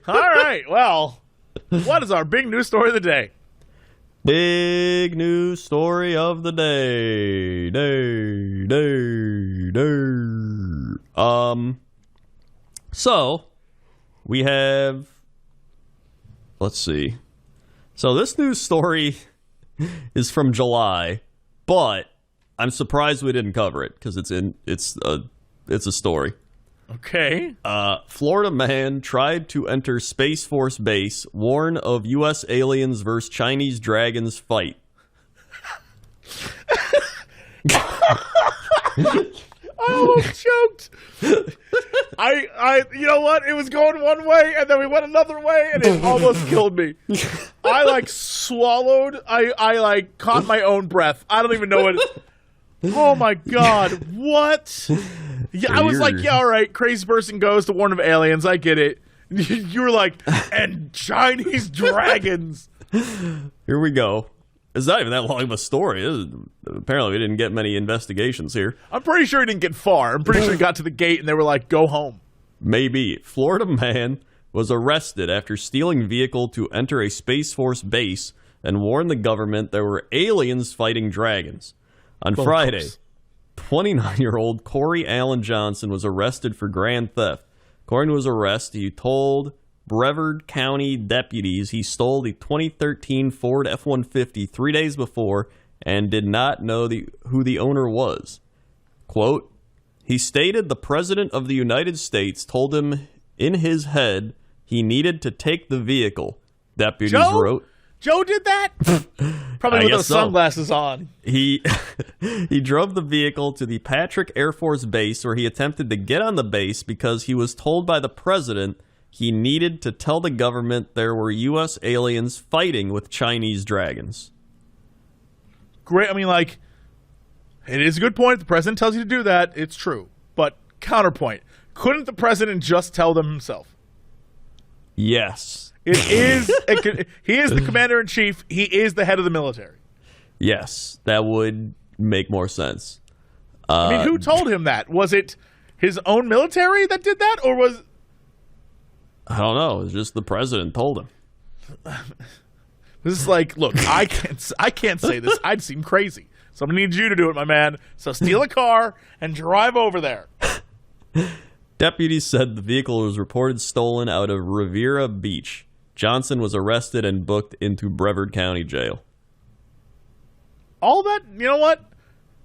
All right, well, what is our big news story of the day? Big news story of the day. So we have, let's see. So this news story is from July, but I'm surprised we didn't cover it because it's a story. Okay. Florida man tried to enter Space Force base, warn of U.S. aliens versus Chinese dragons fight. Oh, I'm choked. You know what? It was going one way, and then we went another way, and it almost killed me. I swallowed. I caught my own breath. I don't even know what. Oh my God! What? Yeah, I was like, yeah, all right. Crazy person goes to warn of aliens. I get it. You were like, and Chinese dragons. Here we go. It's not even that long of a story. Apparently, we didn't get many investigations here. I'm pretty sure he didn't get far. I'm pretty sure he got to the gate and they were like, go home. Maybe. Florida man was arrested after stealing vehicle to enter a Space Force base and warned the government there were aliens fighting dragons. On Friday, 29-year-old Corey Allen Johnson was arrested for grand theft. According to his arrest, he told Brevard County deputies he stole the 2013 Ford F-150 3 days before and did not know who the owner was. Quote, he stated the President of the United States told him in his head he needed to take the vehicle, deputies wrote. Joe did that? Probably with those sunglasses on. He drove the vehicle to the Patrick Air Force Base where he attempted to get on the base because he was told by the president he needed to tell the government there were U.S. aliens fighting with Chinese dragons. Great. I mean, it is a good point. The president tells you to do that. It's true. But counterpoint, couldn't the president just tell them himself? Yes. He is the commander-in-chief. He is the head of the military. Yes, that would make more sense. I mean, who told him that? Was it his own military that did that, or was... I don't know. It was just the president told him. This is like, look, I can't say this. I'd seem crazy. So I'm going to need you to do it, my man. So steal a car and drive over there. Deputies said the vehicle was reported stolen out of Riviera Beach. Johnson was arrested and booked into Brevard County Jail. All that, you know what?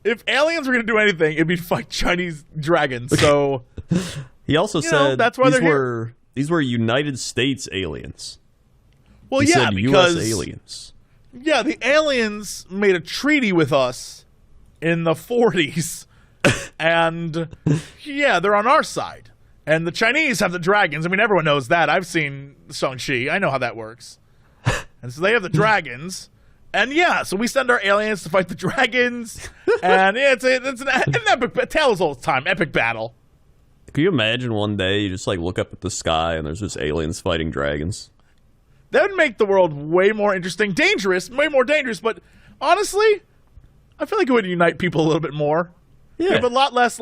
If aliens were going to do anything, it'd be fight Chinese dragons. So he also said that's why these were United States aliens. Well, he said because U.S. aliens. Yeah, the aliens made a treaty with us in the 40s, and yeah, they're on our side. And the Chinese have the dragons. I mean, everyone knows that. I've seen Shang-Chi. I know how that works. And so they have the dragons. And yeah, so we send our aliens to fight the dragons. And yeah, it's an epic, it tells all the time, epic battle. Can you imagine one day you just look up at the sky and there's just aliens fighting dragons? That would make the world way more interesting. Way more dangerous. But honestly, I feel like it would unite people a little bit more. Yeah. But a lot less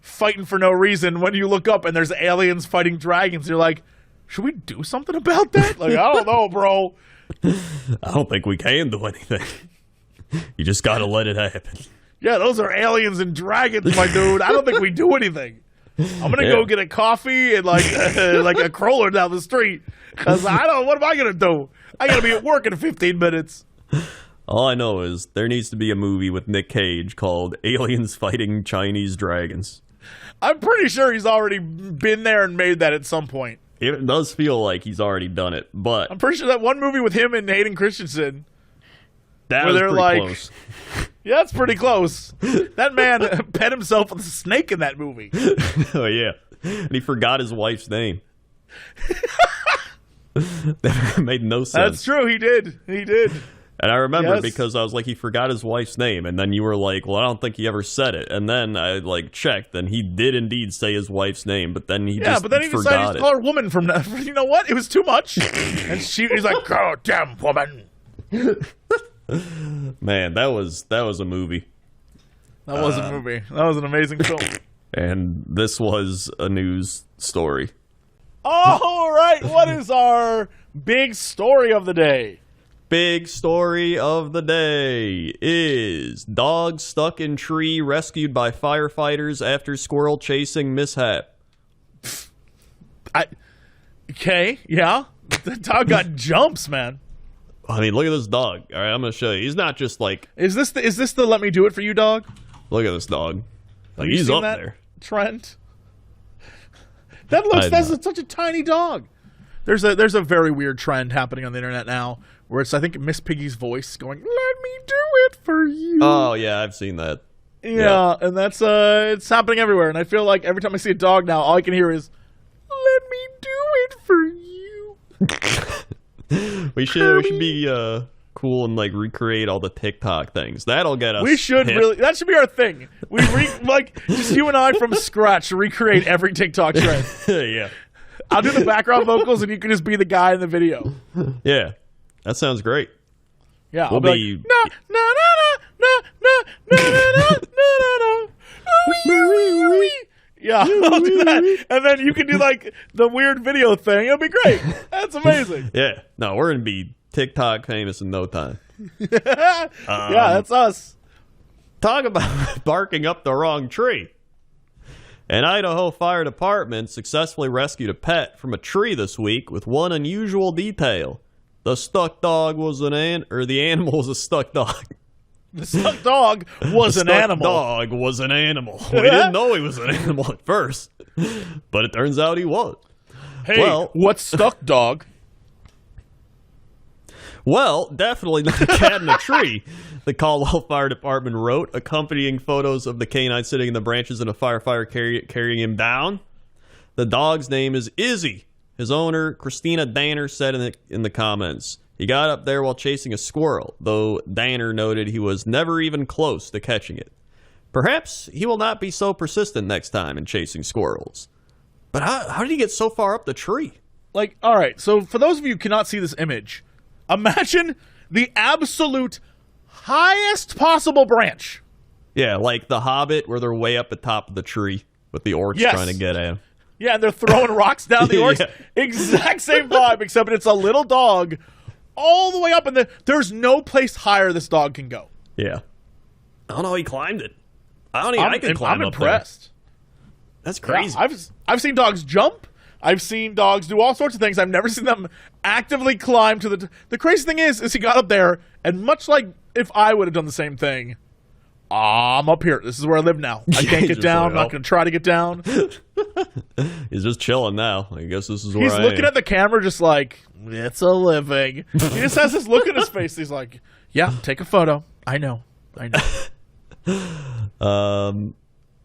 fighting for no reason when you look up and there's aliens fighting dragons. You're like, should we do something about that? I don't know, bro. I don't think we can do anything. You just gotta let it happen. Yeah, those are aliens and dragons, my dude. I don't think we do anything. I'm gonna go get a coffee and a crawler down the street. Cause what am I gonna do? I gotta be at work in 15 minutes. All I know is there needs to be a movie with Nick Cage called Aliens Fighting Chinese Dragons. I'm pretty sure he's already been there and made that at some point. It does feel like he's already done it, but... I'm pretty sure that one movie with him and Hayden Christensen... That was pretty close. Yeah, that's pretty close. That man pet himself with a snake in that movie. Oh, yeah. And he forgot his wife's name. That made no sense. That's true, he did. He did. And I remember because I was like, he forgot his wife's name. And then you were like, well, I don't think he ever said it. And then I checked, and he did indeed say his wife's name. But then he just but then he decided to call her woman from now. You know what? It was too much. And he's like, "God damn woman." Man, that was a movie. That was a movie. That was an amazing film. And this was a news story. All right, what is our big story of the day? Big story of the day is dog stuck in tree rescued by firefighters after squirrel chasing mishap. Okay, yeah. The dog got jumps, man. I mean, look at this dog. All right, I'm going to show you. He's not just like... Is this the let me do it for you dog? Look at this dog. Like, Have you he's seen up that, there. Trent? That's such a tiny dog. There's a very weird trend happening on the internet now where it's, I think, Miss Piggy's voice going, "Let me do it for you." Oh, yeah, I've seen that. Yeah, and that's it's happening everywhere. And I feel like every time I see a dog now, all I can hear is, "Let me do it for you." we should be cool and like recreate all the TikTok things. That'll get us. We should hip. really. That should be our thing. We just you and I from scratch recreate every TikTok trend. Yeah. I'll do the background vocals, and you can just be the guy in the video. Yeah, that sounds great. Yeah, We'll I'll be like, no, yeah, I'll do that, and then you can do like the weird video thing. It'll be great. That's amazing. Yeah, no, we're gonna be TikTok famous in no time. Yeah, that's us. Talk about barking up the wrong tree. An Idaho fire department successfully rescued a pet from a tree this week with one unusual detail. The stuck dog was the animal was a stuck dog. The stuck dog was an animal. The dog was an animal. We didn't know he was an animal at first, but it turns out he was. Hey, well, what's stuck, dog? Well, definitely not a cat in a tree, the Caldwell Fire Department wrote, accompanying photos of the canine sitting in the branches and a firefighter carrying him down. The dog's name is Izzy. His owner, Christina Danner, said in the comments, he got up there while chasing a squirrel, though Danner noted he was never even close to catching it. Perhaps he will not be so persistent next time in chasing squirrels. But how did he get so far up the tree? Like, all right, so for those of you who cannot see this image, imagine the absolute highest possible branch. Yeah, like the Hobbit, where they're way up the top of the tree with the orcs trying to get at him. Yeah, and they're throwing rocks down the orcs. Yeah. Exact same vibe, except it's a little dog all the way up, and there's no place higher this dog can go. Yeah. I don't know, he climbed it. I don't even I can climb I'm up impressed. There. That's crazy. Yeah, I've seen dogs jump. I've seen dogs do all sorts of things. I've never seen them actively climb to the crazy thing is he got up there, and much like if I would have done the same thing, I'm up here. This is where I live now. I can't get down. I'm not going to try to get down. He's just chilling now. I guess this is where He's looking at the camera just like, it's a living. He just has this look in his face. He's like, yeah, take a photo. I know.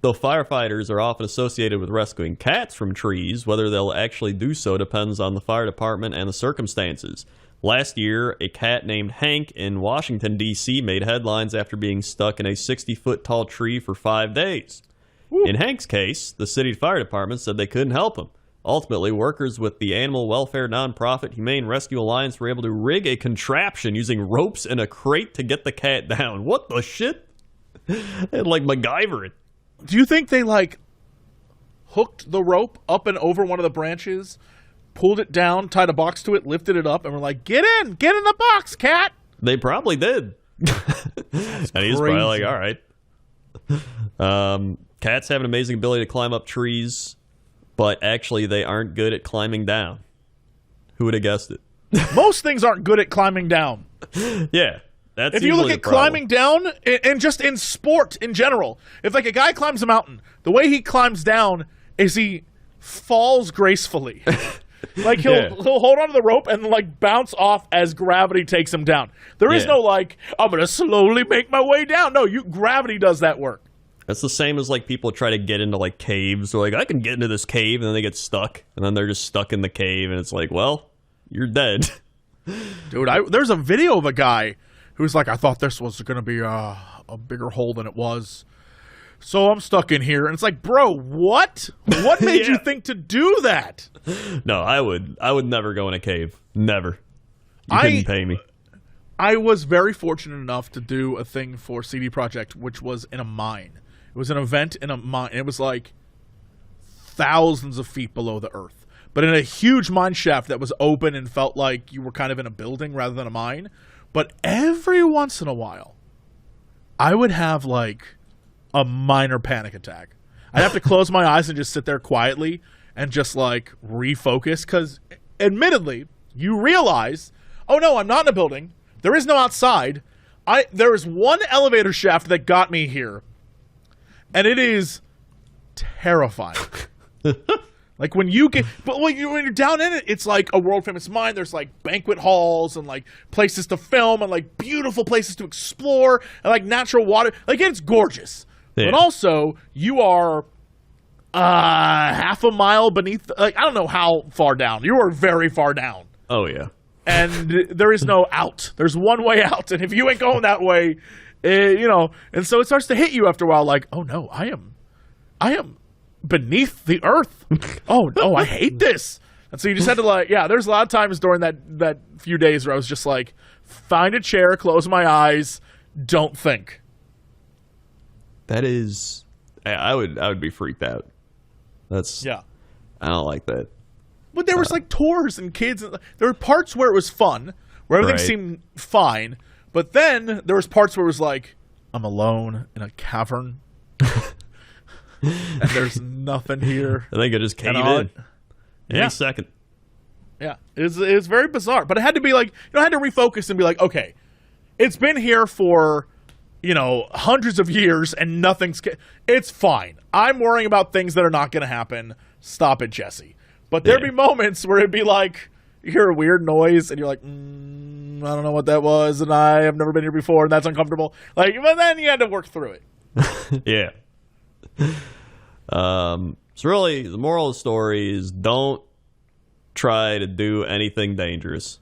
Though firefighters are often associated with rescuing cats from trees, whether they'll actually do so depends on the fire department and the circumstances. Last year, a cat named Hank in Washington, D.C. made headlines after being stuck in a 60-foot tall tree for 5 days. Woo. In Hank's case, the city fire department said they couldn't help him. Ultimately, workers with the animal welfare nonprofit Humane Rescue Alliance were able to rig a contraption using ropes and a crate to get the cat down. What the shit? They'd like MacGyver it. Do you think they like hooked the rope up and over one of the branches, pulled it down, tied a box to it, lifted it up, and were like, get in the box, cat? They probably did. And he's probably like, all right. Cats have an amazing ability to climb up trees, but actually they aren't good at climbing down. Who would have guessed it? Most things aren't good at climbing down. Yeah. That's if you look at climbing down, and just in sport in general, if like a guy climbs a mountain, the way he climbs down is he falls gracefully. Like he'll hold onto the rope and like bounce off as gravity takes him down. There is no like, I'm gonna slowly make my way down. No, gravity does that work. That's the same as like people try to get into like caves. They're like, I can get into this cave, and then they get stuck, and then they're just stuck in the cave, and it's like, well, you're dead. Dude, there's a video of a guy who's like, I thought this was going to be a bigger hole than it was, so I'm stuck in here. And it's like, bro, what? What made you think to do that? No, I would never go in a cave. Never. You couldn't pay me. I was very fortunate enough to do a thing for CD Projekt, which was in a mine. It was an event in a mine. It was like thousands of feet below the earth. but in a huge mine shaft that was open and felt like you were kind of in a building rather than a mine. But every once in a while, I would have like a minor panic attack. I'd have to close my eyes and just sit there quietly and just like refocus, because admittedly, you realize, oh no, I'm not in a building. There is no outside. There is one elevator shaft that got me here, and it is terrifying. Like when you get, but when you're down in it, it's like a world famous mine. There's like banquet halls and like places to film and like beautiful places to explore and like natural water. Like it's gorgeous, but also you are half a mile beneath. Like I don't know how far down. You are very far down. Oh yeah. And there is no out. There's one way out, and if you ain't going that way, and so it starts to hit you after a while. Like, oh no, I am beneath the earth. Oh no, I hate this. And so you just had to there's a lot of times during that few days where I was just like, find a chair, close my eyes, don't think. That is, I would be freaked out. I don't like that. But there was like tours and kids. There were parts where it was fun, where everything seemed fine. But then there was parts where it was like, I'm alone in a cavern. And there's nothing here. I think I just cave in any second. Yeah, it was very bizarre. But it had to be like, I had to refocus and be like, okay, it's been here for, hundreds of years and it's fine. I'm worrying about things that are not going to happen. Stop it, Jesse. But there'd be moments where it'd be like, you hear a weird noise and you're like, I don't know what that was, and I have never been here before, and that's uncomfortable. Like, but then you had to work through it. Yeah. So really, the moral of the story is don't try to do anything dangerous.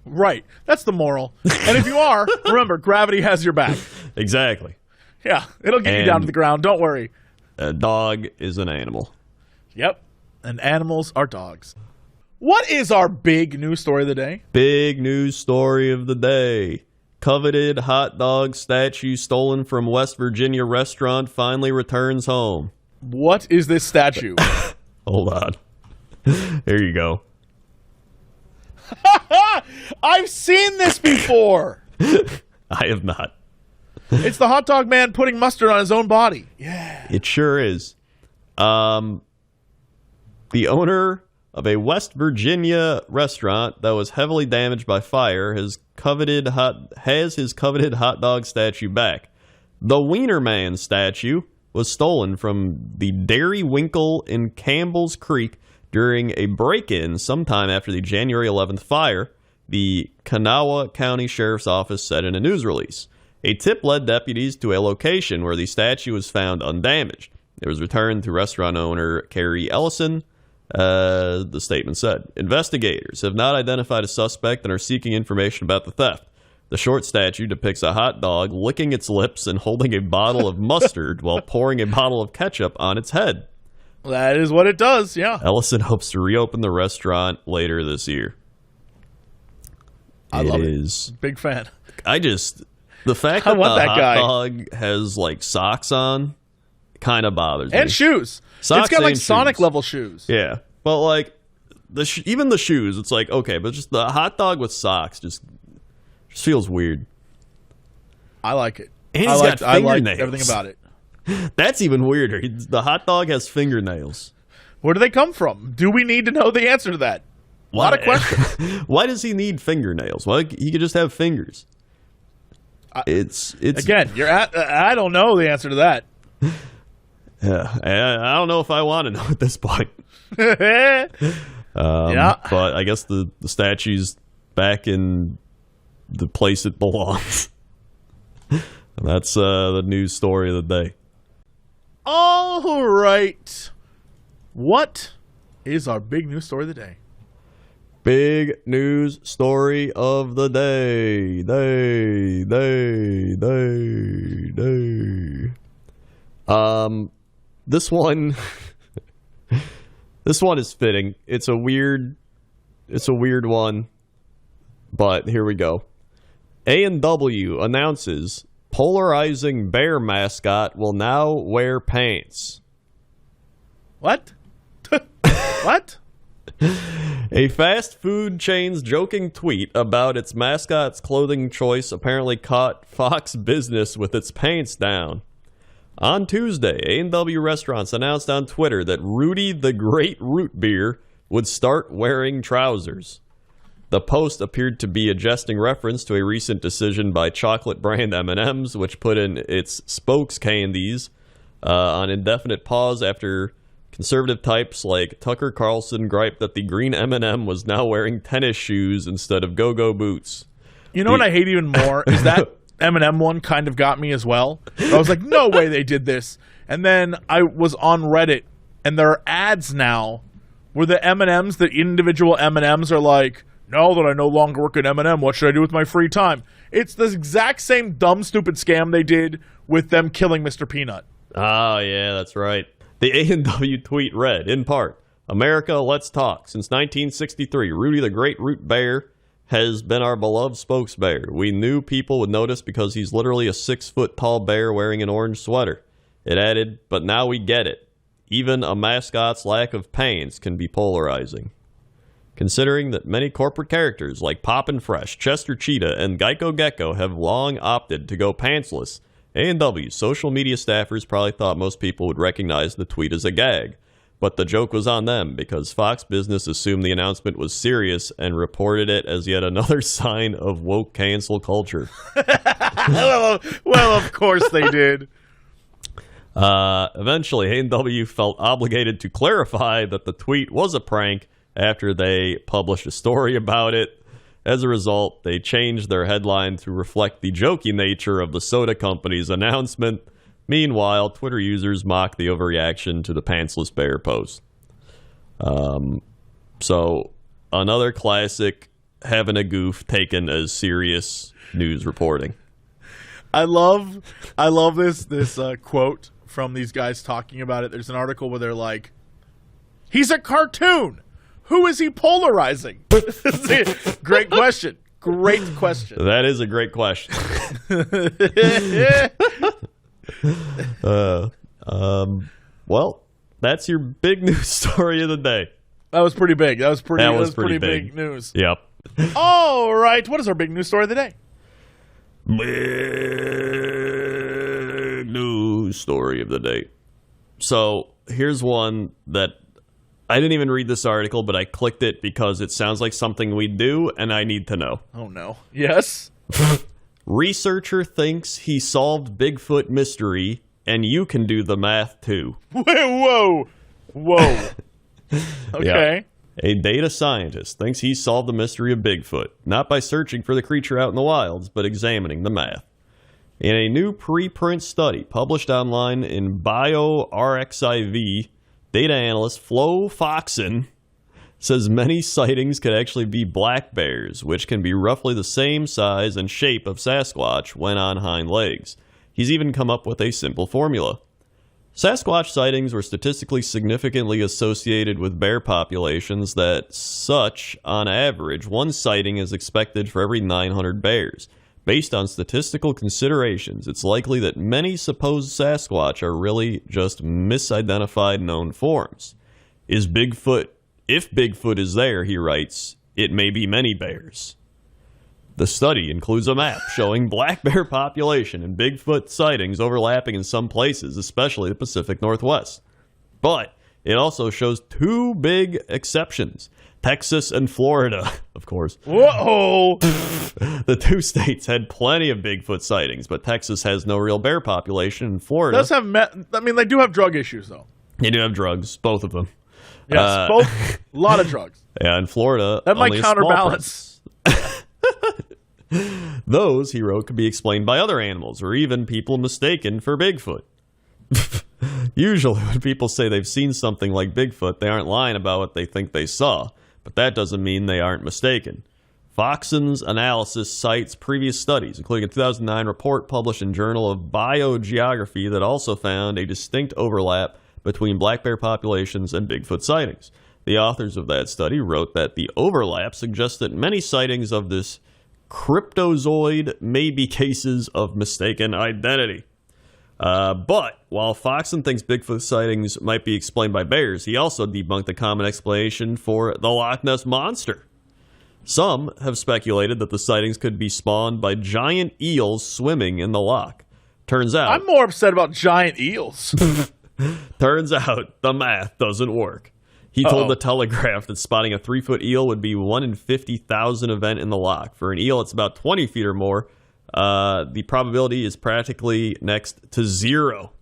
Right. That's the moral. And if you are, remember, gravity has your back. Exactly. Yeah. It'll get you down to the ground. Don't worry. A dog is an animal. Yep. And animals are dogs. What is our big news story of the day? Big news story of the day. Coveted hot dog statue stolen from West Virginia restaurant finally returns home. What is this statue? Hold on. There you go. I've seen this before. I have not. It's the hot dog man putting mustard on his own body. Yeah. It sure is. The owner of a West Virginia restaurant that was heavily damaged by fire has his coveted hot dog statue back. The Wiener Man statue was stolen from the Dairy Winkle in Campbell's Creek during a break-in sometime after the January 11th fire, the Kanawha County Sheriff's Office said in a news release. A tip led deputies to a location where the statue was found undamaged. It was returned to restaurant owner Carrie Ellison. The statement said, investigators have not identified a suspect and are seeking information about the theft. The short statue depicts a hot dog licking its lips and holding a bottle of mustard while pouring a bottle of ketchup on its head. That is what it does, yeah. Ellison hopes to reopen the restaurant later this year. I love it. Big fan. The fact that the hot dog has like socks on kind of bothers me. And shoes. Socks, it's got like shoes. Sonic level shoes. Yeah. But like even the shoes, it's like, okay, but just the hot dog with socks just feels weird. I like it. And I like everything about it. That's even weirder. The hot dog has fingernails. Where do they come from? Do we need to know the answer to that? A lot of questions. Why does he need fingernails? Why he could just have fingers? It's again. I don't know the answer to that. Yeah, I don't know if I want to know at this point. Yeah, but I guess the statue's back in the place it belongs. That's the news story of the day. All right. What is our big news story of the day? Big news story of the day. This one is fitting. It's a weird one, but here we go. A&W announces polarizing bear mascot will now wear pants. What? What? A fast food chain's joking tweet about its mascot's clothing choice apparently caught Fox Business with its pants down. On Tuesday, A&W Restaurants announced on Twitter that Rudy the Great Root Beer would start wearing trousers. The post appeared to be a jesting reference to a recent decision by chocolate brand M&M's, which put in its spokes candies on indefinite pause after conservative types like Tucker Carlson griped that the green M&M was now wearing tennis shoes instead of go-go boots. You know what I hate even more is that M&M one kind of got me as well. I was like, no way they did this. And then I was on Reddit, and there are ads now where the M&Ms, the individual M&Ms are like, now that I no longer work at M&M, what should I do with my free time? It's the exact same dumb, stupid scam they did with them killing Mr. Peanut. Oh, yeah, that's right. The A&W tweet read, in part, America, let's talk. Since 1963, Rudy the Great Root Bear has been our beloved spokesbear. We knew people would notice because he's literally a 6-foot-tall bear wearing an orange sweater. It added, but now we get it. Even a mascot's lack of pants can be polarizing. Considering that many corporate characters like Poppin' Fresh, Chester Cheetah, and Geico Gecko have long opted to go pantsless, A&W's social media staffers probably thought most people would recognize the tweet as a gag. But the joke was on them because Fox Business assumed the announcement was serious and reported it as yet another sign of woke cancel culture. well, of course they did. Eventually, A&W felt obligated to clarify that the tweet was a prank after they published a story about it. As a result, they changed their headline to reflect the jokey nature of the soda company's announcement. Meanwhile, Twitter users mocked the overreaction to the pantsless bear post. So, another classic having a goof taken as serious news reporting. I love this quote from these guys talking about it. There's an article where they're like, he's a cartoon. Who is he polarizing? Great question. Great question. That is a great question. Well, that's your big news story of the day. That was pretty big. That was pretty big news. Yep. All right. What is our big news story of the day? Big news story of the day. So here's one that I didn't even read this article, but I clicked it because it sounds like something we do, and I need to know. Oh, no. Yes? Researcher thinks he solved Bigfoot mystery, and you can do the math, too. Whoa. Okay. Yeah. A data scientist thinks he solved the mystery of Bigfoot, not by searching for the creature out in the wilds, but examining the math. In a new preprint study published online in bioRxiv, data analyst Flo Foxon says many sightings could actually be black bears, which can be roughly the same size and shape of Sasquatch when on hind legs. He's even come up with a simple formula. Sasquatch sightings were statistically significantly associated with bear populations that such, on average, one sighting is expected for every 900 bears. Based on statistical considerations, it's likely that many supposed Sasquatch are really just misidentified known forms. If Bigfoot is there, he writes, it may be many bears. The study includes a map showing black bear population and Bigfoot sightings overlapping in some places, especially the Pacific Northwest. But it also shows two big exceptions. Texas and Florida, of course. Whoa! The two states had plenty of Bigfoot sightings, but Texas has no real bear population, and Florida Does have they do have drug issues, though. They do have drugs, both of them. Yes, both. A lot of drugs. Yeah, in Florida, that might only counterbalance. Those, he wrote, could be explained by other animals, or even people mistaken for Bigfoot. Usually, when people say they've seen something like Bigfoot, they aren't lying about what they think they saw, but that doesn't mean they aren't mistaken. Foxon's analysis cites previous studies, including a 2009 report published in Journal of Biogeography that also found a distinct overlap between black bear populations and Bigfoot sightings. The authors of that study wrote that the overlap suggests that many sightings of this cryptozoid may be cases of mistaken identity. But while Foxen thinks Bigfoot sightings might be explained by bears, he also debunked the common explanation for the Loch Ness Monster. Some have speculated that the sightings could be spawned by giant eels swimming in the loch. Turns out, I'm more upset about giant eels. turns out the math doesn't work. He told the Telegraph that spotting a 3-foot eel would be 1 in 50,000 event in the loch. For an eel, it's about 20 feet or more. The probability is practically next to 0.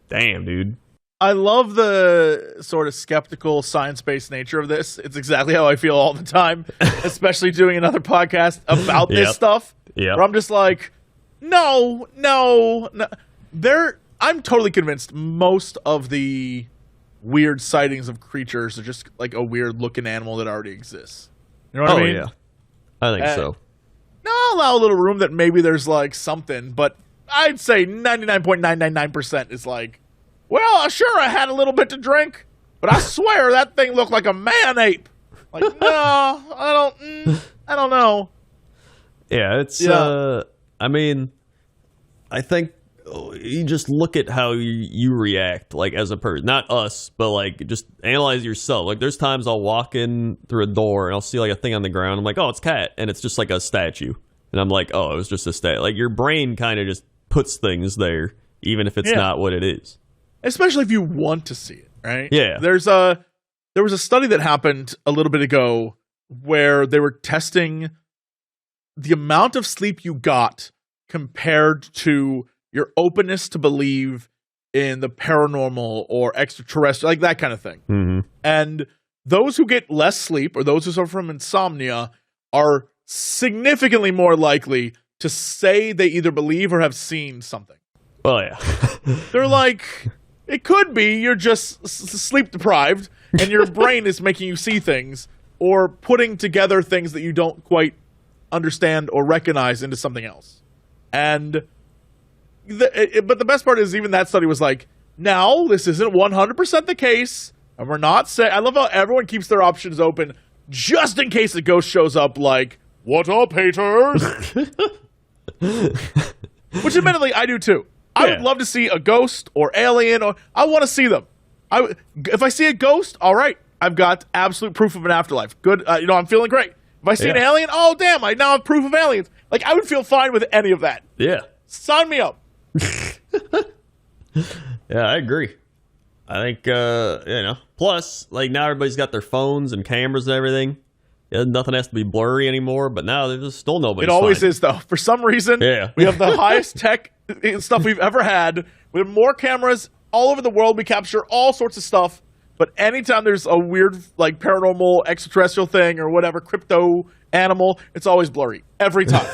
Damn, dude. I love the sort of skeptical science-based nature of this. It's exactly how I feel all the time, especially doing another podcast about this stuff. Yeah. Where I'm just like, no. I'm totally convinced most of the weird sightings of creatures are just like a weird-looking animal that already exists. You know what I mean? Yeah. I think so. Now, I'll allow a little room that maybe there's like something, but I'd say 99.999% is like, well, sure, I had a little bit to drink, but I swear that thing looked like a man ape. Like, no, I don't know. Yeah, I mean, I think you just look at how you react, like, as a person. Not us, but, like, just analyze yourself. Like, there's times I'll walk in through a door and I'll see, like, a thing on the ground. I'm like, oh, it's cat. And it's just, like, a statue. And I'm like, oh, it was just a statue. Like, your brain kind of just puts things there, even if it's not what it is. Especially if you want to see it, right? Yeah. There was a study that happened a little bit ago where they were testing the amount of sleep you got compared to your openness to believe in the paranormal or extraterrestrial, like that kind of thing. Mm-hmm. And those who get less sleep or those who suffer from insomnia are significantly more likely to say they either believe or have seen something. Oh, yeah. They're like, it could be you're just sleep deprived and your brain is making you see things or putting together things that you don't quite understand or recognize into something else. And but the best part is even that study was like, now this isn't 100% the case, and we're not saying. I love how everyone keeps their options open just in case a ghost shows up. Like, what up, haters? Which, admittedly, I do too. I would love to see a ghost or alien, or I want to see them. If I see a ghost, all right, I've got absolute proof of an afterlife. Good, I'm feeling great. If I see an alien, oh damn, I now have proof of aliens. Like, I would feel fine with any of that. Yeah. Sign me up. Yeah, I agree. I think, plus, like, now everybody's got their phones and cameras and everything. Yeah, nothing has to be blurry anymore, but now there's just still nobody. It always is, though. For some reason, we have the highest tech stuff we've ever had. We have more cameras all over the world. We capture all sorts of stuff. But anytime there's a weird, like, paranormal extraterrestrial thing or whatever, crypto animal, it's always blurry. Every time.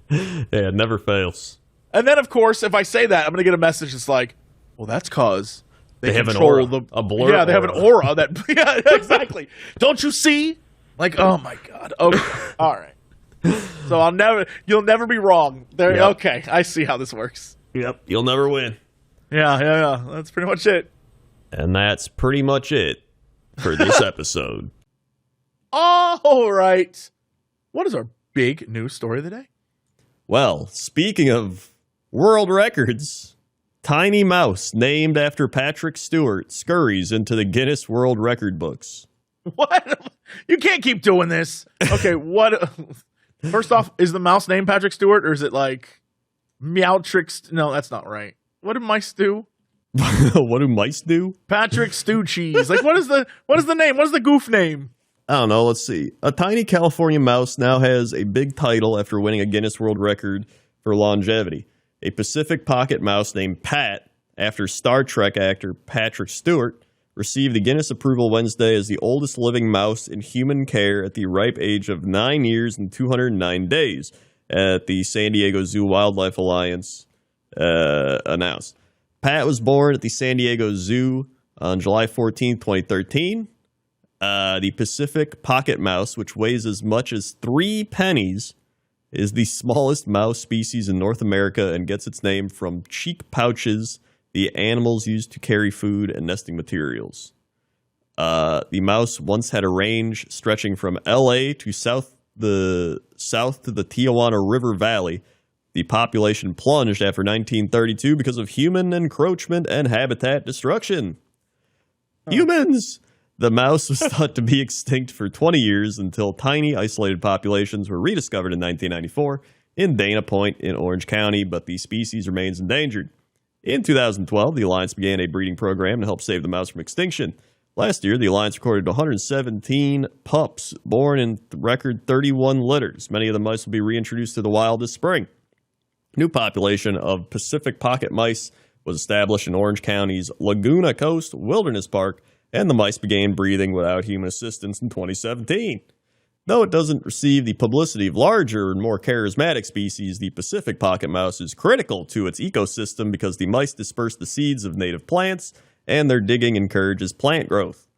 Yeah, it never fails. And then, of course, if I say that, I'm going to get a message that's like, well, that's because they have an control aura, a blur. Yeah, they have an aura that. Yeah, exactly. Don't you see? Like, oh my god. Okay, all right. So you'll never be wrong. There. Yep. Okay, I see how this works. Yep, you'll never win. Yeah. That's pretty much it. And that's pretty much it for this episode. All right. What is our big news story of the day? Well, speaking of world records, tiny mouse named after Patrick Stewart scurries into the Guinness World Record books. What? You can't keep doing this. Okay, what? First off, is the mouse named Patrick Stewart, or is it like Meowtrix? No, that's not right. What do mice do? What do mice do? Patrick Stew Cheese. Like, what is the name? What is the goof name? I don't know. Let's see. A tiny California mouse now has a big title after winning a Guinness World Record for longevity. A Pacific pocket mouse named Pat, after Star Trek actor Patrick Stewart, received the Guinness approval Wednesday as the oldest living mouse in human care at the ripe age of 9 years and 209 days, at the San Diego Zoo Wildlife Alliance announced. Pat was born at the San Diego Zoo on July 14, 2013. The Pacific pocket mouse, which weighs as much as 3 pennies, is the smallest mouse species in North America and gets its name from cheek pouches the animals use to carry food and nesting materials. The mouse once had a range stretching from L.A. to south to the Tijuana River Valley. the population plunged after 1932 because of human encroachment and habitat destruction. Humans! The mouse was thought to be extinct for 20 years until tiny, isolated populations were rediscovered in 1994 in Dana Point in Orange County, but the species remains endangered. In 2012, the Alliance began a breeding program to help save the mouse from extinction. Last year, the Alliance recorded 117 pups born in record 31 litters. Many of the mice will be reintroduced to the wild this spring. A new population of Pacific pocket mice was established in Orange County's Laguna Coast Wilderness Park, and the mice began breeding without human assistance in 2017. Though it doesn't receive the publicity of larger and more charismatic species, the Pacific pocket mouse is critical to its ecosystem because the mice disperse the seeds of native plants, and their digging encourages plant growth.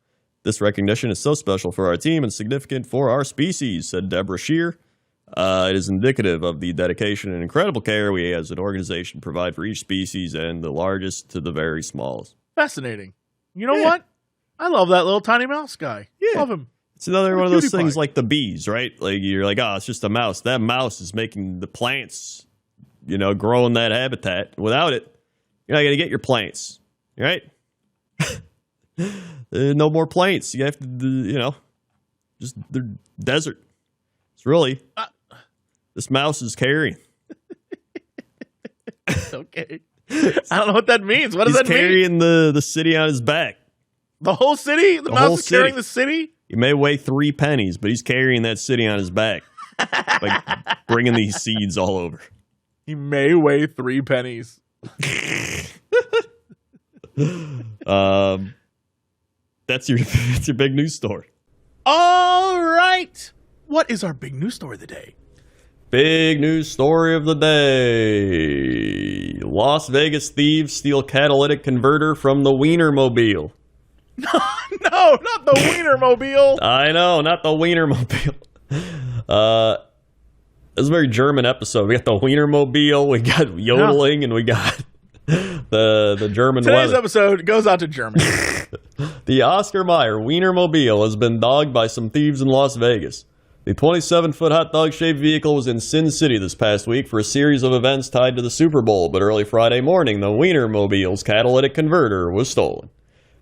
This recognition is so special for our team and significant for our species, said Deborah Shear. It is indicative of the dedication and incredible care we as an organization provide for each species, and the largest to the very smallest. Fascinating. You know what? I love that little tiny mouse guy. Yeah. Love him. It's another one of those things like the bees, right? Like you're like, oh, it's just a mouse. That mouse is making the plants, growing that habitat. Without it, you're not going to get your plants, right? No more plants. You have to, just the desert. It's really, this mouse is carrying. Okay. I don't know what that means. What does that mean? He's carrying the city on his back. The whole city? The mouse is carrying the city? He may weigh 3 pennies, but he's carrying that city on his back. Like bringing these seeds all over. He may weigh 3 pennies. That's your big news story. All right. What is our big news story of the day? Big news story of the day. Las Vegas thieves steal catalytic converter from the Wienermobile. No, not the Wienermobile. I know, not the Wienermobile. It's a very German episode. We got the Wienermobile, we got yodeling, and we got the German Today's weather. episode goes out to Germany. The Oscar Mayer Wienermobile has been dogged by some thieves in Las Vegas. The 27-foot hot dog-shaped vehicle was in Sin City this past week for a series of events tied to the Super Bowl, but early Friday morning, the Wienermobile's catalytic converter was stolen.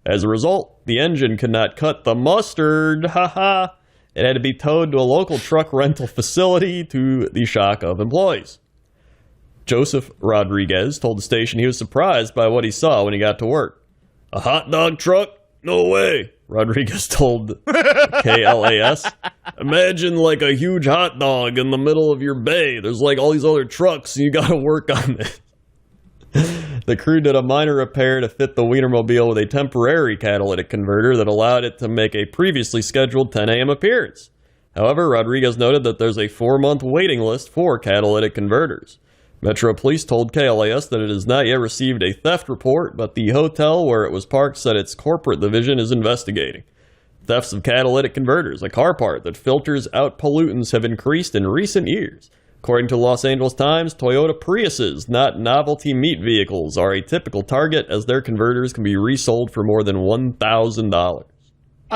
As a result, the engine could not cut the mustard. It had to be towed to a local truck rental facility to the shock of employees. Joseph Rodriguez told the station he was surprised by what he saw when he got to work. A hot dog truck? No way, Rodriguez told KLAS. Imagine like a huge hot dog in the middle of your bay. There's like all these other trucks and you got to work on it. The crew did a minor repair to fit the Wienermobile with a temporary catalytic converter that allowed it to make a previously scheduled 10 a.m. appearance. However, Rodriguez noted that there's a 4-month waiting list for catalytic converters. Metro Police told KLAS that it has not yet received a theft report, but the hotel where it was parked said its corporate division is investigating. Thefts of catalytic converters, a car part that filters out pollutants, have increased in recent years. According to Los Angeles Times, Toyota Priuses, not novelty meat vehicles, are a typical target as their converters can be resold for more than $1,000.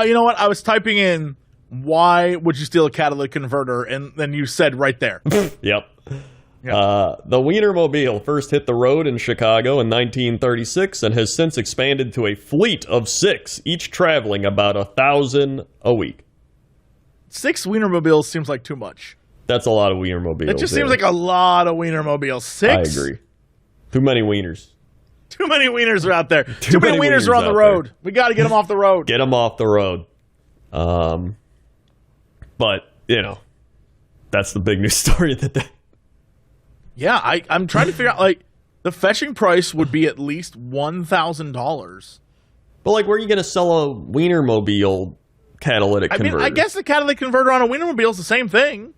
You know what? I was typing in, why would you steal a catalytic converter? And then you said right there. Yep. The Wienermobile first hit the road in Chicago in 1936 and has since expanded to a fleet of 6, each traveling about 1,000 a week. 6 Wienermobiles seems like too much. That's a lot of Wienermobiles. It just seems like a lot of Wienermobiles. 6? I agree. Too many wieners. Too many wieners are out there. Too many wieners are on the road. There. We got to get them off the road. Get them off the road. But, that's the big news story of the day. Yeah, I'm trying to figure out, the fetching price would be at least $1,000. But, where are you going to sell a Wienermobile catalytic converter? I guess the catalytic converter on a Wienermobile is the same thing.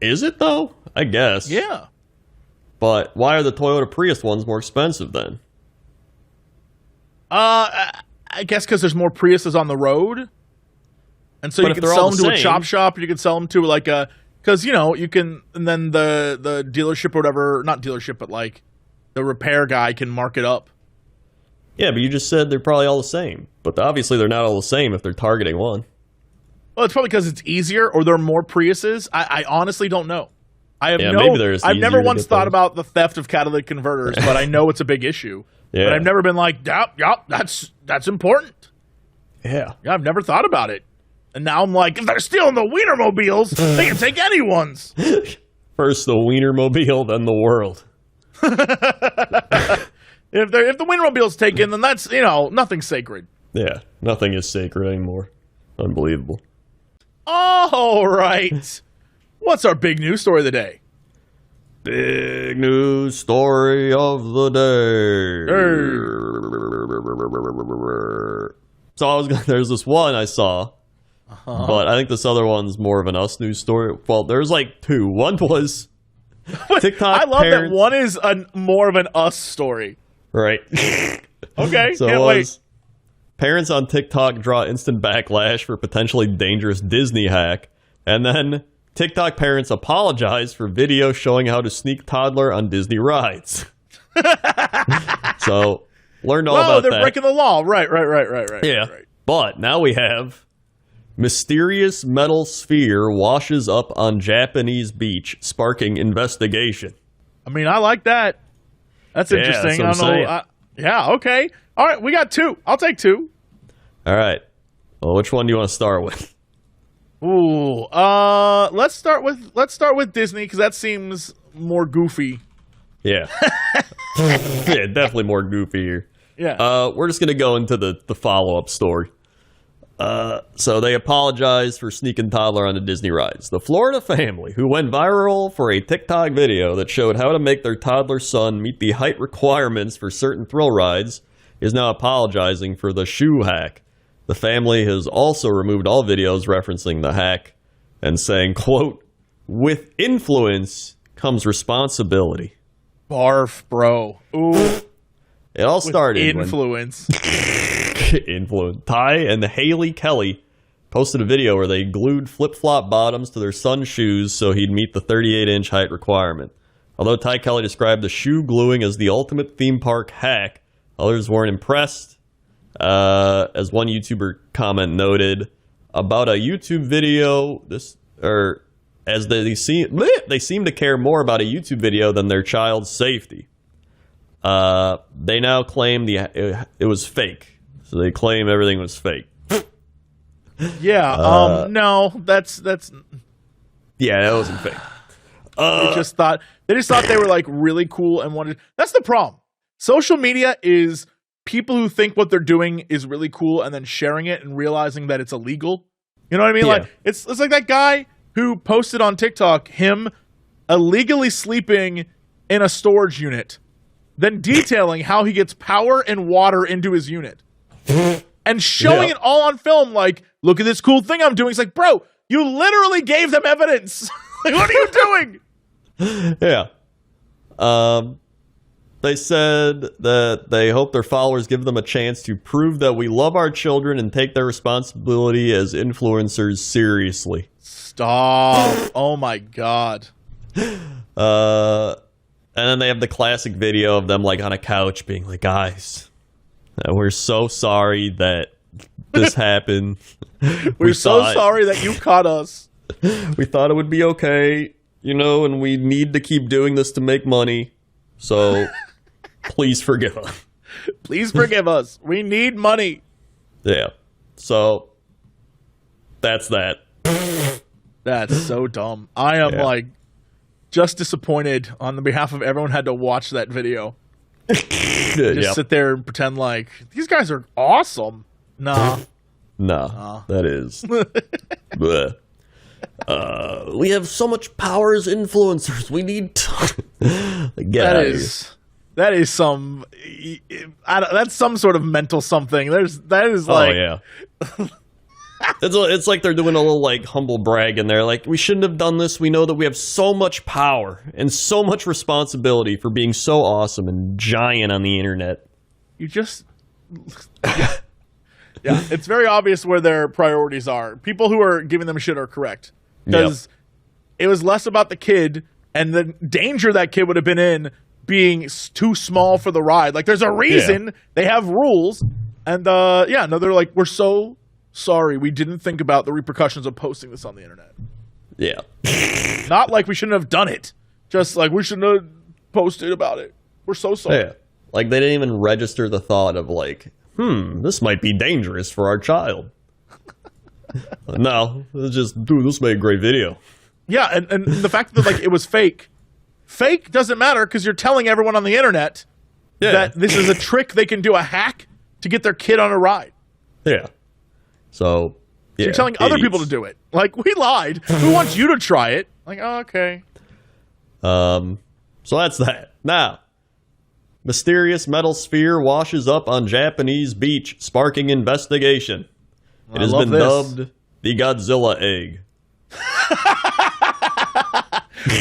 Is it, though? I guess. Yeah. But why are the Toyota Prius ones more expensive, then? I guess because there's more Priuses on the road. And so you can sell them to a chop shop. You can sell them to, because, you can, and then the dealership or whatever, not dealership, but, the repair guy can mark it up. Yeah, but you just said they're probably all the same. But obviously they're not all the same if they're targeting one. Well, it's probably because it's easier or there are more Priuses. I honestly don't know. I have maybe there's I've never easier to once get thought those. about the theft of catalytic converters, but I know it's a big issue. Yeah. But I've never been like, yep, that's important. Yeah. Yeah, I've never thought about it. And now I'm like, if they're stealing the Wienermobiles, they can take anyone's. First the Wienermobile, then the world. If the Wienermobile's taken, then that's, nothing's sacred. Yeah, nothing is sacred anymore. Unbelievable. All right. What's our big news story of the day? Big news story of the day. So there's this one I saw, but I think this other one's more of an us news story. Well, there's like two. One was TikTok. I love parents, that one is more of an us story. right? Okay, So can't it wait. was parents on TikTok draw instant backlash for potentially dangerous Disney hack, and then TikTok parents apologize for video showing how to sneak toddler on Disney rides. So learned all about they're that. breaking the law. Right. Yeah. Right. But now we have mysterious metal sphere washes up on Japanese beach, sparking investigation. I mean, I like that. That's interesting. that's what I'm I don't know. Okay. All right, we got two. I'll take two. All right. Well, which one do you want to start with? Ooh. Let's start with Disney because that seems more goofy. Yeah. Yeah, definitely more goofy here. Yeah. We're just going to go into the follow-up story. So they apologize for sneaking toddler onto Disney rides. The Florida family, who went viral for a TikTok video that showed how to make their toddler son meet the height requirements for certain thrill rides, is now apologizing for the shoe hack. The family has also removed all videos referencing the hack and saying, quote, "With influence comes responsibility." Barf, bro. Ooh. It all started when Influence. influence. Ty and Haley Kelly posted a video where they glued flip-flop bottoms to their son's shoes so he'd meet the 38-inch height requirement. Although Ty Kelly described the shoe gluing as the ultimate theme park hack, others weren't impressed. As one YouTuber comment noted, about a YouTube video, they seem to care more about a YouTube video than their child's safety. They now claim it was fake. So they claim everything was fake. Yeah. No, that's. Yeah, that wasn't fake. They just thought they were like really cool and wanted. That's the problem. Social media is people who think what they're doing is really cool and then sharing it and realizing that it's illegal. You know what I mean? Yeah. Like it's like that guy who posted on TikTok him illegally sleeping in a storage unit, then detailing how he gets power and water into his unit. And showing it all on film, like, look at this cool thing I'm doing. It's like, bro, you literally gave them evidence. Like, what are you doing? Yeah. They said that they hope their followers give them a chance to prove that we love our children and take their responsibility as influencers seriously. Stop. Oh, my God. And then they have the classic video of them, like, on a couch being like, guys, we're so sorry that this happened. We're so sorry that you caught us. We thought it would be okay, and we need to keep doing this to make money. So please forgive us. Please forgive us. We need money. Yeah. So that's that. That's so dumb. I am just disappointed on the behalf of everyone who had to watch that video. Just sit there and pretend like these guys are awesome. Nah. That is. Bleh. We have so much power as influencers. We need to get out of here. That is some. That's some sort of mental something. That is like. Oh yeah. It's like they're doing a little like humble brag in there. Like, we shouldn't have done this. We know that we have so much power and so much responsibility for being so awesome and giant on the internet. You just. Yeah, it's very obvious where their priorities are. People who are giving them shit are correct. Because it was less about the kid and the danger that kid would have been in being too small for the ride. Like, there's a reason they have rules. And, they're like, we're so sorry. We didn't think about the repercussions of posting this on the internet. Yeah. Not like we shouldn't have done it. Just like we shouldn't have posted about it. We're so sorry. Yeah. Like, they didn't even register the thought of, like, this might be dangerous for our child. No, it's just, dude, this made a great video. Yeah, and the fact that, like, it was fake. Fake doesn't matter because you're telling everyone on the internet that this is a trick they can do, a hack to get their kid on a ride. Yeah. So, yeah. You're telling other people to do it. Like, we lied. We want you to try it. Like, oh, okay. So that's that. Now, mysterious metal sphere washes up on Japanese beach, sparking investigation. It has been dubbed the Godzilla egg.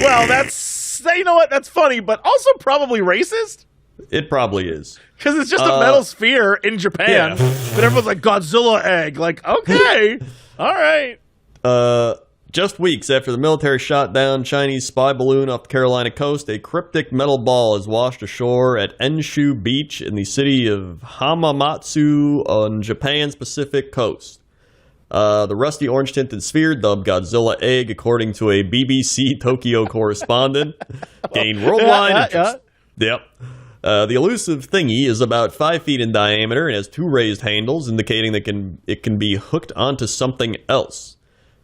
Well, you know what? That's funny, but also probably racist. It probably is. Because it's just a metal sphere in Japan. But everyone's like, Godzilla egg. Like, okay. All right. Just weeks after the military shot down Chinese spy balloon off the Carolina coast, a cryptic metal ball is washed ashore at Enshu Beach in the city of Hamamatsu on Japan's Pacific coast. The rusty orange-tinted sphere, dubbed Godzilla Egg, according to a BBC Tokyo correspondent, gained worldwide interest. Yep. The elusive thingy is about 5 feet in diameter and has 2 raised handles, indicating that it can be hooked onto something else.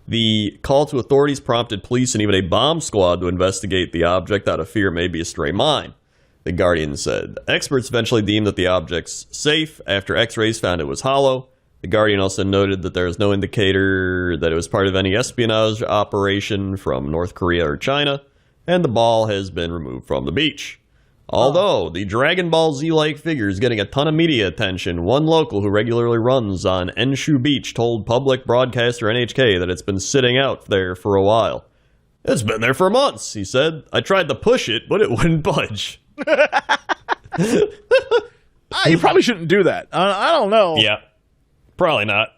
The call to authorities prompted police and even a bomb squad to investigate the object out of fear it may be a stray mine, the Guardian said. Experts eventually deemed that the object's safe after x-rays found it was hollow. The Guardian also noted that there is no indicator that it was part of any espionage operation from North Korea or China, and the ball has been removed from the beach. Although the Dragon Ball Z-like figure is getting a ton of media attention, one local who regularly runs on Enshu Beach told public broadcaster NHK that it's been sitting out there for a while. It's been there for months, he said. I tried to push it, but it wouldn't budge. You probably shouldn't do that. I don't know. Yeah, probably not.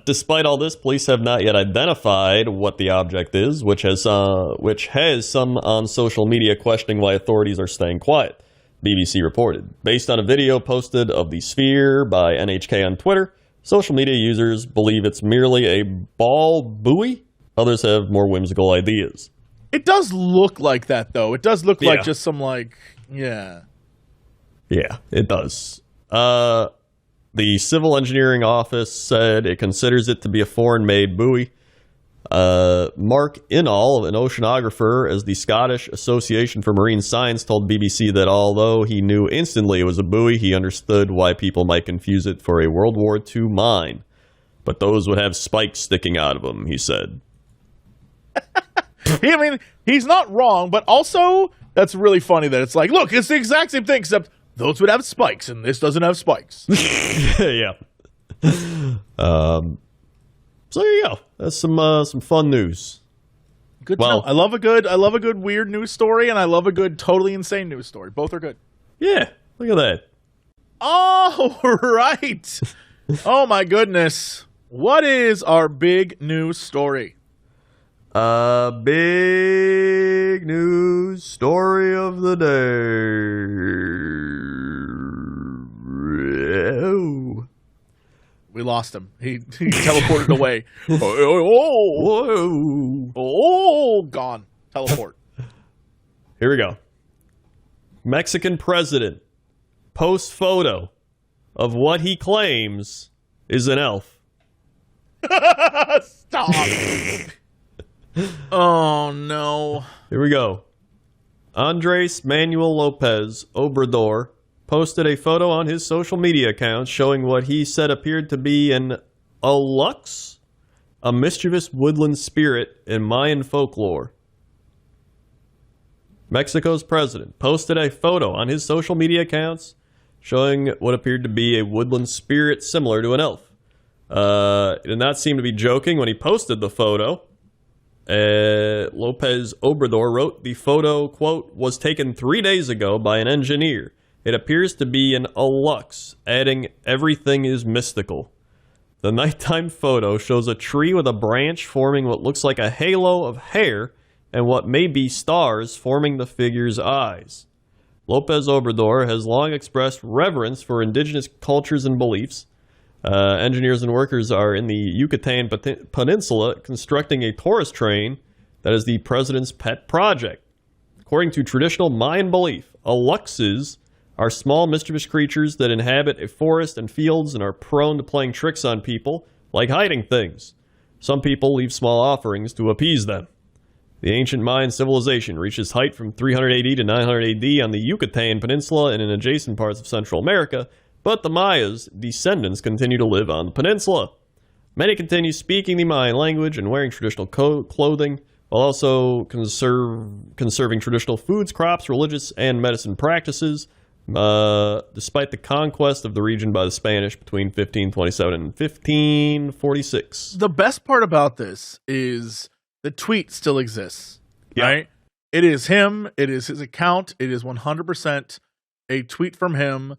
Despite all this, police have not yet identified what the object is, which has some on social media questioning why authorities are staying quiet, BBC reported. Based on a video posted of the sphere by NHK on Twitter, social media users believe it's merely a ball buoy. Others have more whimsical ideas. It does look like that, though. It does look like just some, Yeah, it does. The Civil Engineering Office said it considers it to be a foreign-made buoy. Mark Inall, an oceanographer as the Scottish Association for Marine Science, told BBC that although he knew instantly it was a buoy, he understood why people might confuse it for a World War II mine. But those would have spikes sticking out of them, he said. I mean, he's not wrong, but also that's really funny that it's like, look, it's the exact same thing, except those would have spikes, and this doesn't have spikes. Yeah. So there you go. That's some fun news. Good. To know. I love a good weird news story, and I love a good totally insane news story. Both are good. Yeah. Look at that. All right. Oh my goodness. What is our big news story? Big news story of the day. We lost him. He teleported away. Gone. Teleport. Here we go. Mexican president posts photo of what he claims is an elf. Stop. Oh, no. Here we go. Andres Manuel Lopez Obrador posted a photo on his social media account showing what he said appeared to be an alux, a mischievous woodland spirit in Mayan folklore. Mexico's president posted a photo on his social media accounts showing what appeared to be a woodland spirit similar to an elf. He did not seem to be joking when he posted the photo. Lopez Obrador wrote the photo, quote, was taken 3 days ago by an engineer. It appears to be an alux, adding everything is mystical. The nighttime photo shows a tree with a branch forming what looks like a halo of hair and what may be stars forming the figure's eyes. Lopez Obrador has long expressed reverence for indigenous cultures and beliefs. Engineers and workers are in the Yucatan Peninsula constructing a tourist train that is the president's pet project. According to traditional Mayan belief, aluxes are small mischievous creatures that inhabit a forest and fields and are prone to playing tricks on people, like hiding things. Some people leave small offerings to appease them. The ancient Mayan civilization reached its height from 300 AD to 900 AD on the Yucatan Peninsula and in adjacent parts of Central America, but the Mayas' descendants continue to live on the peninsula. Many continue speaking the Mayan language and wearing traditional clothing, while also conserving traditional foods, crops, religious, and medicine practices, despite the conquest of the region by the Spanish between 1527 and 1546. The best part about this is the tweet still exists, right? It is him. It is his account. It is 100% a tweet from him.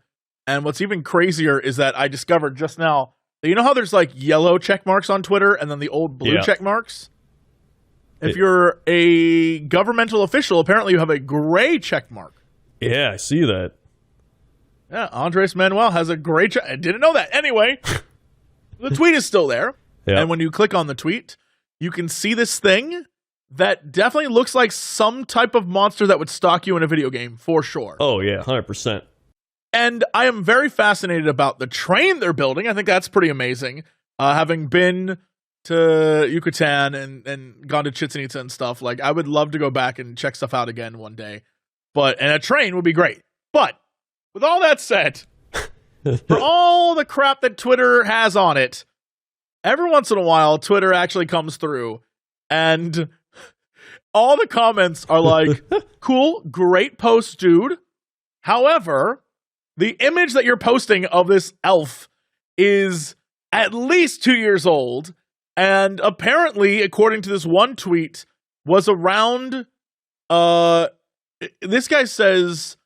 And what's even crazier is that I discovered just now that you know how there's like yellow check marks on Twitter and then the old blue check marks? If you're a governmental official, apparently you have a gray check mark. Yeah, I see that. Yeah, Andres Manuel has a gray check. I didn't know that. Anyway, the tweet is still there. Yep. And when you click on the tweet, you can see this thing that definitely looks like some type of monster that would stalk you in a video game, for sure. Oh, yeah, 100%. And I am very fascinated about the train they're building. I think that's pretty amazing. Having been to Yucatan and gone to Chichen Itza and stuff, like, I would love to go back and check stuff out again one day. And a train would be great. But with all that said, for all the crap that Twitter has on it, every once in a while, Twitter actually comes through, and all the comments are like, cool, great post, dude. However, the image that you're posting of this elf is at least 2 years old, and apparently, according to this one tweet, was around, this guy says,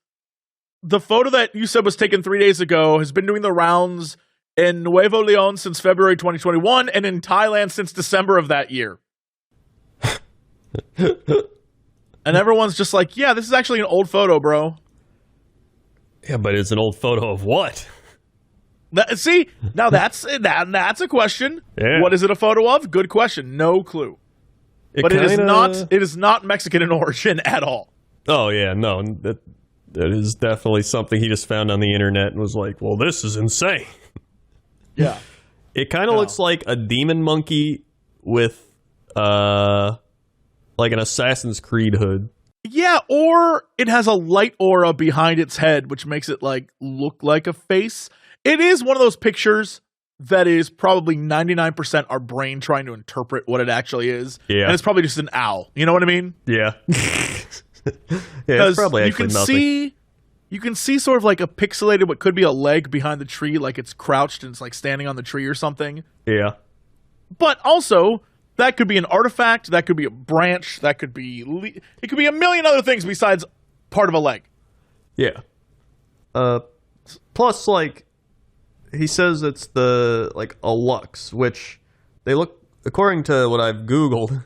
the photo that you said was taken 3 days ago has been doing the rounds in Nuevo Leon since February 2021 and in Thailand since December of that year. And everyone's just like, yeah, this is actually an old photo, bro. Yeah, but it's an old photo of what? See, now that's a question. Yeah. What is it a photo of? Good question. No clue. But it is not Mexican in origin at all. Oh, yeah, no. That is definitely something he just found on the internet and was like, well, this is insane. Yeah. It kind of looks like a demon monkey with like an Assassin's Creed hood. Yeah, or it has a light aura behind its head, which makes it like look like a face. It is one of those pictures that is probably 99% our brain trying to interpret what it actually is. Yeah. And it's probably just an owl. You know what I mean? Yeah. Yeah, it's probably actually nothing. You can see sort of like a pixelated, what could be a leg behind the tree, like it's crouched and it's like standing on the tree or something. Yeah. But also, that could be an artifact, that could be a branch, that could be... it could be a million other things besides part of a leg. Yeah. Plus, like, he says it's the, like, a lux, which they look, according to what I've Googled,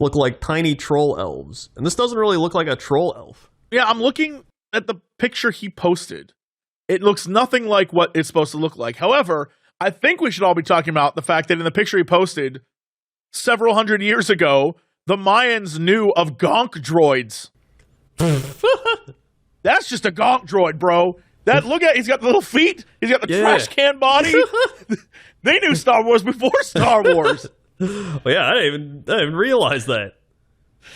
look like tiny troll elves. And this doesn't really look like a troll elf. Yeah, I'm looking at the picture he posted. It looks nothing like what it's supposed to look like. However, I think we should all be talking about the fact that in the picture he posted several hundred years ago, the Mayans knew of gonk droids. That's just a gonk droid, bro. Look at, he's got the little feet. He's got the trash can body. They knew Star Wars before Star Wars. Well, yeah, I didn't even realize that.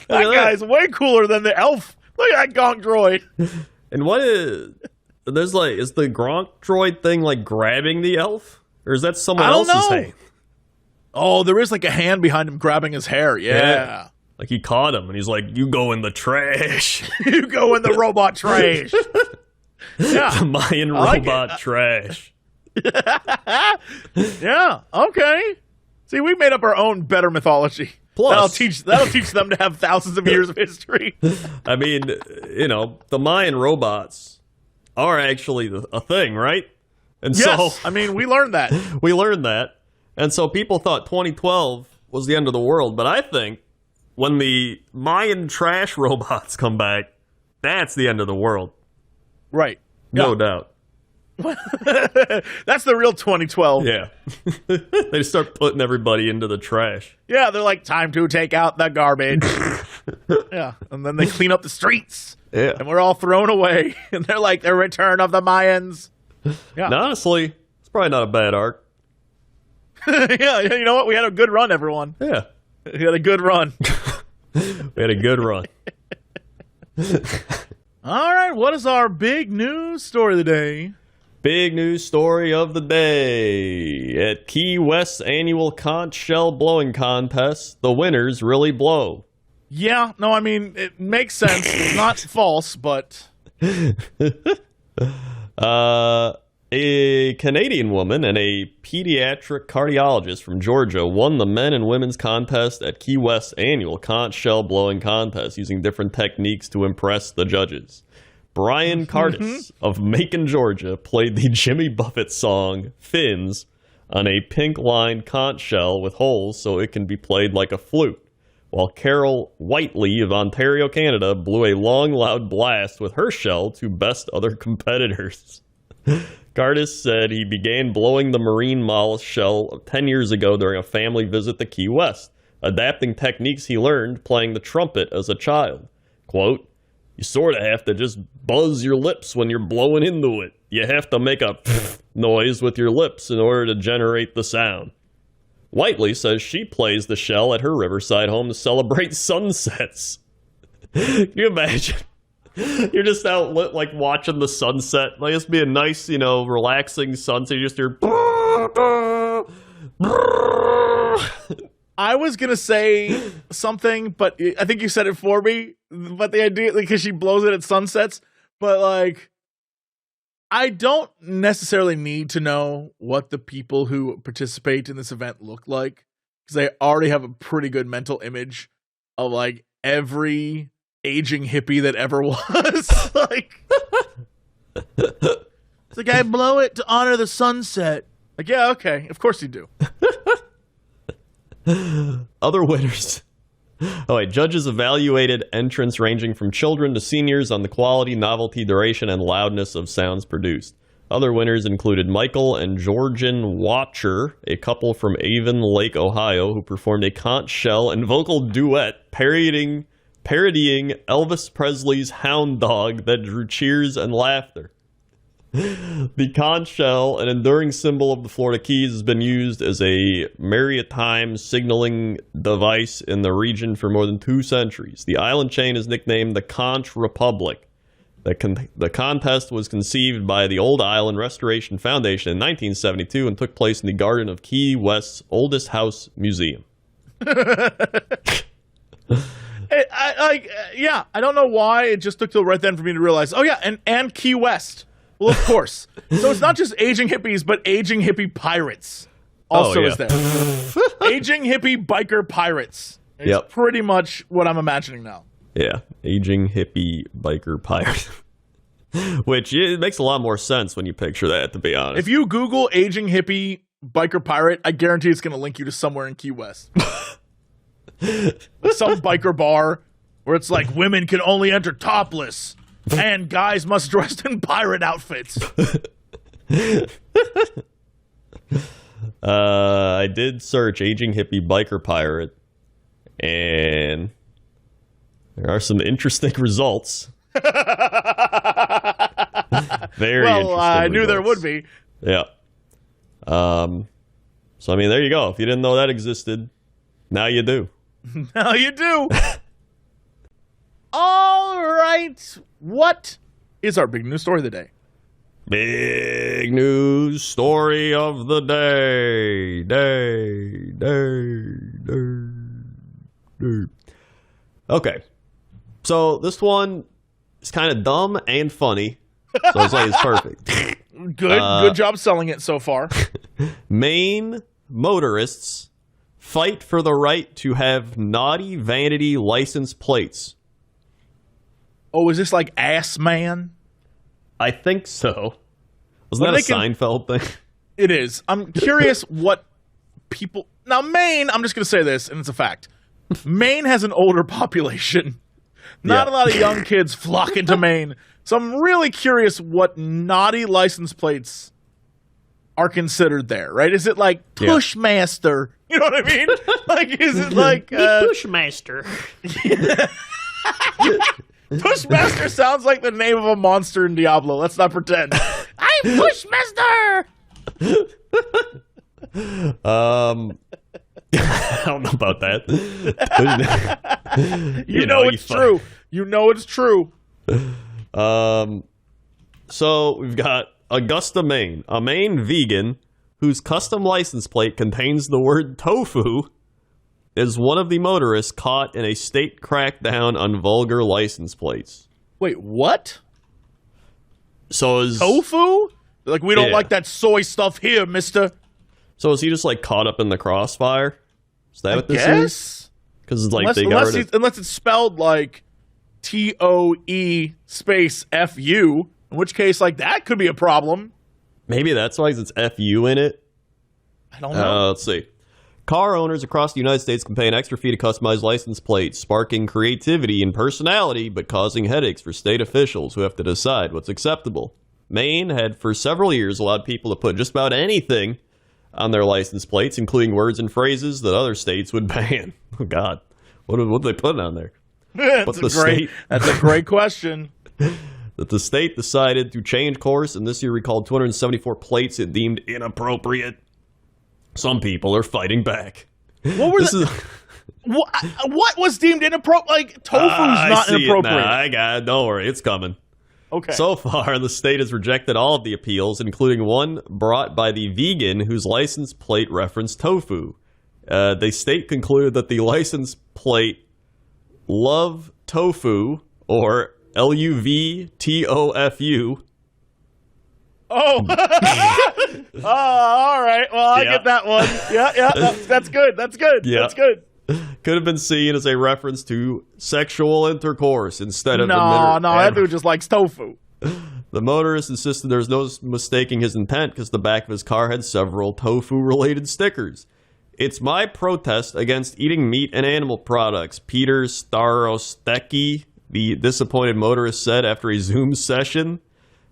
That guy's way cooler than the elf. Look at that gonk droid. And what is the Gronk droid thing like grabbing the elf? Or is that someone else's hand? Oh, there is like a hand behind him grabbing his hair. Yeah. Like he caught him and he's like, you go in the trash. You go in the robot trash. Yeah. The Mayan robot trash. Yeah. Okay. See, we made up our own better mythology. Plus, that'll teach them to have thousands of years of history. I mean, the Mayan robots are actually a thing, right? And yes, so I mean, we learned that. We learned that. And so people thought 2012 was the end of the world, but I think when the Mayan trash robots come back, that's the end of the world. Right. No doubt. That's the real 2012. Yeah. They start putting everybody into the trash. Yeah, they're like, time to take out the garbage. Yeah, and then they clean up the streets. Yeah. And we're all thrown away. And they're like, the return of the Mayans. Yeah. And honestly, it's probably not a bad arc. Yeah, you know what? We had a good run, everyone. Yeah. We had a good run. We had a good run. All right, what is our big news story of the day? Big news story of the day. At Key West's annual conch shell blowing contest, the winners really blow. Yeah, no, I mean, it makes sense. It's not false, but... A Canadian woman and a pediatric cardiologist from Georgia won the men and women's contest at Key West's annual conch shell blowing contest using different techniques to impress the judges. Brian Cardis of Macon, Georgia, played the Jimmy Buffett song Fins on a pink-lined conch shell with holes so it can be played like a flute, while Carol Whiteley of Ontario, Canada, blew a long, loud blast with her shell to best other competitors. Cardis said he began blowing the marine mollusk shell 10 years ago during a family visit to Key West, adapting techniques he learned playing the trumpet as a child. Quote, "You sort of have to just buzz your lips when you're blowing into it. You have to make a noise with your lips in order to generate the sound." Whiteley says she plays the shell at her riverside home to celebrate sunsets. Can you imagine? You're just out like watching the sunset. Like, it's be a nice, relaxing sunset. You just hear. I was going to say something, but I think you said it for me. But the idea, because she blows it at sunsets, but I don't necessarily need to know what the people who participate in this event look like, because I already have a pretty good mental image of every aging hippie that ever was. It's like, I blow it to honor the sunset. Yeah, okay, of course you do. Other winners. Judges evaluated entrants ranging from children to seniors on the quality, novelty, duration, and loudness of sounds produced. Other winners included Michael and Georgian Watcher, a couple from Avon Lake, Ohio, who performed a conch shell and vocal duet parodying Elvis Presley's Hound Dog that drew cheers and laughter. The conch shell, an enduring symbol of the Florida Keys, has been used as a maritime signaling device in the region for more than 2 centuries. The island chain is nicknamed the Conch Republic. The contest was conceived by the Old Island Restoration Foundation in 1972 and took place in the garden of Key West's oldest house museum. I don't know why it just took till right then for me to realize, and Key West. Well, of course. So it's not just aging hippies, but aging hippie pirates also is there. Aging hippie biker pirates. It's pretty much what I'm imagining now. Yeah, aging hippie biker pirate. Which, it makes a lot more sense when you picture that, to be honest. If you Google aging hippie biker pirate, I guarantee it's going to link you to somewhere in Key West. Some biker bar where it's like, women can only enter topless. And guys must dress in pirate outfits. I did search aging hippie biker pirate, and there are some interesting results. Very interesting. Well, I knew there would be. Yeah. So, I mean, there you go. If you didn't know that existed, now you do. Now you do. All right. What is our big news story of the day? Big news story of the day. Okay. So this one is kind of dumb and funny. So it's like it's perfect. Good job selling it so far. Maine motorists fight for the right to have naughty vanity license plates. Oh, is this like Ass Man? I think so. Wasn't that a Seinfeld thing? It is. I'm curious what people... Now, Maine, I'm just going to say this, and it's a fact. Maine has an older population. Not a lot of young kids flock into Maine So I'm really curious what naughty license plates are considered there, right? Is it like Pushmaster? You know what I mean? Like, is it like Pushmaster? Pushmaster sounds like the name of a monster in Diablo. Let's not pretend. I'm Pushmaster. I don't know about that. you know it's true. You know it's true. So we've got Augusta, Maine, a Maine vegan whose custom license plate contains the word tofu is one of the motorists caught in a state crackdown on vulgar license plates. Wait, what? So is tofu? Like, we don't like that soy stuff here, mister. So is he just like caught up in the crossfire? Is that what this is? Because it's like unless it's spelled like TOE space FU, in which case like that could be a problem. Maybe that's why it's FU in it. I don't know. Let's see. Car owners across the United States can pay an extra fee to customize license plates, sparking creativity and personality, but causing headaches for state officials who have to decide what's acceptable. Maine had for several years allowed people to put just about anything on their license plates, including words and phrases that other states would ban. Oh, God. What did they put on there? That's a great question. That the state decided to change course, and this year recalled 274 plates it deemed inappropriate. Some people are fighting back. What were what was deemed inappropriate? Like, tofu's not inappropriate. I got it. Don't worry. It's coming. Okay. So far, the state has rejected all of the appeals, including one brought by the vegan whose license plate referenced tofu. The state concluded that the license plate Love Tofu, or LUVTOFU. Oh, all right. Well, I get that one. Yeah, that's good. That's good. Yeah. That's good. Could have been seen as a reference to sexual intercourse instead of that dude just likes tofu. The motorist insisted there was no mistaking his intent because the back of his car had several tofu-related stickers. It's my protest against eating meat and animal products, Peter Starostecki, the disappointed motorist said after a Zoom session.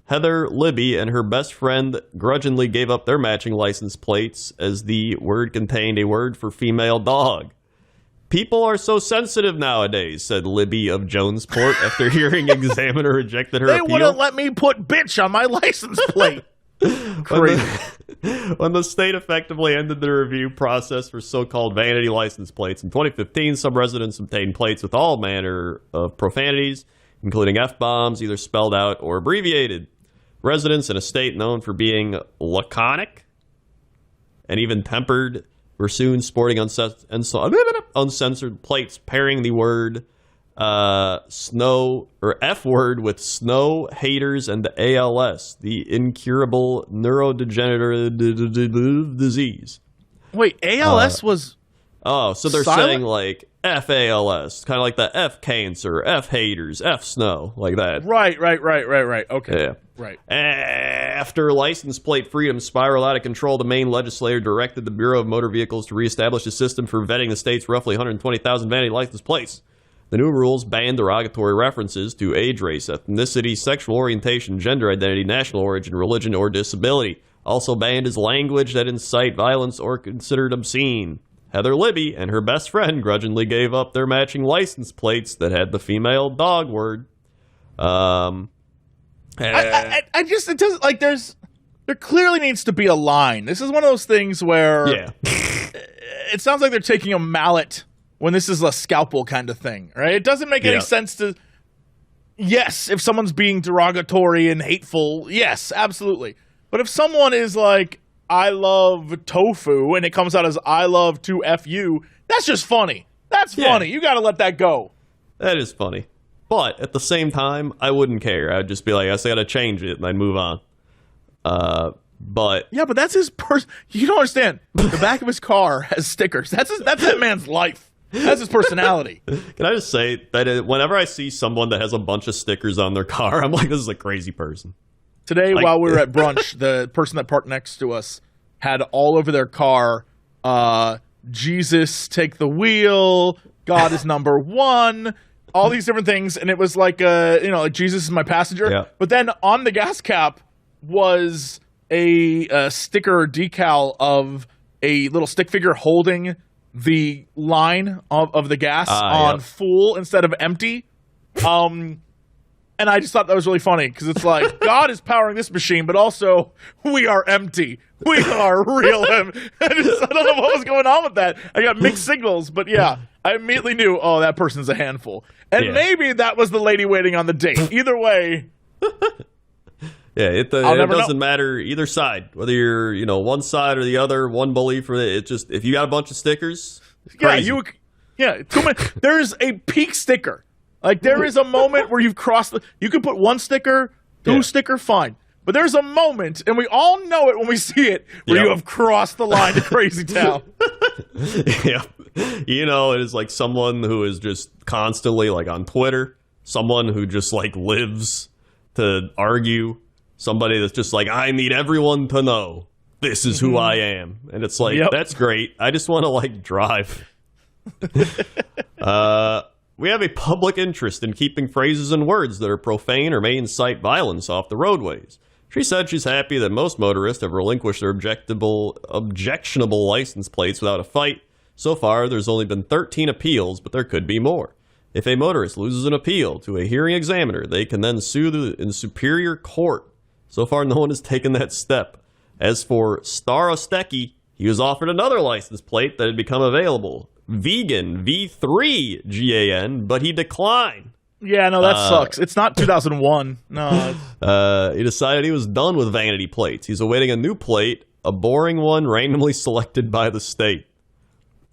Heather Libby and her best friend grudgingly gave up their matching license plates as the word contained a word for female dog. People are so sensitive nowadays, said Libby of Jonesport after hearing Examiner rejected her appeal. They wouldn't let me put bitch on my license plate. Crazy. When the state effectively ended the review process for so-called vanity license plates in 2015, some residents obtained plates with all manner of profanities, including F-bombs, either spelled out or abbreviated. Residents in a state known for being laconic and even tempered were soon sporting uncensored plates pairing the word snow or F word with snow haters and the ALS, the incurable neurodegenerative disease. Wait, ALS was... Oh, so they're saying like FALS, kind of like the F cancer, F haters, F snow, like that. Right. Okay. Yeah. Right. After license plate freedom spiraled out of control, the Maine legislature directed the Bureau of Motor Vehicles to reestablish a system for vetting the state's roughly 120,000 vanity license plates. The new rules ban derogatory references to age, race, ethnicity, sexual orientation, gender identity, national origin, religion, or disability. Also banned is language that incite violence or considered obscene. Heather Libby and her best friend grudgingly gave up their matching license plates that had the female dog word. I just, it doesn't, like, there clearly needs to be a line. This is one of those things where it sounds like they're taking a mallet when this is a scalpel kind of thing, right? It doesn't make any sense to, yes, if someone's being derogatory and hateful, yes, absolutely. But if someone is like, I love tofu, and it comes out as I love to FU, that's just funny. That's funny. You got to let that go. That is funny. But at the same time, I wouldn't care. I'd just be like, I got to change it, and I'd move on. But yeah, but that's his you don't understand. The back of his car has stickers. That's that man's life. That's his personality. Can I just say that whenever I see someone that has a bunch of stickers on their car, I'm like, this is a crazy person. Today, while we were at brunch, the person that parked next to us had all over their car, Jesus, take the wheel, God is number one. all these different things, and it was like, like Jesus is my passenger. Yeah. But then on the gas cap was a sticker or decal of a little stick figure holding the line of the gas on full instead of empty. And I just thought that was really funny because it's like God is powering this machine, but also we are empty. We are real empty. I don't know what was going on with that. I got mixed signals, but yeah, I immediately knew, oh, that person's a handful. And maybe that was the lady waiting on the date. Either way. Yeah, it doesn't matter either side, whether you're, one side or the other, one belief or it. Just if you got a bunch of stickers, crazy. There's a peak sticker. Like there is a moment where you've crossed. You can put one sticker, two sticker, fine. But there's a moment, and we all know it when we see it, where you have crossed the line to crazy town. Yeah, it is like someone who is just constantly like on Twitter, someone who just like lives to argue. Somebody that's just like, I need everyone to know this is who I am. And it's like, that's great. I just want to like drive. We have a public interest in keeping phrases and words that are profane or may incite violence off the roadways. She said she's happy that most motorists have relinquished their objectionable license plates without a fight. So far, there's only been 13 appeals, but there could be more. If a motorist loses an appeal to a hearing examiner, they can then sue in superior court. So far, no one has taken that step. As for Starostecki, he was offered another license plate that had become available. Vegan, V3 GAN, but he declined. Yeah, no, that sucks. It's not 2001. No. He decided he was done with vanity plates. He's awaiting a new plate, a boring one randomly selected by the state.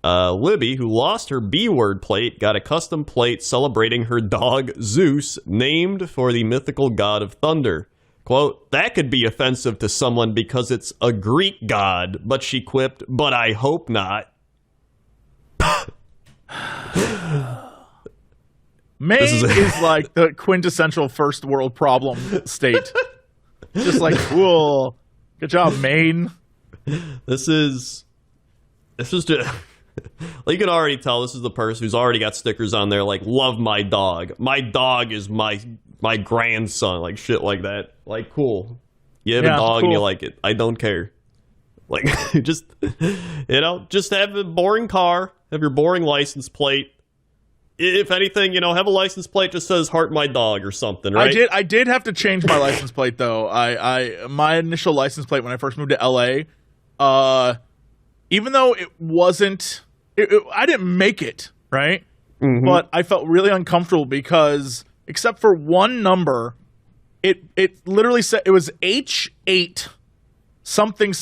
Libby, who lost her B-word plate, got a custom plate celebrating her dog, Zeus, named for the mythical god of thunder. Quote, that could be offensive to someone because it's a Greek god, but she quipped, but I hope not. Maine is like the quintessential first world problem state. Just like, cool. Good job, Maine. This is just like, you can already tell this is the person who's already got stickers on there like, love my dog. My dog is my grandson, like shit like that. Like, cool. You have a dog and you like it. I don't care. Like, just have a boring car, have your boring license plate. If anything, have a license plate that says "Heart My Dog" or something, right? I did have to change my license plate though. My initial license plate when I first moved to LA, even though it wasn't, I didn't make it, right? Mm-hmm. But I felt really uncomfortable because, except for one number, it literally said it was H8 something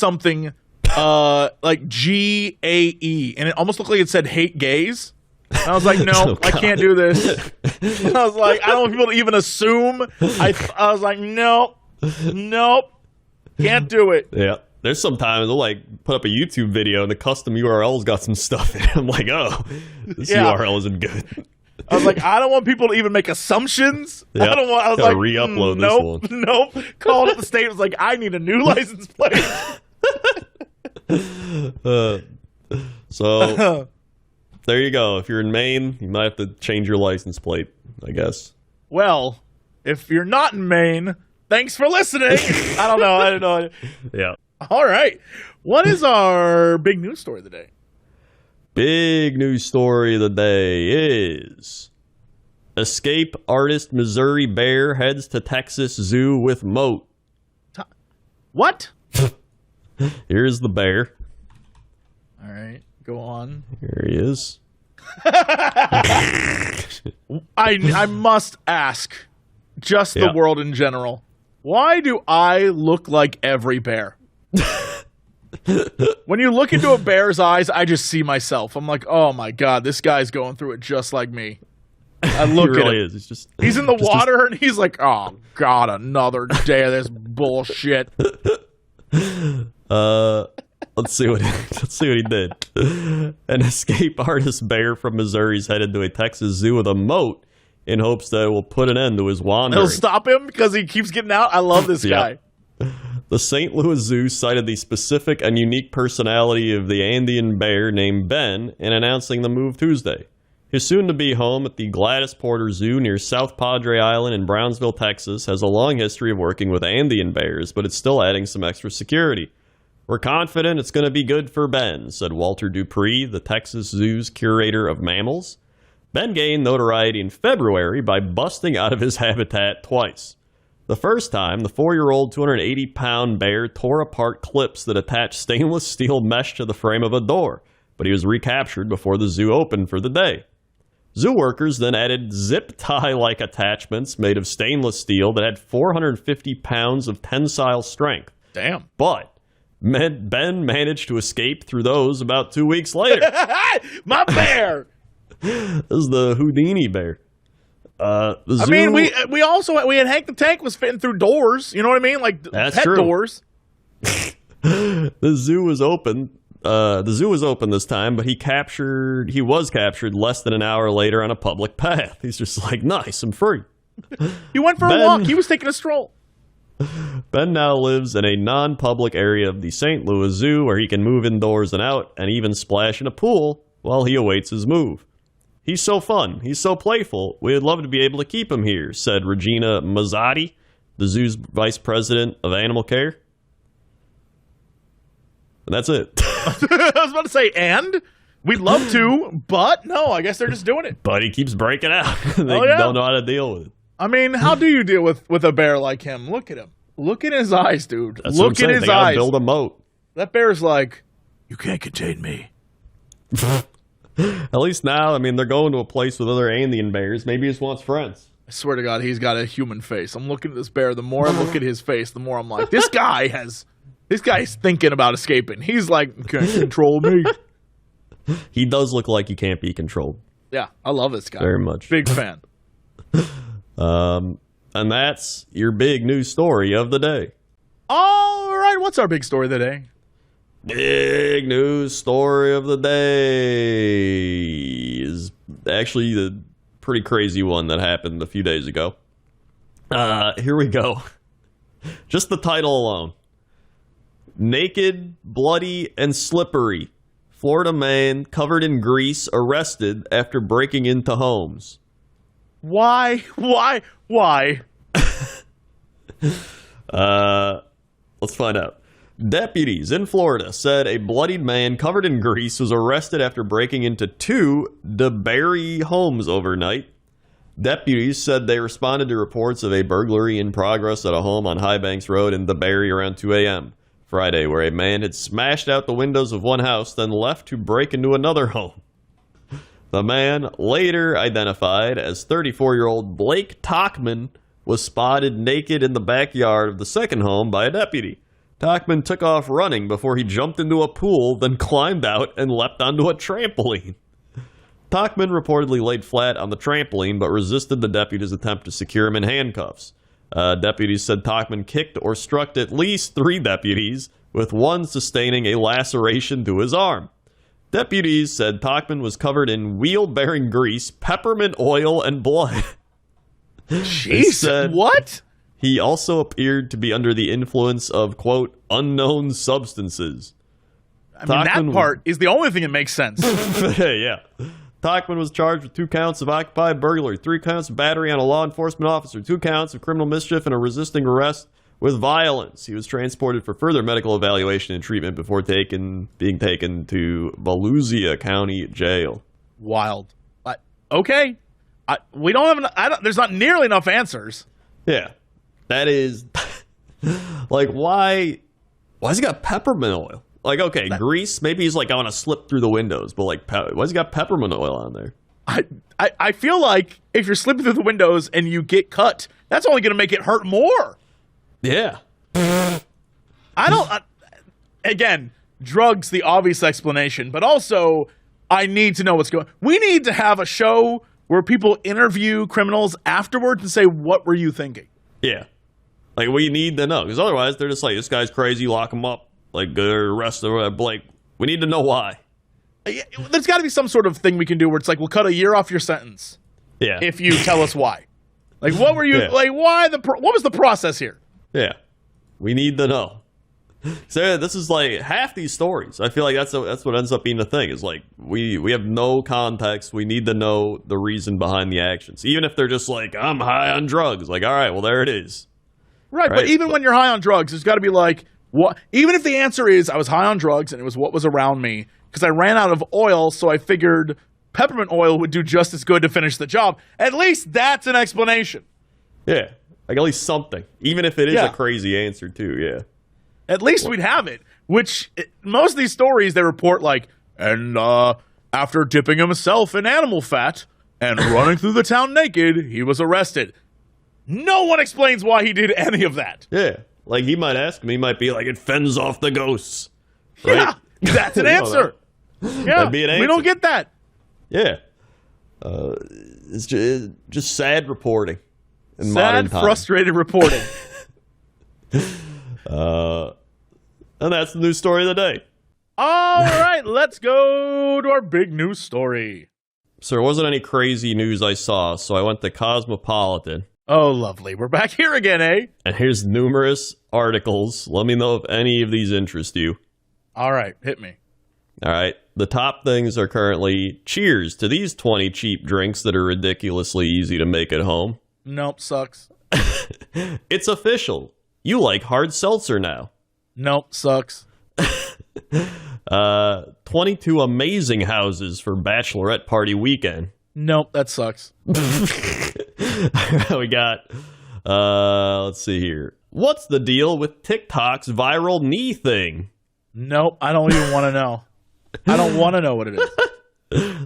like GAE, and it almost looked like it said "hate gays." And I was like, no, I can't do this. I was like, I don't want people to even assume. I was like, nope, can't do it. Yeah. There's sometimes they'll like put up a YouTube video and the custom URL's got some stuff in it. I'm like, oh, this URL isn't good. I was like, I don't want people to even make assumptions. Yep. I was like, re-upload this one. Nope. Called up the state. Was like, I need a new license plate. So there you go. If you're in Maine, you might have to change your license plate, I guess. Well, if you're not in Maine, thanks for listening. I don't know. Yeah. All right. What is our big news story of the day? Big news story of the day is escape artist Missouri bear heads to Texas zoo with moat. What? Here's the bear. All right. Go on. Here he is. I must ask, just the world in general, why do I look like every bear? When you look into a bear's eyes, I just see myself. I'm like, oh my God, this guy's going through it just like me. I look he really at him. He's in the water and he's like, oh God, another day of this bullshit. Let's see what he did. An escape artist bear from Missouri is headed to a Texas zoo with a moat in hopes that it will put an end to his wandering. It'll stop him because he keeps getting out. I love this guy. The St. Louis Zoo cited the specific and unique personality of the Andean bear named Ben in announcing the move Tuesday. His soon-to-be home at the Gladys Porter Zoo near South Padre Island in Brownsville, Texas, has a long history of working with Andean bears, but it's still adding some extra security. We're confident it's going to be good for Ben, said Walter Dupree, the Texas Zoo's curator of mammals. Ben gained notoriety in February by busting out of his habitat twice. The first time, the 4-year-old 280-pound bear tore apart clips that attached stainless steel mesh to the frame of a door, but he was recaptured before the zoo opened for the day. Zoo workers then added zip tie-like attachments made of stainless steel that had 450 pounds of tensile strength. Damn. But Ben managed to escape through those about 2 weeks later. My bear! This is the Houdini bear. The zoo, I mean, we had Hank the Tank was fitting through doors. You know what I mean? Like that's pet true. doors. The zoo was open. The zoo was open this time, but he was captured less than an hour later on a public path. He's just like, nice, I'm free. He went for a walk. He was taking a stroll. Ben now lives in a non-public area of the St. Louis Zoo where he can move indoors and out and even splash in a pool while he awaits his move. He's so fun. He's so playful. We'd love to be able to keep him here, said Regina Mazzotti, the zoo's vice president of animal care. And that's it. I was about to say, and we'd love to, but no, I guess they're just doing it. But he keeps breaking out. They don't know how to deal with it. I mean, how do you deal with a bear like him? Look at him. Look in his eyes, dude. That's Look in his they gotta eyes. Build a moat. That bear's like, you can't contain me. At least now, I mean, they're going to a place with other Andean bears. Maybe he just wants friends. I swear to God, he's got a human face. I'm looking at this bear. The more I look at his face, the more I'm like, this guy's thinking about escaping. He's like, you can't control me. He does look like he can't be controlled. Yeah, I love this guy. Very much. Big fan. And that's your big news story of the day. All right, what's our big story of the day? Big news story of the day is actually the pretty crazy one that happened a few days ago. Here we go. Just the title alone. Naked, bloody, and slippery. Florida man covered in grease arrested after breaking into homes. Why? Let's find out. Deputies in Florida said a bloodied man covered in grease was arrested after breaking into 2 DeBerry homes overnight. Deputies said they responded to reports of a burglary in progress at a home on High Banks Road in DeBerry around 2 a.m. Friday, where a man had smashed out the windows of one house, then left to break into another home. The man, later identified as 34-year-old Blake Tockman, was spotted naked in the backyard of the second home by a deputy. Tockman took off running before he jumped into a pool, then climbed out and leapt onto a trampoline. Tockman reportedly laid flat on the trampoline, but resisted the deputy's attempt to secure him in handcuffs. Deputies said Tockman kicked or struck at least 3 deputies, with one sustaining a laceration to his arm. Deputies said Tockman was covered in wheel-bearing grease, peppermint oil, and blood. Jeez, what? He also appeared to be under the influence of, quote, unknown substances. I mean, that part is the only thing that makes sense. Yeah. Tockman was charged with 2 counts of occupied burglary, 3 counts of battery on a law enforcement officer, 2 counts of criminal mischief, and a resisting arrest with violence. He was transported for further medical evaluation and treatment before being taken to Volusia County Jail. Wild. Okay. We don't have there's not nearly enough answers. Yeah. That is, like, why has he got peppermint oil? Like, okay, grease, maybe he's like, I want to slip through the windows, but like, why has he got peppermint oil on there? I feel like if you're slipping through the windows and you get cut, that's only going to make it hurt more. Yeah. Again, drugs, the obvious explanation, but also I need to know what's going on. We need to have a show where people interview criminals afterwards and say, what were you thinking? Yeah. Like, we need to know, because otherwise they're just like, this guy's crazy, lock him up, like, arrest Blake. We need to know why. There's got to be some sort of thing we can do where it's like, we'll cut a year off your sentence. Yeah. If you tell us why. Like, what were you, like, what was the process here? Yeah. We need to know. So this is like half these stories. I feel like that's what ends up being the thing. Is like we have no context. We need to know the reason behind the actions, even if they're just like I'm high on drugs. Like, all right, well there it is. Right, but even when you're high on drugs, it's got to be like what? Even if the answer is I was high on drugs and it was what was around me because I ran out of oil, so I figured peppermint oil would do just as good to finish the job. At least that's an explanation. Yeah, like at least something, even if it is a crazy answer too. Yeah. At least we'd have it, which most of these stories, they report like, and after dipping himself in animal fat and running through the town naked, he was arrested. No one explains why he did any of that. Yeah, like he might ask me, he might be like, it fends off the ghosts. Right? Yeah, that's an answer. Yeah, that'd be an answer. We don't get that. Yeah. It's just sad reporting in modern times. Sad, frustrated reporting. And that's the news story of the day. All right, let's go to our big news story. So there wasn't any crazy news I saw, so I went to Cosmopolitan. Oh, lovely. We're back here again, eh? And here's numerous articles. Let me know if any of these interest you. All right, hit me. All right. The top things are currently cheers to these 20 cheap drinks that are ridiculously easy to make at home. Nope, sucks. It's official. You like hard seltzer now. Nope, sucks. 22 amazing houses for bachelorette party weekend. Nope, that sucks. We got, let's see here. What's the deal with TikTok's viral knee thing? Nope, I don't even want to know. I don't want to know what it is.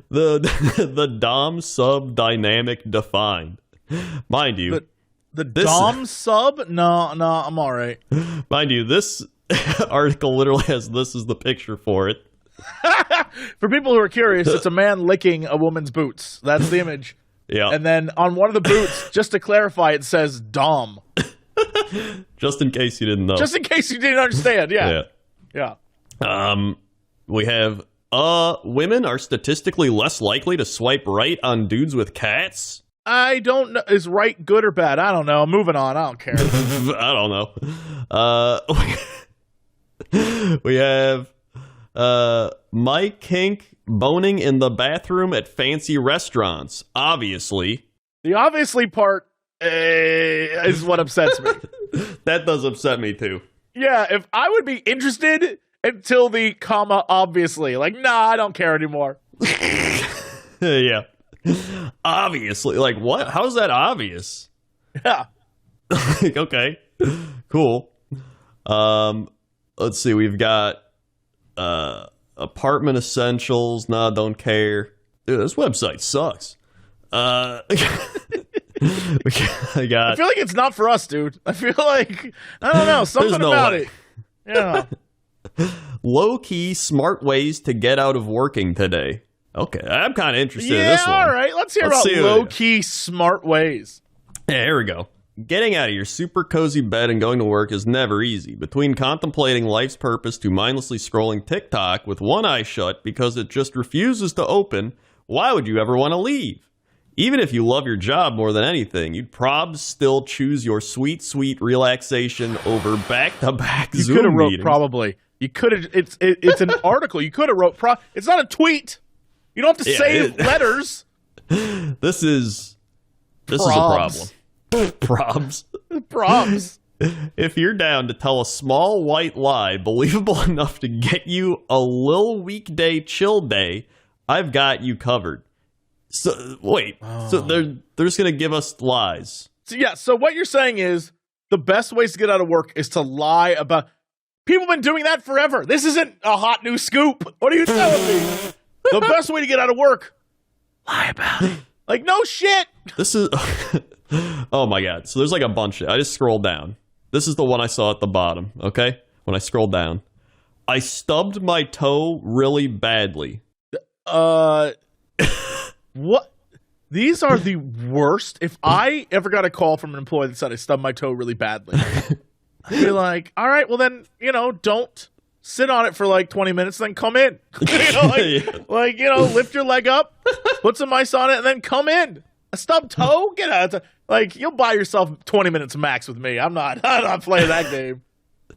The Dom sub dynamic defined. Mind you. The Dom sub? No, I'm all right. Mind you, this article literally has this as the picture for it. For people who are curious, it's a man licking a woman's boots. That's the image. Yeah. And then on one of the boots, just to clarify, it says Dom. Just in case you didn't know. Just in case you didn't understand, yeah. We have women are statistically less likely to swipe right on dudes with cats. I don't know. Is right good or bad? I don't know. Moving on. I don't care. I don't know. We have Mike Kink boning in the bathroom at fancy restaurants. Obviously. The obviously part is what upsets me. That does upset me too. Yeah, if I would be interested until the comma obviously. Like, nah, I don't care anymore. Yeah. Obviously. Like, what? How's that obvious? Yeah. Okay. Cool. Let's see. We've got apartment essentials. Nah, don't care. Dude, this website sucks. I feel like it's not for us, dude. I feel like, I don't know, something about it. Yeah. Low-key smart ways to get out of working today. Okay, I'm kind of interested in this one. All right. Let's hear about low-key smart ways. Yeah, here we go. Getting out of your super cozy bed and going to work is never easy. Between contemplating life's purpose to mindlessly scrolling TikTok with one eye shut because it just refuses to open, why would you ever want to leave? Even if you love your job more than anything, you'd probs still choose your sweet, sweet relaxation over back-to-back Zoom meetings. You could have wrote probably. You could have. It's an article. You could have wrote. It's not a tweet. You don't have to save letters. This is a problem. Probs. If you're down to tell a small white lie believable enough to get you a little weekday chill day, I've got you covered. So wait, so they're just gonna give us lies. So what you're saying is the best ways to get out of work is to lie about. People have been doing that forever. This isn't a hot new scoop. What are you telling me? The best way to get out of work, lie about it. Like, no shit. This is, oh my God. So there's like a bunch. I just scrolled down. This is the one I saw at the bottom. Okay. When I scrolled down, I stubbed my toe really badly. What? These are the worst. If I ever got a call from an employee that said I stubbed my toe really badly, I'd be like, all right, well then, don't sit on it for like 20 minutes, then come in. Lift your leg up, put some ice on it, and then come in. A stubbed toe? Get out. You'll buy yourself 20 minutes max with me. I'm not playing that game.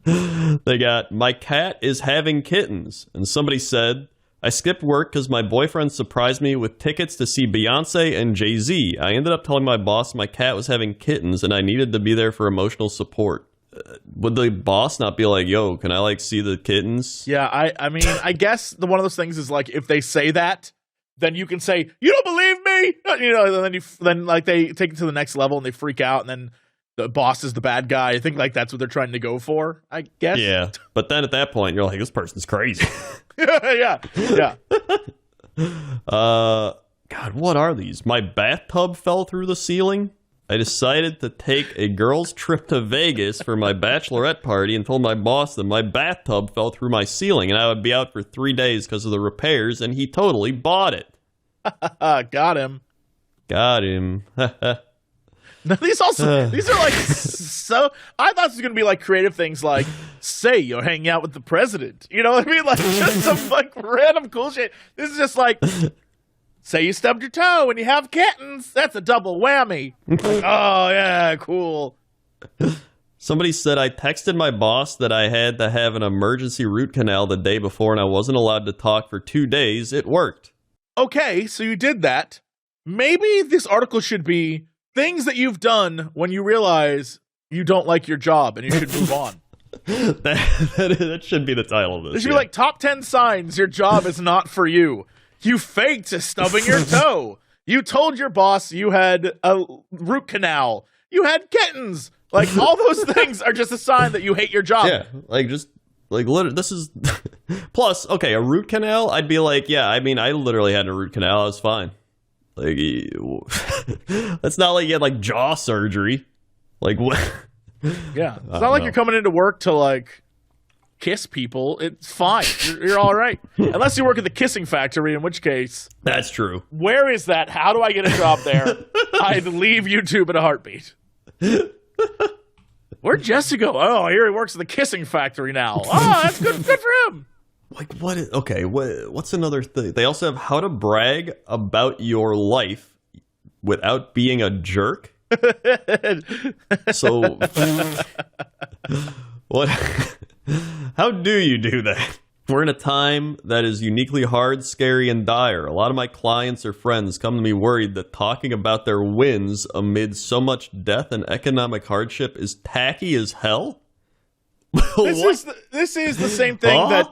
They got, my cat is having kittens. And somebody said, I skipped work because my boyfriend surprised me with tickets to see Beyonce and Jay-Z. I ended up telling my boss my cat was having kittens and I needed to be there for emotional support. Would the boss not be like, yo, can I like see the kittens? Yeah, I mean, I guess one of those things is like, if they say that, then you can say, you don't believe me? You know, and then like they take it to the next level and they freak out, and then the boss is the bad guy. I think like that's what they're trying to go for, I guess. Yeah, but then at that point, you're like, this person's crazy. yeah. God, what are these? My bathtub fell through the ceiling. I decided to take a girls' trip to Vegas for my bachelorette party and told my boss that my bathtub fell through my ceiling and I would be out for 3 days because of the repairs, and he totally bought it. Got him. These are like so. I thought this was gonna be like creative things like, say you're hanging out with the president. You know what I mean? Like just some like random cool shit. This is just like, say you stubbed your toe and you have kittens. That's a double whammy. Like, oh yeah, cool. Somebody said I texted my boss that I had to have an emergency root canal the day before and I wasn't allowed to talk for 2 days. It worked. Okay, so you did that. Maybe this article should be things that you've done when you realize you don't like your job and you should move on. that should be the title of this. There should be like top 10 signs your job is not for you. You faked stubbing your toe. You told your boss you had a root canal. You had kittens. Like all those things are just a sign that you hate your job. Yeah, like just like literally, this is plus okay. A root canal, I'd be like, yeah. I mean, I literally had a root canal. I was fine. Like, it's not like you had like jaw surgery. Like what? Yeah, it's not like you're coming into work to like kiss people. It's fine. You're all right, unless you work at the kissing factory, in which case that's true. Where is that? How do I get a job there? I'd leave YouTube in a heartbeat. Where'd Jesse go? Oh, here he works at the kissing factory now. Oh, that's good for him. Like what? Okay, what's another thing? They also have how to brag about your life without being a jerk. So, what? How do you do that? We're in a time that is uniquely hard, scary, and dire. A lot of my clients or friends come to me worried that talking about their wins amid so much death and economic hardship is tacky as hell. This is the same thing that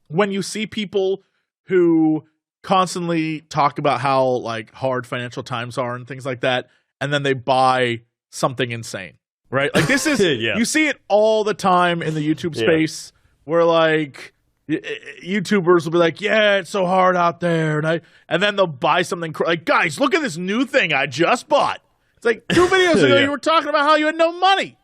when you see people who constantly talk about how like hard financial times are and things like that, and then they buy something insane, right? Like this is you see it all the time in the YouTube space where like YouTubers will be like, yeah, it's so hard out there, and then they'll buy something like, guys, look at this new thing I just bought. It's like 2 videos ago you were talking about how you had no money.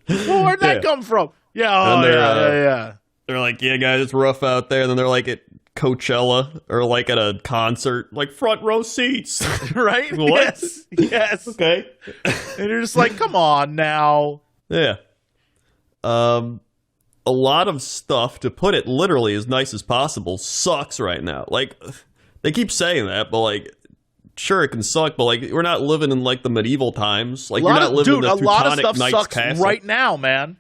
Well, where'd that come from? Yeah. They're like, yeah, guys, it's rough out there. And then they're like at Coachella or like at a concert, like front row seats. Right? What? Yes. Okay. And you're just like, come on now. Yeah. A lot of stuff, to put it literally as nice as possible, sucks right now. Like, they keep saying that, but like, sure, it can suck, but like, we're not living in like the medieval times. Like, you're not living in the Teutonic Knights Castle right now, man.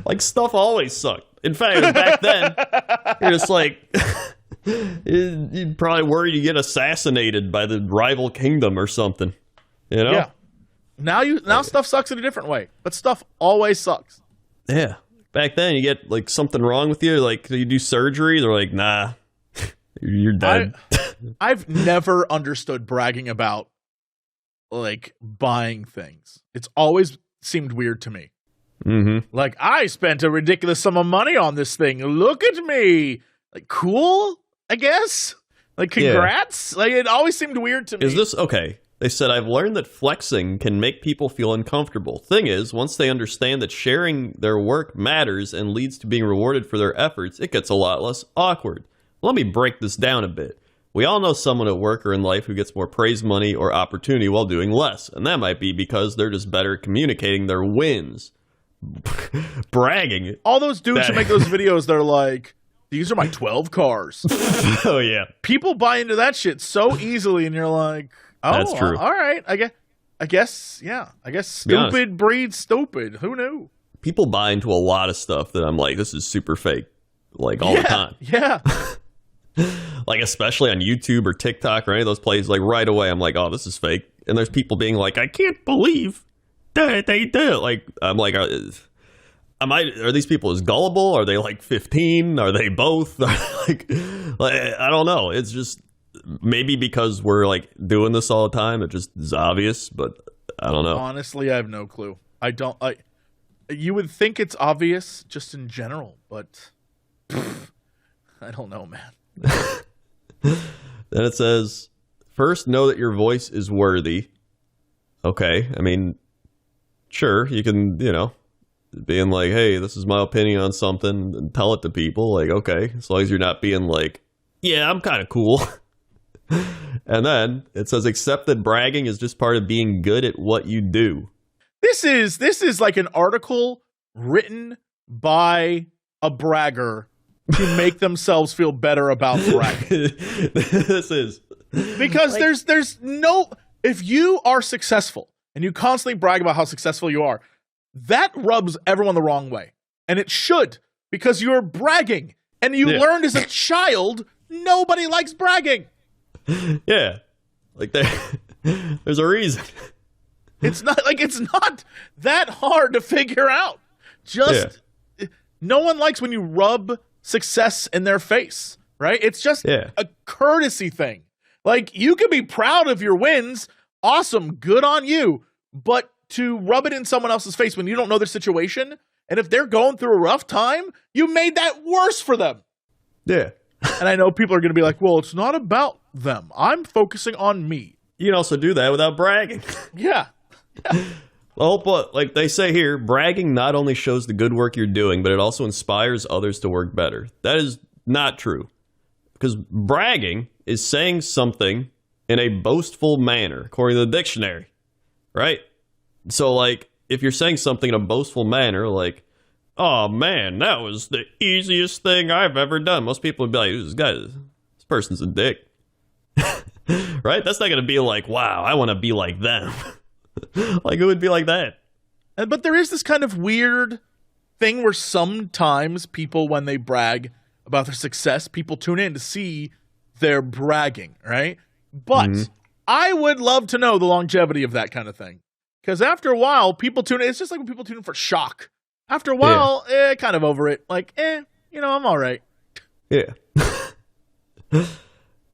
Like, stuff always sucked. In fact, back then, you're just like, you'd probably worry you get assassinated by the rival kingdom or something. You know? Yeah. Now stuff sucks in a different way, but stuff always sucks. Yeah. Back then, you get like something wrong with you, like you do surgery, they're like, nah, you're dead. I've never understood bragging about like buying things. It's always seemed weird to me. Mm-hmm. Like, I spent a ridiculous sum of money on this thing. Look at me. Like, cool, I guess. Like, congrats. Yeah. Like, it always seemed weird to me. Is this okay? They said, I've learned that flexing can make people feel uncomfortable. Thing is, once they understand that sharing their work matters and leads to being rewarded for their efforts, it gets a lot less awkward. Let me break this down a bit. We all know someone at work or in life who gets more praise, money, or opportunity while doing less. And that might be because they're just better at communicating their wins. Bragging. All those dudes who make those videos, they're like, these are my 12 cars. Oh, yeah. People buy into that shit so easily, and you're like, oh, that's true. All right. I guess, yeah. I guess stupid breeds stupid. Who knew? people buy into a lot of stuff that I'm like, this is super fake, like all the time. Yeah. Like, especially on YouTube or TikTok or any of those places, like right away, I'm like, oh, this is fake. And there's people being like, I can't believe that they did it. Like, I'm like, are these people as gullible? Are they like 15? Are they both? like, I don't know. It's just maybe because we're like doing this all the time, it just is obvious, but I don't know. Honestly, I have no clue. You would think it's obvious just in general, but I don't know, man. Then it says, first, know that your voice is worthy. Okay, I mean, sure, you can, being like, hey, this is my opinion on something, and tell it to people. Like, okay, as long as you're not being like, yeah, I'm kind of cool. And then it says, accept that bragging is just part of being good at what you do. This is like an article written by a bragger to make themselves feel better about bragging. This is because like, there's no, if you are successful and you constantly brag about how successful you are, that rubs everyone the wrong way. And it should, because you're bragging and you learned as a child, nobody likes bragging. Yeah. Like there's a reason. It's not that hard to figure out. No one likes when you rub success in their face, right? It's just a courtesy thing. Like, you can be proud of your wins. Awesome. Good on you. But to rub it in someone else's face when you don't know their situation, and if they're going through a rough time, you made that worse for them. Yeah. And I know people are going to be like, well, it's not about them. I'm focusing on me. You can also do that without bragging. Yeah. Well, but like they say here, bragging not only shows the good work you're doing, but it also inspires others to work better. That is not true. Because bragging is saying something in a boastful manner, according to the dictionary, right? So, like, if you're saying something in a boastful manner, like, oh, man, that was the easiest thing I've ever done. Most people would be like, this person's a dick. Right? That's not going to be like, wow, I want to be like them. Like, it would be like that. But there is this kind of weird thing where sometimes people, when they brag about their success, people tune in to see their bragging, right? But I would love to know the longevity of that kind of thing. Because after a while, people tune in. It's just like when people tune in for shock. After a while, kind of over it. Like, I'm all right. Yeah.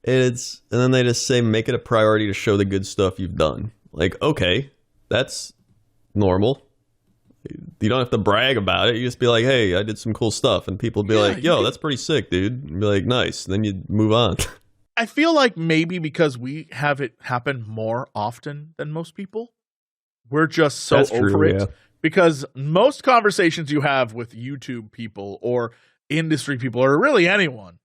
And then they just say, make it a priority to show the good stuff you've done. Like, okay, that's normal. You don't have to brag about it. You just be like, hey, I did some cool stuff. And people be like, yo, that's pretty sick, dude. And be like, nice. And then you move on. I feel like maybe because we have it happen more often than most people, we're just so over it. Yeah. Because most conversations you have with YouTube people or industry people or really anyone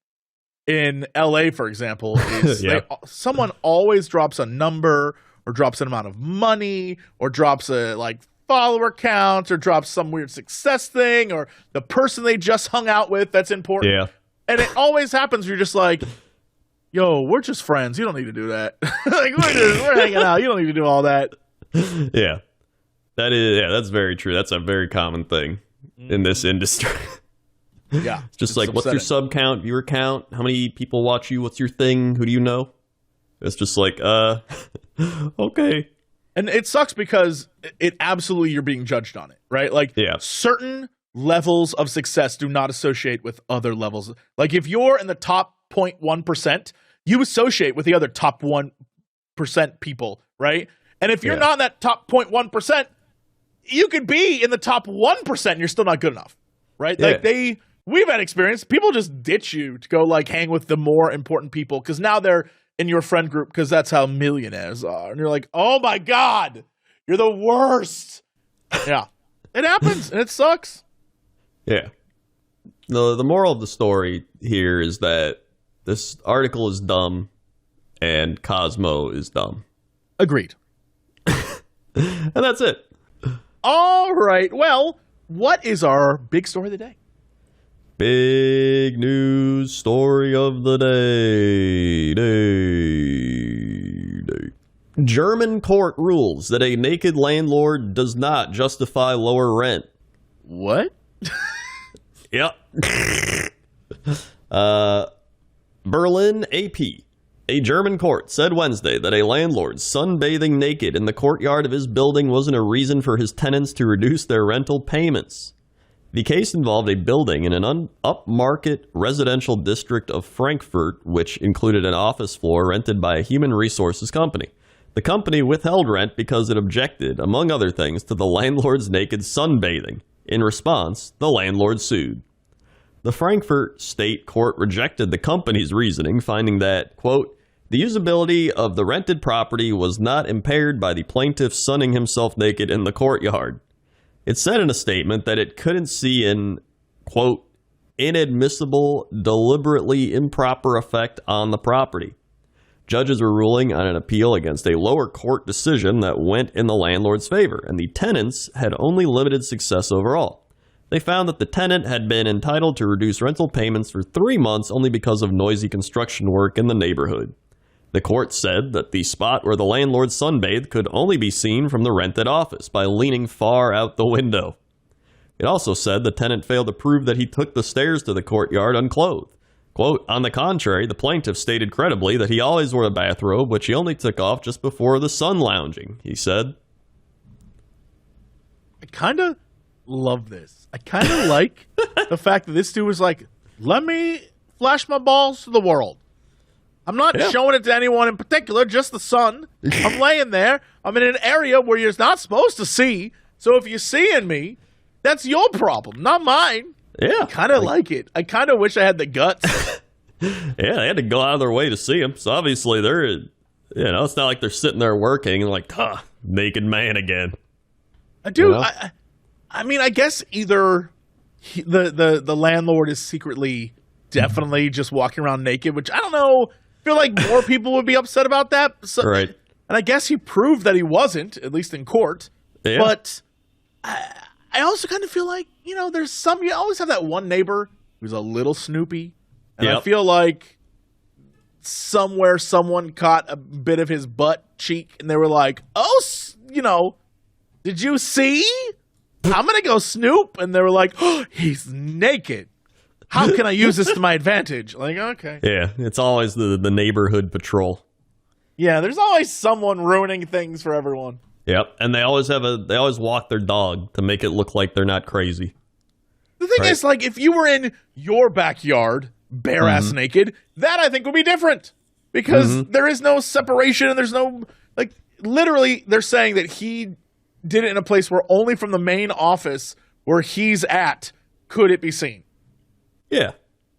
in LA, for example, is someone always drops a number or drops an amount of money or drops a follower count or drops some weird success thing or the person they just hung out with that's important. Yeah. And it always happens where you're just like, yo, we're just friends. You don't need to do that. We're hanging out. You don't need to do all that. Yeah. That's very true. That's a very common thing in this industry. Yeah. It's just like, upsetting. What's your sub count, viewer count? How many people watch you? What's your thing? Who do you know? It's just like, okay. And it sucks because it absolutely, you're being judged on it, right? Like, certain levels of success do not associate with other levels. Like, if you're in the top 0.1%, you associate with the other top 1% people, right? And if you're not in that top 0.1%, you could be in the top 1% and you're still not good enough, right? Yeah. Like, we've had experience. People just ditch you to go hang with the more important people because now they're in your friend group because that's how millionaires are. And you're like, oh my God, you're the worst. Yeah. It happens and it sucks. Yeah. The moral of the story here is that this article is dumb and Cosmo is dumb. Agreed. And that's it. All right. Well, what is our big story of the day? Big news story of the day. German court rules that a naked landlord does not justify lower rent. What? Yep. Berlin AP. A German court said Wednesday that a landlord sunbathing naked in the courtyard of his building wasn't a reason for his tenants to reduce their rental payments. The case involved a building in an upmarket residential district of Frankfurt, which included an office floor rented by a human resources company. The company withheld rent because it objected, among other things, to the landlord's naked sunbathing. In response, the landlord sued. The Frankfurt State Court rejected the company's reasoning, finding that, quote, the usability of the rented property was not impaired by the plaintiff sunning himself naked in the courtyard. It said in a statement that it couldn't see an, quote, inadmissible, deliberately improper effect on the property. Judges were ruling on an appeal against a lower court decision that went in the landlord's favor, and the tenants had only limited success overall. They found that the tenant had been entitled to reduce rental payments for 3 months only because of noisy construction work in the neighborhood. The court said that the spot where the landlord sunbathed could only be seen from the rented office by leaning far out the window. It also said the tenant failed to prove that he took the stairs to the courtyard unclothed. Quote, on the contrary, the plaintiff stated credibly that he always wore a bathrobe, which he only took off just before the sun lounging, he said. I kind of love this. I kind of like the fact that this dude was like, let me flash my balls to the world. I'm not showing it to anyone in particular, just the sun. I'm laying there. I'm in an area where you're not supposed to see. So if you're seeing me, that's your problem, not mine. Yeah. I kind of like it. I kind of wish I had the guts. Yeah, they had to go out of their way to see him. So obviously they're, it's not like they're sitting there working and like, naked man again. Dude, I mean, I guess either the landlord is secretly definitely just walking around naked, which I don't know. I feel like more people would be upset about that. So, right. And I guess he proved that he wasn't, at least in court. Yeah. But I also kind of feel like, you always have that one neighbor who's a little snoopy. And I feel like somewhere someone caught a bit of his butt cheek and they were like, did you see? I'm going to go snoop. And they were like, oh, he's naked. How can I use this to my advantage? Like, okay. Yeah, it's always the neighborhood patrol. Yeah, there's always someone ruining things for everyone. Yep, and they always walk their dog to make it look like they're not crazy. The thing is, like, if you were in your backyard, bare-ass naked, that I think would be different. Because there is no separation and there's no, like, literally, they're saying that he did it in a place where only from the main office where he's at could it be seen. Yeah.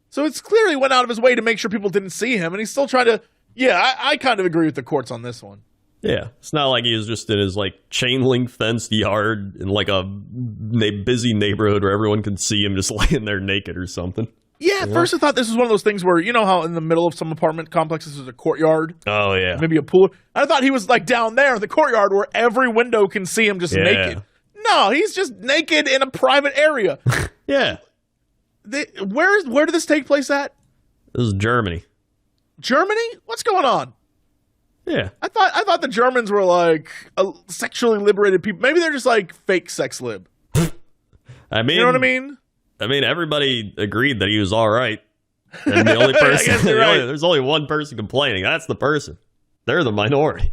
So it's clearly went out of his way to make sure people didn't see him, and he's still trying to, I kind of agree with the courts on this one. Yeah. It's not like he was just in his, like, chain link fenced yard in, like, a busy neighborhood where everyone can see him just laying there naked or something. Yeah, at first I thought this was one of those things where, you know how in the middle of some apartment complexes there's a courtyard? Oh, yeah. Maybe a pool. I thought he was, like, down there in the courtyard where every window can see him just naked. No, he's just naked in a private area. Yeah. Where did this take place at? This is Germany. Germany? What's going on? Yeah. I thought the Germans were like sexually liberated people. Maybe they're just like fake sex lib. I mean, you know what I mean? I mean, everybody agreed that he was all right. And the only person, there's only one person complaining. That's the person. They're the minority.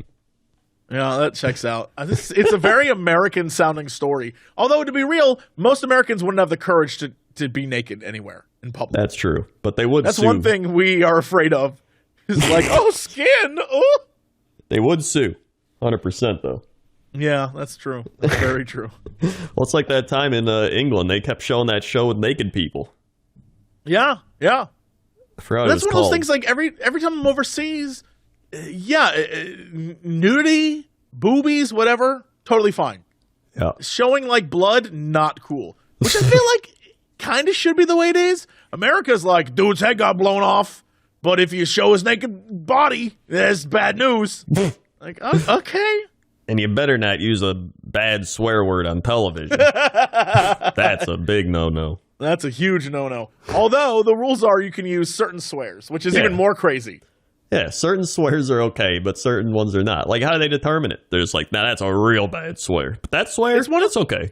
Yeah, that checks out. It's a very American sounding story. Although, to be real, most Americans wouldn't have the courage to be naked anywhere in public. That's true. But they would That's sue. one thing we are afraid of. Is like, oh, skin. Oh. They would sue. 100%, though. Yeah, that's true. That's very true. Well, it's like that time in England. They kept showing that show with naked people. Yeah. I forgot That's what it was one called. of those things, like, every time I'm overseas, nudity, boobies, whatever, totally fine. Yeah. Showing, like, blood, not cool. Which I feel like kind of should be the way it is. America's like, dude's head got blown off, but if you show his naked body, that's bad news. Like, okay. And you better not use a bad swear word on television. That's a big no-no. That's a huge no-no. Although, the rules are you can use certain swears, which is even more crazy. Yeah, certain swears are okay, but certain ones are not. Like, how do they determine it? They're just like, nah, that's a real bad swear. But that swear, that's okay.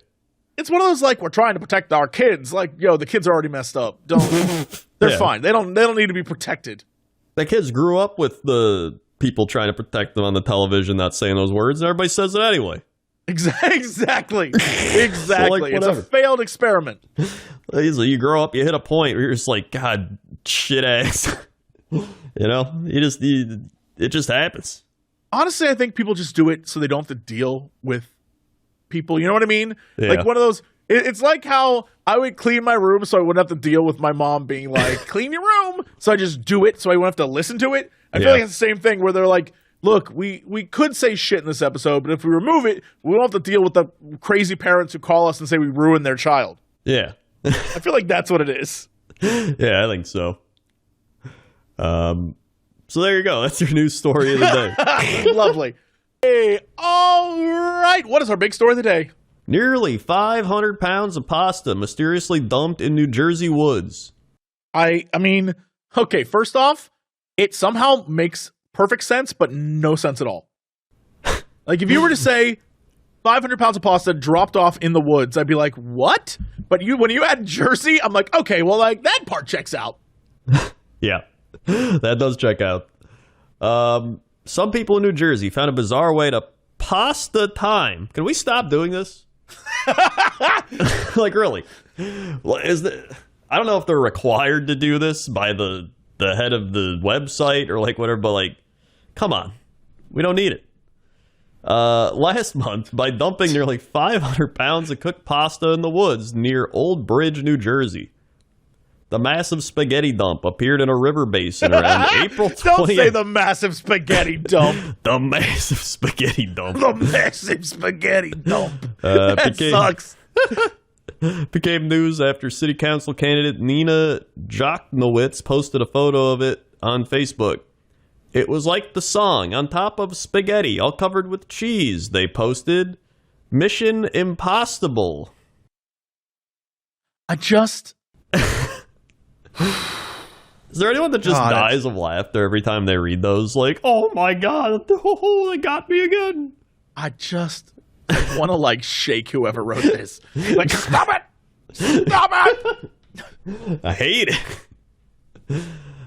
it's one of those, like, we're trying to protect our kids. Like, yo, the kids are already messed up. They're fine. They don't need to be protected. The kids grew up with the people trying to protect them on the television, not saying those words, and everybody says it anyway. Exactly. So, like, it's a failed experiment. You grow up, you hit a point where you're just like, God, shit ass. It just happens. Honestly, I think people just do it so they don't have to deal with people. You know what I mean? Yeah. Like one of those. It's like how I would clean my room so I wouldn't have to deal with my mom being like, clean your room. So I just do it so I wouldn't have to listen to it. I feel like it's the same thing where they're like, look, we could say shit in this episode, but if we remove it, we won't have to deal with the crazy parents who call us and say we ruined their child. Yeah. I feel like that's what it is. Yeah, I think so. So there you go. That's your news story of the day. Lovely. Hey, all right. What is our big story of the day? Nearly 500 pounds of pasta mysteriously dumped in New Jersey woods. I mean, okay, first off, it somehow makes perfect sense, but no sense at all. Like, if you were to say 500 pounds of pasta dropped off in the woods, I'd be like, what? But when you add Jersey, I'm like, okay, well, like, that part checks out. Yeah, that does check out. Some people in New Jersey found a bizarre way to pasta time. Can we stop doing this? Like, really? I don't know if they're required to do this by the head of the website or like whatever, but like, come on. We don't need it. Last month, by dumping nearly 500 pounds of cooked pasta in the woods near Old Bridge, New Jersey. The massive spaghetti dump appeared in a river basin around April 20th. Don't say the massive spaghetti dump. The massive spaghetti dump. The massive spaghetti dump. That sucks. Became news after city council candidate Nina Joknowitz posted a photo of it on Facebook. It was like the song, on top of spaghetti, all covered with cheese. They posted, Mission Impossible. Is there anyone that just dies of laughter every time they read those? Like, oh my God, they got me again. I just want to, like, shake whoever wrote this. Like, stop it! Stop it! I hate it.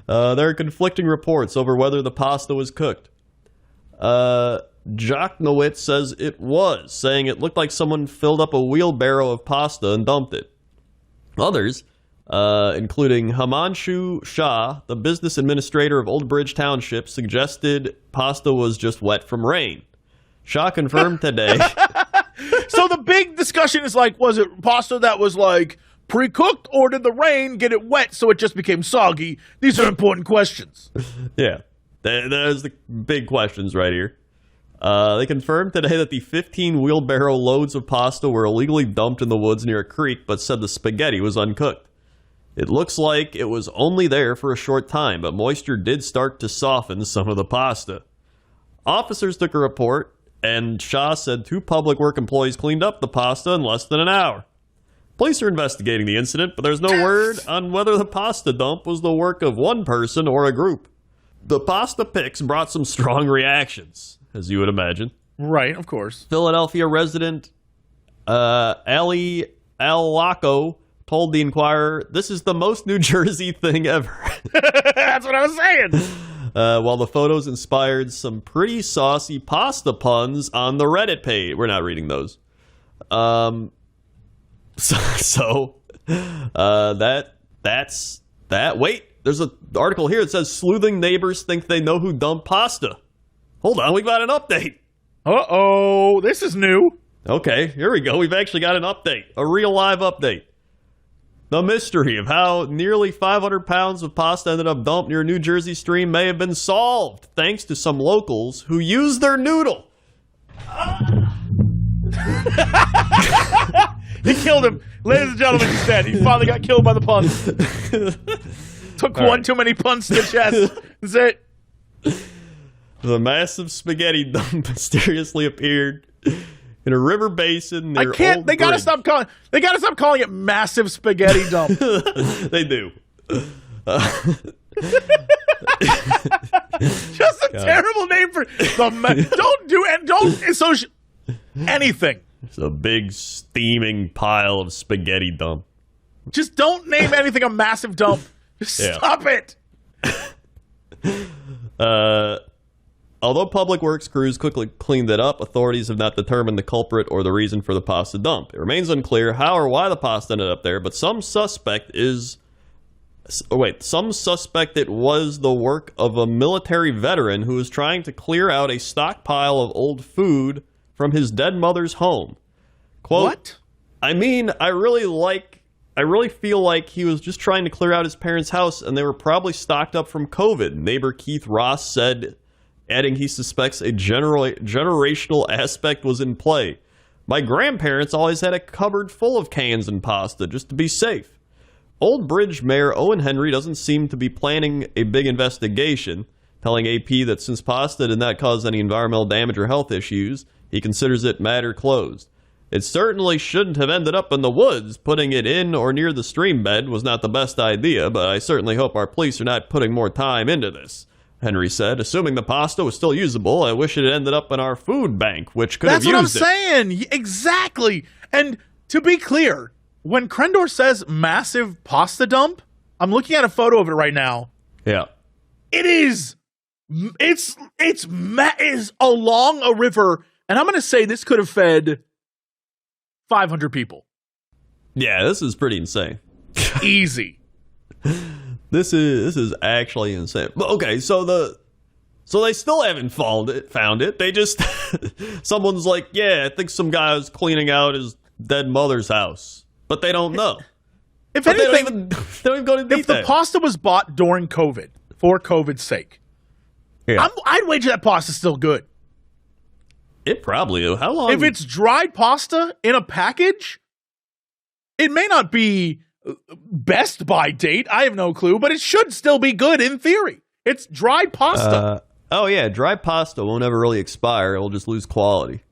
There are conflicting reports over whether the pasta was cooked. Joknowitz says it was, saying it looked like someone filled up a wheelbarrow of pasta and dumped it. Others, including Himanshu Shah, the business administrator of Old Bridge Township, suggested pasta was just wet from rain. Shah confirmed today. So the big discussion is like, was it pasta that was like pre-cooked, or did the rain get it wet so it just became soggy? These are important questions. Yeah, there's the big questions right here. They confirmed today that the 15 wheelbarrow loads of pasta were illegally dumped in the woods near a creek, but said the spaghetti was uncooked. It looks like it was only there for a short time, but moisture did start to soften some of the pasta. Officers took a report, and Shah said 2 public work employees cleaned up the pasta in less than an hour. Police are investigating the incident, but there's no word on whether the pasta dump was the work of one person or a group. The pasta pics brought some strong reactions, as you would imagine. Right, of course. Philadelphia resident Ali Al-Laco told the Inquirer, "This is the most New Jersey thing ever." That's what I was saying. While the photos inspired some pretty saucy pasta puns on the Reddit page. We're not reading those. That's that. Wait, there's an article here that says sleuthing neighbors think they know who dumped pasta. Hold on, we got an update. Uh-oh, this is new. Okay, here we go. We've actually got an update, a real live update. The mystery of how nearly 500 pounds of pasta ended up dumped near a New Jersey stream may have been solved thanks to some locals who used their noodle. He killed him. Ladies and gentlemen, he's dead. He finally got killed by the puns. Took one too many puns to the chest. That's it. The massive spaghetti dump mysteriously appeared in a river basin near Old Bridge. They gotta stop calling it massive spaghetti dump. They do. Just a terrible name for don't associate anything It's a big steaming pile of spaghetti dump. Just don't name anything a massive dump. Just stop it. Although public works crews quickly cleaned it up, authorities have not determined the culprit or the reason for the pasta dump. It remains unclear how or why the pasta ended up there, but some suspect it was the work of a military veteran who was trying to clear out a stockpile of old food from his dead mother's home. Quote, what? I mean, I really feel like he was just trying to clear out his parents' house and they were probably stocked up from COVID, neighbor Keith Ross said, adding he suspects a generational aspect was in play. My grandparents always had a cupboard full of cans and pasta just to be safe. Old Bridge Mayor Owen Henry doesn't seem to be planning a big investigation, telling AP that since pasta did not cause any environmental damage or health issues, he considers it matter closed. It certainly shouldn't have ended up in the woods. Putting it in or near the stream bed was not the best idea, but I certainly hope our police are not putting more time into this, Henry said. Assuming the pasta was still usable, I wish it had ended up in our food bank, which could have used it. That's what I'm saying. Exactly. And to be clear, when Crendor says massive pasta dump, I'm looking at a photo of it right now. Yeah. It is along a river, and I'm going to say this could have fed 500 people. Yeah, this is pretty insane. Easy. This is actually insane. Okay, so they still haven't found it. They just someone's like, yeah, I think some guy was cleaning out his dead mother's house, but they don't know. If anything, they don't even go to detail. If the pasta was bought during COVID for COVID's sake, yeah. I'd wager that pasta's still good. It probably is. How long? If it's dried pasta in a package, it may not be best by date. I have no clue, but it should still be good in theory. It's dried pasta. Oh yeah, dry pasta won't ever really expire. It will just lose quality.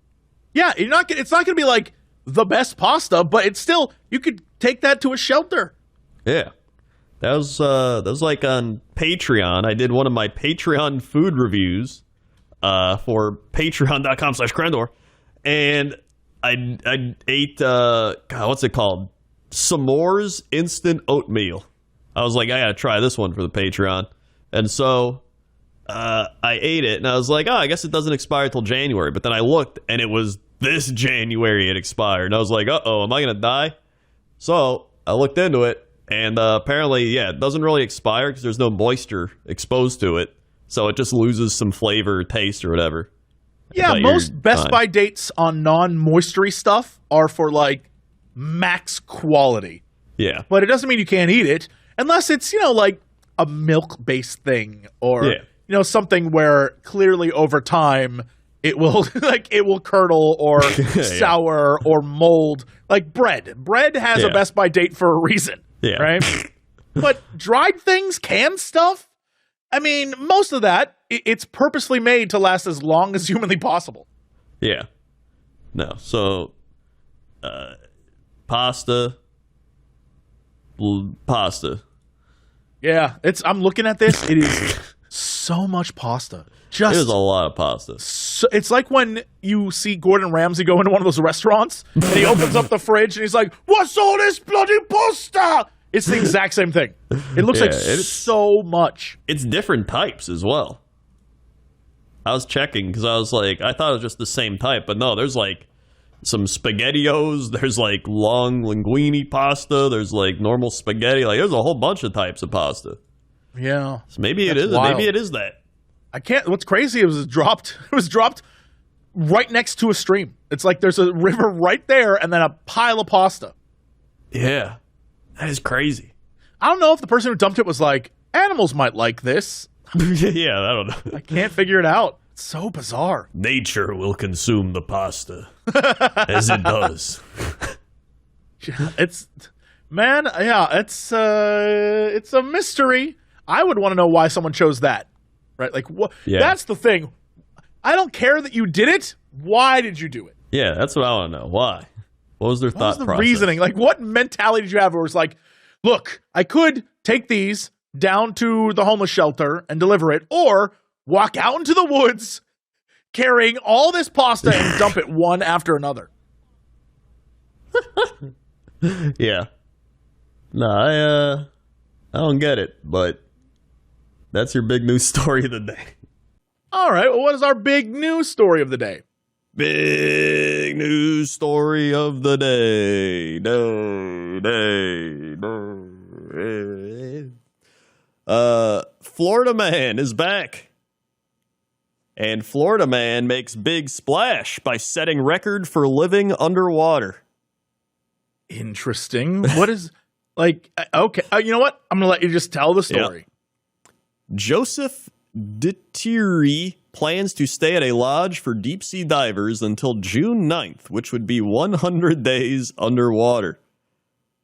Yeah, it's not going to be like the best pasta, but it's still, you could take that to a shelter. Yeah. That was like on Patreon. I did one of my Patreon food reviews for patreon.com/Crendor. And I ate, what's it called? S'mores instant oatmeal. I was like, I gotta try this one for the Patreon. And so I ate it, and I was like, oh, I guess it doesn't expire till January. But then I looked, and it was this January it expired. And I was like, uh-oh, am I gonna die? So I looked into it, and apparently, yeah, it doesn't really expire because there's no moisture exposed to it. So it just loses some flavor or taste or whatever. Yeah, most Best By dates on non-moistery stuff are for, like, max quality. Yeah. But it doesn't mean you can't eat it unless it's, like a milk-based thing or, something where clearly over time it will it will curdle or sour or mold. Like bread. Bread has a Best By date for a reason. Yeah. Right? But dried things, canned stuff, I mean, most of that, it's purposely made to last as long as humanly possible. Yeah. No. So, pasta. Yeah, I'm looking at this. It is so much pasta. It is a lot of pasta. So, it's like when you see Gordon Ramsay go into one of those restaurants and he opens up the fridge and he's like, "What's all this bloody pasta?" It's the exact same thing. It looks like so much. It's different types as well. I was checking because I was like, I thought it was just the same type, but no, there's like some SpaghettiOs, there's like long linguine pasta, there's like normal spaghetti, like there's a whole bunch of types of pasta. Yeah. So maybe it is. Wild. Maybe it is that. I can't. What's crazy? It was dropped right next to a stream. It's like there's a river right there, and then a pile of pasta. Yeah, that is crazy. I don't know if the person who dumped it was like, animals might like this. Yeah, I don't know. I can't figure it out. It's so bizarre. Nature will consume the pasta as it does. It's a mystery. I would want to know why someone chose that. Right? Like, what? Yeah. That's the thing. I don't care that you did it. Why did you do it? Yeah, that's what I want to know. Why? What was their thought process? Reasoning? Like, what mentality did you have where it was like, look, I could take these down to the homeless shelter and deliver it, or walk out into the woods carrying all this pasta and dump it one after another. Yeah. No, I don't get it, but that's your big news story of the day. All right. Well, what is our big news story of the day? Big news story of the day. Florida man is back. And Florida man makes big splash by setting record for living underwater. Interesting. What is, like, okay. You know what? I'm going to let you just tell the story. Yep. Joseph Dittieri plans to stay at a lodge for deep-sea divers until June 9th, which would be 100 days underwater.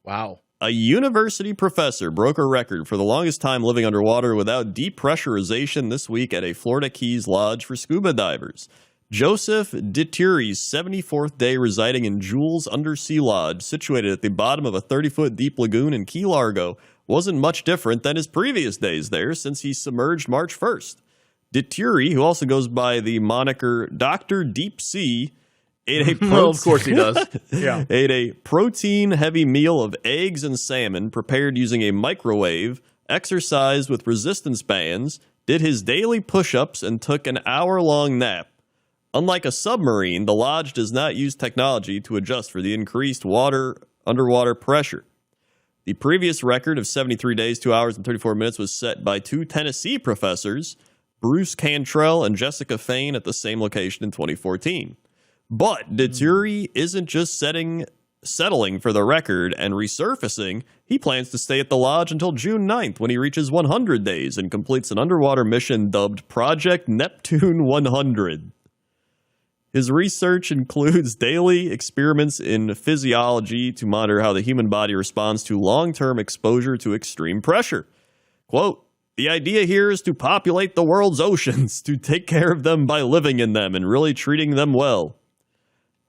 Wow. A university professor broke a record for the longest time living underwater without depressurization this week at a Florida Keys lodge for scuba divers. Joseph Dittieri's 74th day residing in Jules Undersea Lodge, situated at the bottom of a 30-foot deep lagoon in Key Largo, wasn't much different than his previous days there since he submerged March 1st. Dittieri, who also goes by the moniker Dr. Deep Sea, ate a well, of course he does. Yeah. Ate a protein-heavy meal of eggs and salmon prepared using a microwave, exercised with resistance bands, did his daily push-ups, and took an hour-long nap. Unlike a submarine, the lodge does not use technology to adjust for the increased underwater pressure. The previous record of 73 days, 2 hours, and 34 minutes was set by two Tennessee professors, Bruce Cantrell and Jessica Fain, at the same location in 2014. But Dittieri isn't just settling for the record and resurfacing. He plans to stay at the lodge until June 9th when he reaches 100 days and completes an underwater mission dubbed Project Neptune 100. His research includes daily experiments in physiology to monitor how the human body responds to long-term exposure to extreme pressure. Quote, "The idea here is to populate the world's oceans, to take care of them by living in them and really treating them well."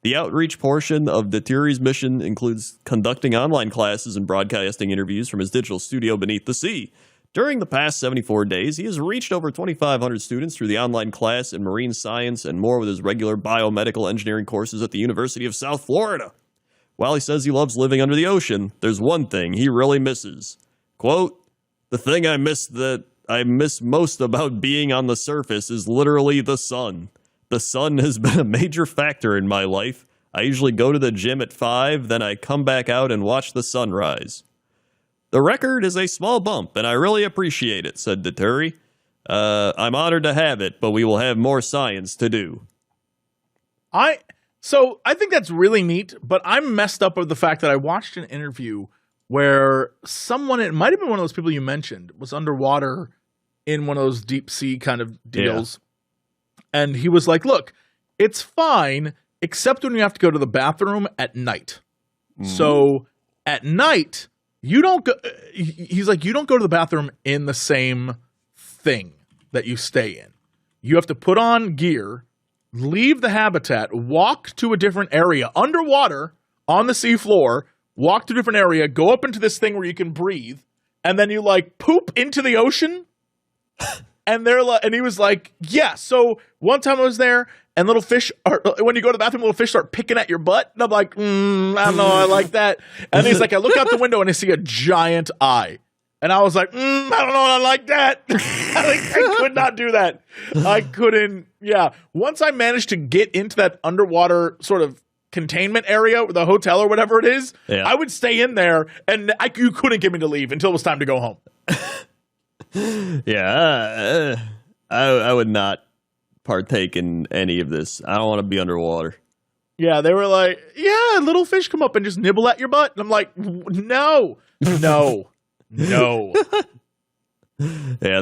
The outreach portion of Dittieri's mission includes conducting online classes and broadcasting interviews from his digital studio beneath the sea. During the past 74 days, he has reached over 2,500 students through the online class in marine science and more with his regular biomedical engineering courses at the University of South Florida. While he says he loves living under the ocean, there's one thing he really misses. Quote, "The thing I miss most about being on the surface is literally the sun. The sun has been a major factor in my life. I usually go to the gym at 5, then I come back out and watch the sunrise. The record is a small bump, and I really appreciate it," said Dittieri. "I'm honored to have it, but we will have more science to do." So I think that's really neat, but I'm messed up with the fact that I watched an interview where someone, it might have been one of those people you mentioned, was underwater in one of those deep sea kind of deals. Yeah. And he was like, look, it's fine, except when you have to go to the bathroom at night. So at night, you don't go, he's like, you don't go to the bathroom in the same thing that you stay in. You have to put on gear, leave the habitat, walk to a different area underwater on the sea floor, walk to a different area, go up into this thing where you can breathe, and then you like poop into the ocean. And they're like, and he was like, yeah. So one time I was there, and little fish are, when you go to the bathroom, little fish start picking at your butt. And I'm like, I don't know, I like that. And he's like, I look out the window and I see a giant eye. And I was like, I don't know, I like that. I could not do that. I couldn't. Yeah. Once I managed to get into that underwater sort of containment area, the hotel or whatever it is, yeah. I would stay in there, and you couldn't get me to leave until it was time to go home. Yeah, I would not partake in any of this. I don't want to be underwater. Yeah, they were like, yeah, little fish come up and just nibble at your butt. And I'm like, no. Yeah,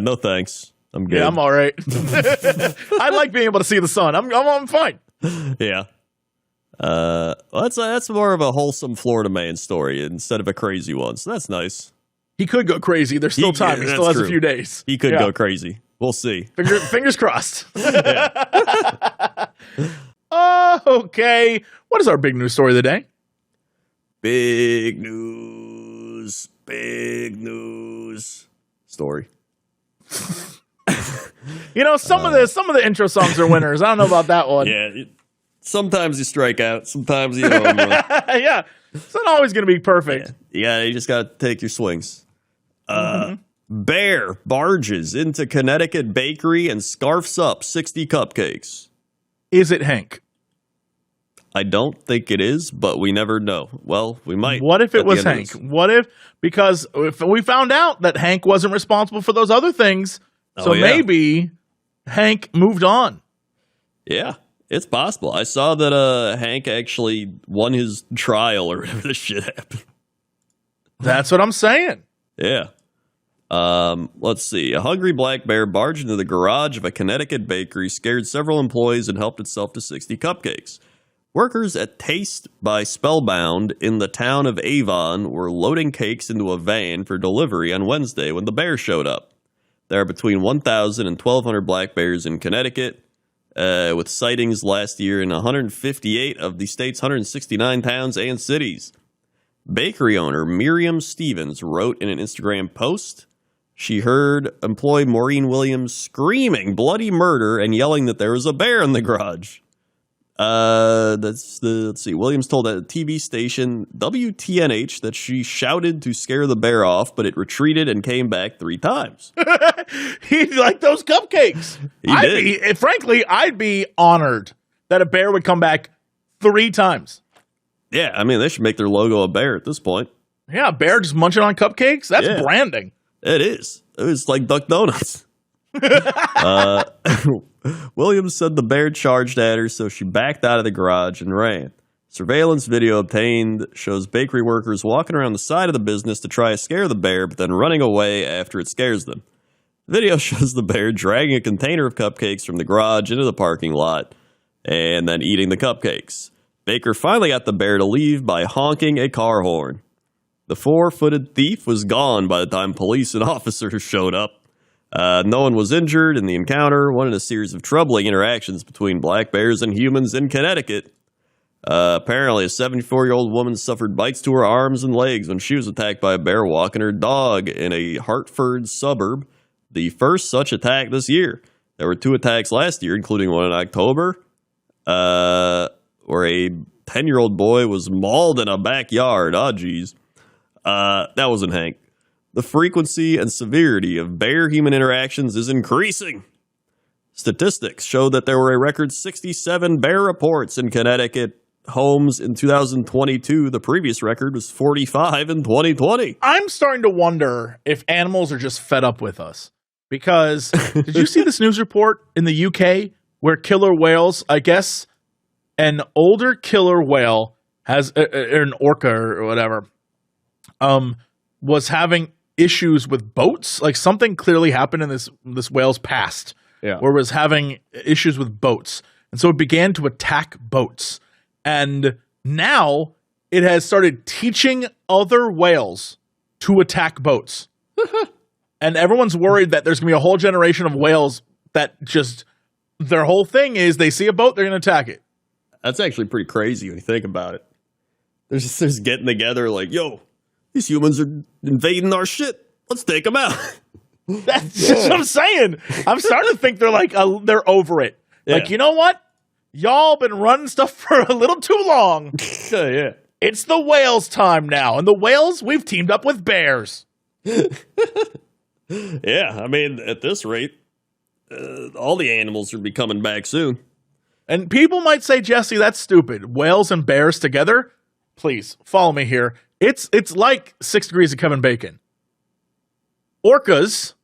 no thanks. I'm good. Yeah, I'm all right. I like being able to see the sun. I'm fine. Yeah. That's more of a wholesome Florida man story instead of a crazy one. So that's nice. He could go crazy. There's still time. He still has a few days. He could go crazy. We'll see. Fingers crossed. Okay. What is our big news story of the day? Big news story. You know, some of the intro songs are winners. I don't know about that one. Yeah. Sometimes you strike out. Sometimes you home run. Yeah, it's not always going to be perfect. Yeah, you just got to take your swings. Bear barges into Connecticut bakery and scarfs up 60 cupcakes. Is it Hank? I don't think it is, but we never know. Well, we might. What if it was Hank? What if, because if we found out that Hank wasn't responsible for those other things, so maybe Hank moved on. Yeah. It's possible. I saw that Hank actually won his trial or whatever this shit happened. That's what I'm saying. Yeah. Let's see. A hungry black bear barged into the garage of a Connecticut bakery, scared several employees, and helped itself to 60 cupcakes. Workers at Taste by Spellbound in the town of Avon were loading cakes into a van for delivery on Wednesday when the bear showed up. There are between 1,000 and 1,200 black bears in Connecticut, with sightings last year in 158 of the state's 169 towns and cities. Bakery owner Miriam Stevens wrote in an Instagram post, she heard employee Maureen Williams screaming bloody murder and yelling that there was a bear in the garage. Let's see. Williams told a TV station WTNH that she shouted to scare the bear off, but it retreated and came back 3 times. He liked those cupcakes. Frankly, I'd be honored that a bear would come back 3 times. Yeah, I mean, they should make their logo a bear at this point. Yeah, a bear just munching on cupcakes? That's branding. It is. It's like Duck Donuts. Williams said the bear charged at her, so she backed out of the garage and ran. Surveillance video obtained shows bakery workers walking around the side of the business to try to scare the bear, but then running away after it scares them. Video shows the bear dragging a container of cupcakes from the garage into the parking lot and then eating the cupcakes. Baker finally got the bear to leave by honking a car horn. The 4-footed thief was gone by the time police and officers showed up. No one was injured in the encounter, one in a series of troubling interactions between black bears and humans in Connecticut. Apparently, a 74-year-old woman suffered bites to her arms and legs when she was attacked by a bear walking her dog in a Hartford suburb, the first such attack this year. There were 2 attacks last year, including one in October, where a 10-year-old boy was mauled in a backyard. Oh, geez. That wasn't Hank. The frequency and severity of bear-human interactions is increasing. Statistics show that there were a record 67 bear reports in Connecticut homes in 2022. The previous record was 45 in 2020. I'm starting to wonder if animals are just fed up with us. Because did you see this news report in the UK where killer whales, I guess, an older killer whale has an orca or whatever, was having issues with boats? Like something clearly happened in this whale's past, where it was having issues with boats, and so it began to attack boats. And now it has started teaching other whales to attack boats. And everyone's worried that there's going to be a whole generation of whales that just, their whole thing is they see a boat, they're going to attack it. That's actually pretty crazy when you think about it. They're just getting together like, yo, these humans are invading our shit. Let's take them out. That's just what I'm saying. I'm starting to think they're like, they're over it. Yeah. Like, you know what? Y'all been running stuff for a little too long. Yeah. It's the whales' time now. And the whales, we've teamed up with bears. Yeah, I mean, at this rate, all the animals will be coming back soon. And people might say, Jesse, that's stupid. Whales and bears together? Please, follow me here. It's like 6 Degrees of Kevin Bacon. Orcas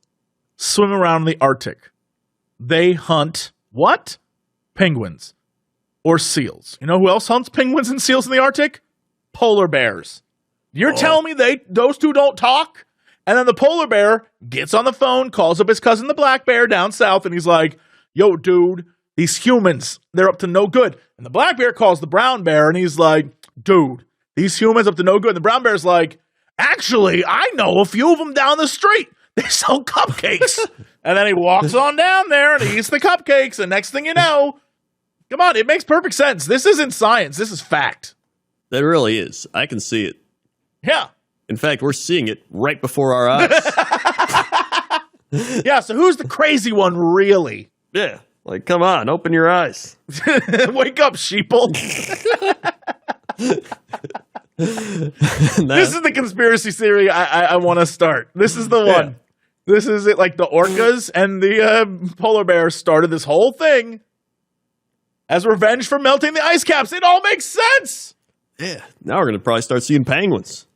swim around in the Arctic. They hunt what? Penguins or seals. You know who else hunts penguins and seals in the Arctic? Polar bears. You're telling me those two don't talk? And then the polar bear gets on the phone, calls up his cousin the black bear down south, and he's like, yo, dude, these humans, they're up to no good. And the black bear calls the brown bear, and he's like, dude, these humans up to no good. And the brown bear's like, actually, I know a few of them down the street. They sell cupcakes. And then he walks on down there and he eats the cupcakes. And next thing you know, come on, it makes perfect sense. This isn't science. This is fact. That really is. I can see it. Yeah. In fact, we're seeing it right before our eyes. Yeah, so who's the crazy one, really? Yeah. Like, come on, open your eyes. Wake up, sheeple. This is the conspiracy theory I want to start. This is the one. Yeah. This is it. Like the orcas and the polar bears started this whole thing as revenge for melting the ice caps. It all makes sense. Yeah. Now we're going to probably start seeing penguins.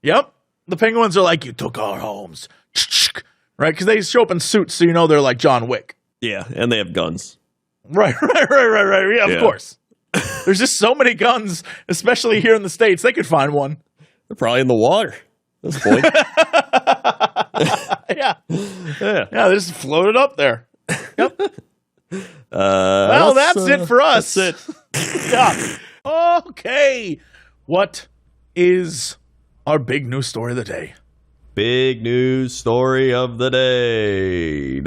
Yep. The penguins are like, you took our homes. Right? Because they show up in suits, so you know they're like John Wick. Yeah, and they have guns. Right. Yeah, of course. There's just so many guns, especially here in the States. They could find one. They're probably in the water at this point. Yeah, they just floated up there. Yep. Well, that's it for us. That's it. Yeah. Okay. What is our big news story of the day? Big news story of the day.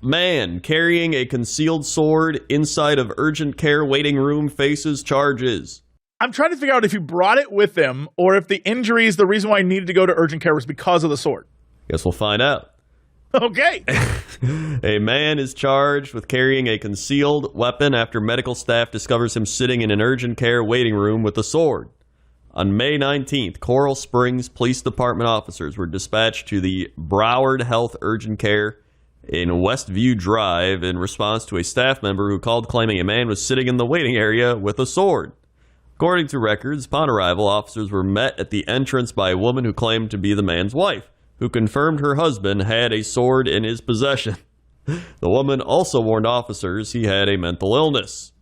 Man carrying a concealed sword inside of urgent care waiting room faces charges. I'm trying to figure out if he brought it with him or if the injuries, the reason why he needed to go to urgent care was because of the sword. Guess we'll find out. Okay. A man is charged with carrying a concealed weapon after medical staff discovers him sitting in an urgent care waiting room with a sword. On May 19th, Coral Springs Police Department officers were dispatched to the Broward Health Urgent Care in Westview Drive in response to a staff member who called claiming a man was sitting in the waiting area with a sword. According to records, upon arrival, officers were met at the entrance by a woman who claimed to be the man's wife, who confirmed her husband had a sword in his possession. The woman also warned officers he had a mental illness.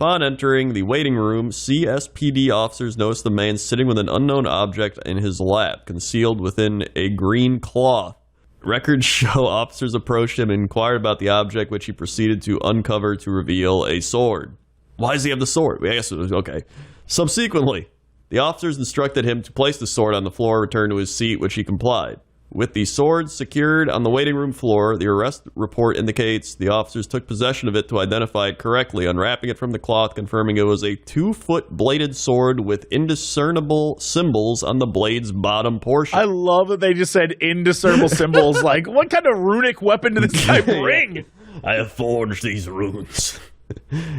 Upon entering the waiting room, CSPD officers noticed the man sitting with an unknown object in his lap, concealed within a green cloth. Records show officers approached him and inquired about the object, which he proceeded to uncover to reveal a sword. Why does he have the sword? I guess it was okay. Subsequently, the officers instructed him to place the sword on the floor and return to his seat, which he complied. With the sword secured on the waiting room floor, the arrest report indicates the officers took possession of it to identify it correctly, unwrapping it from the cloth, confirming it was a 2-foot bladed sword with indiscernible symbols on the blade's bottom portion. I love that they just said indiscernible symbols. Like, what kind of runic weapon did this guy bring? I have forged these runes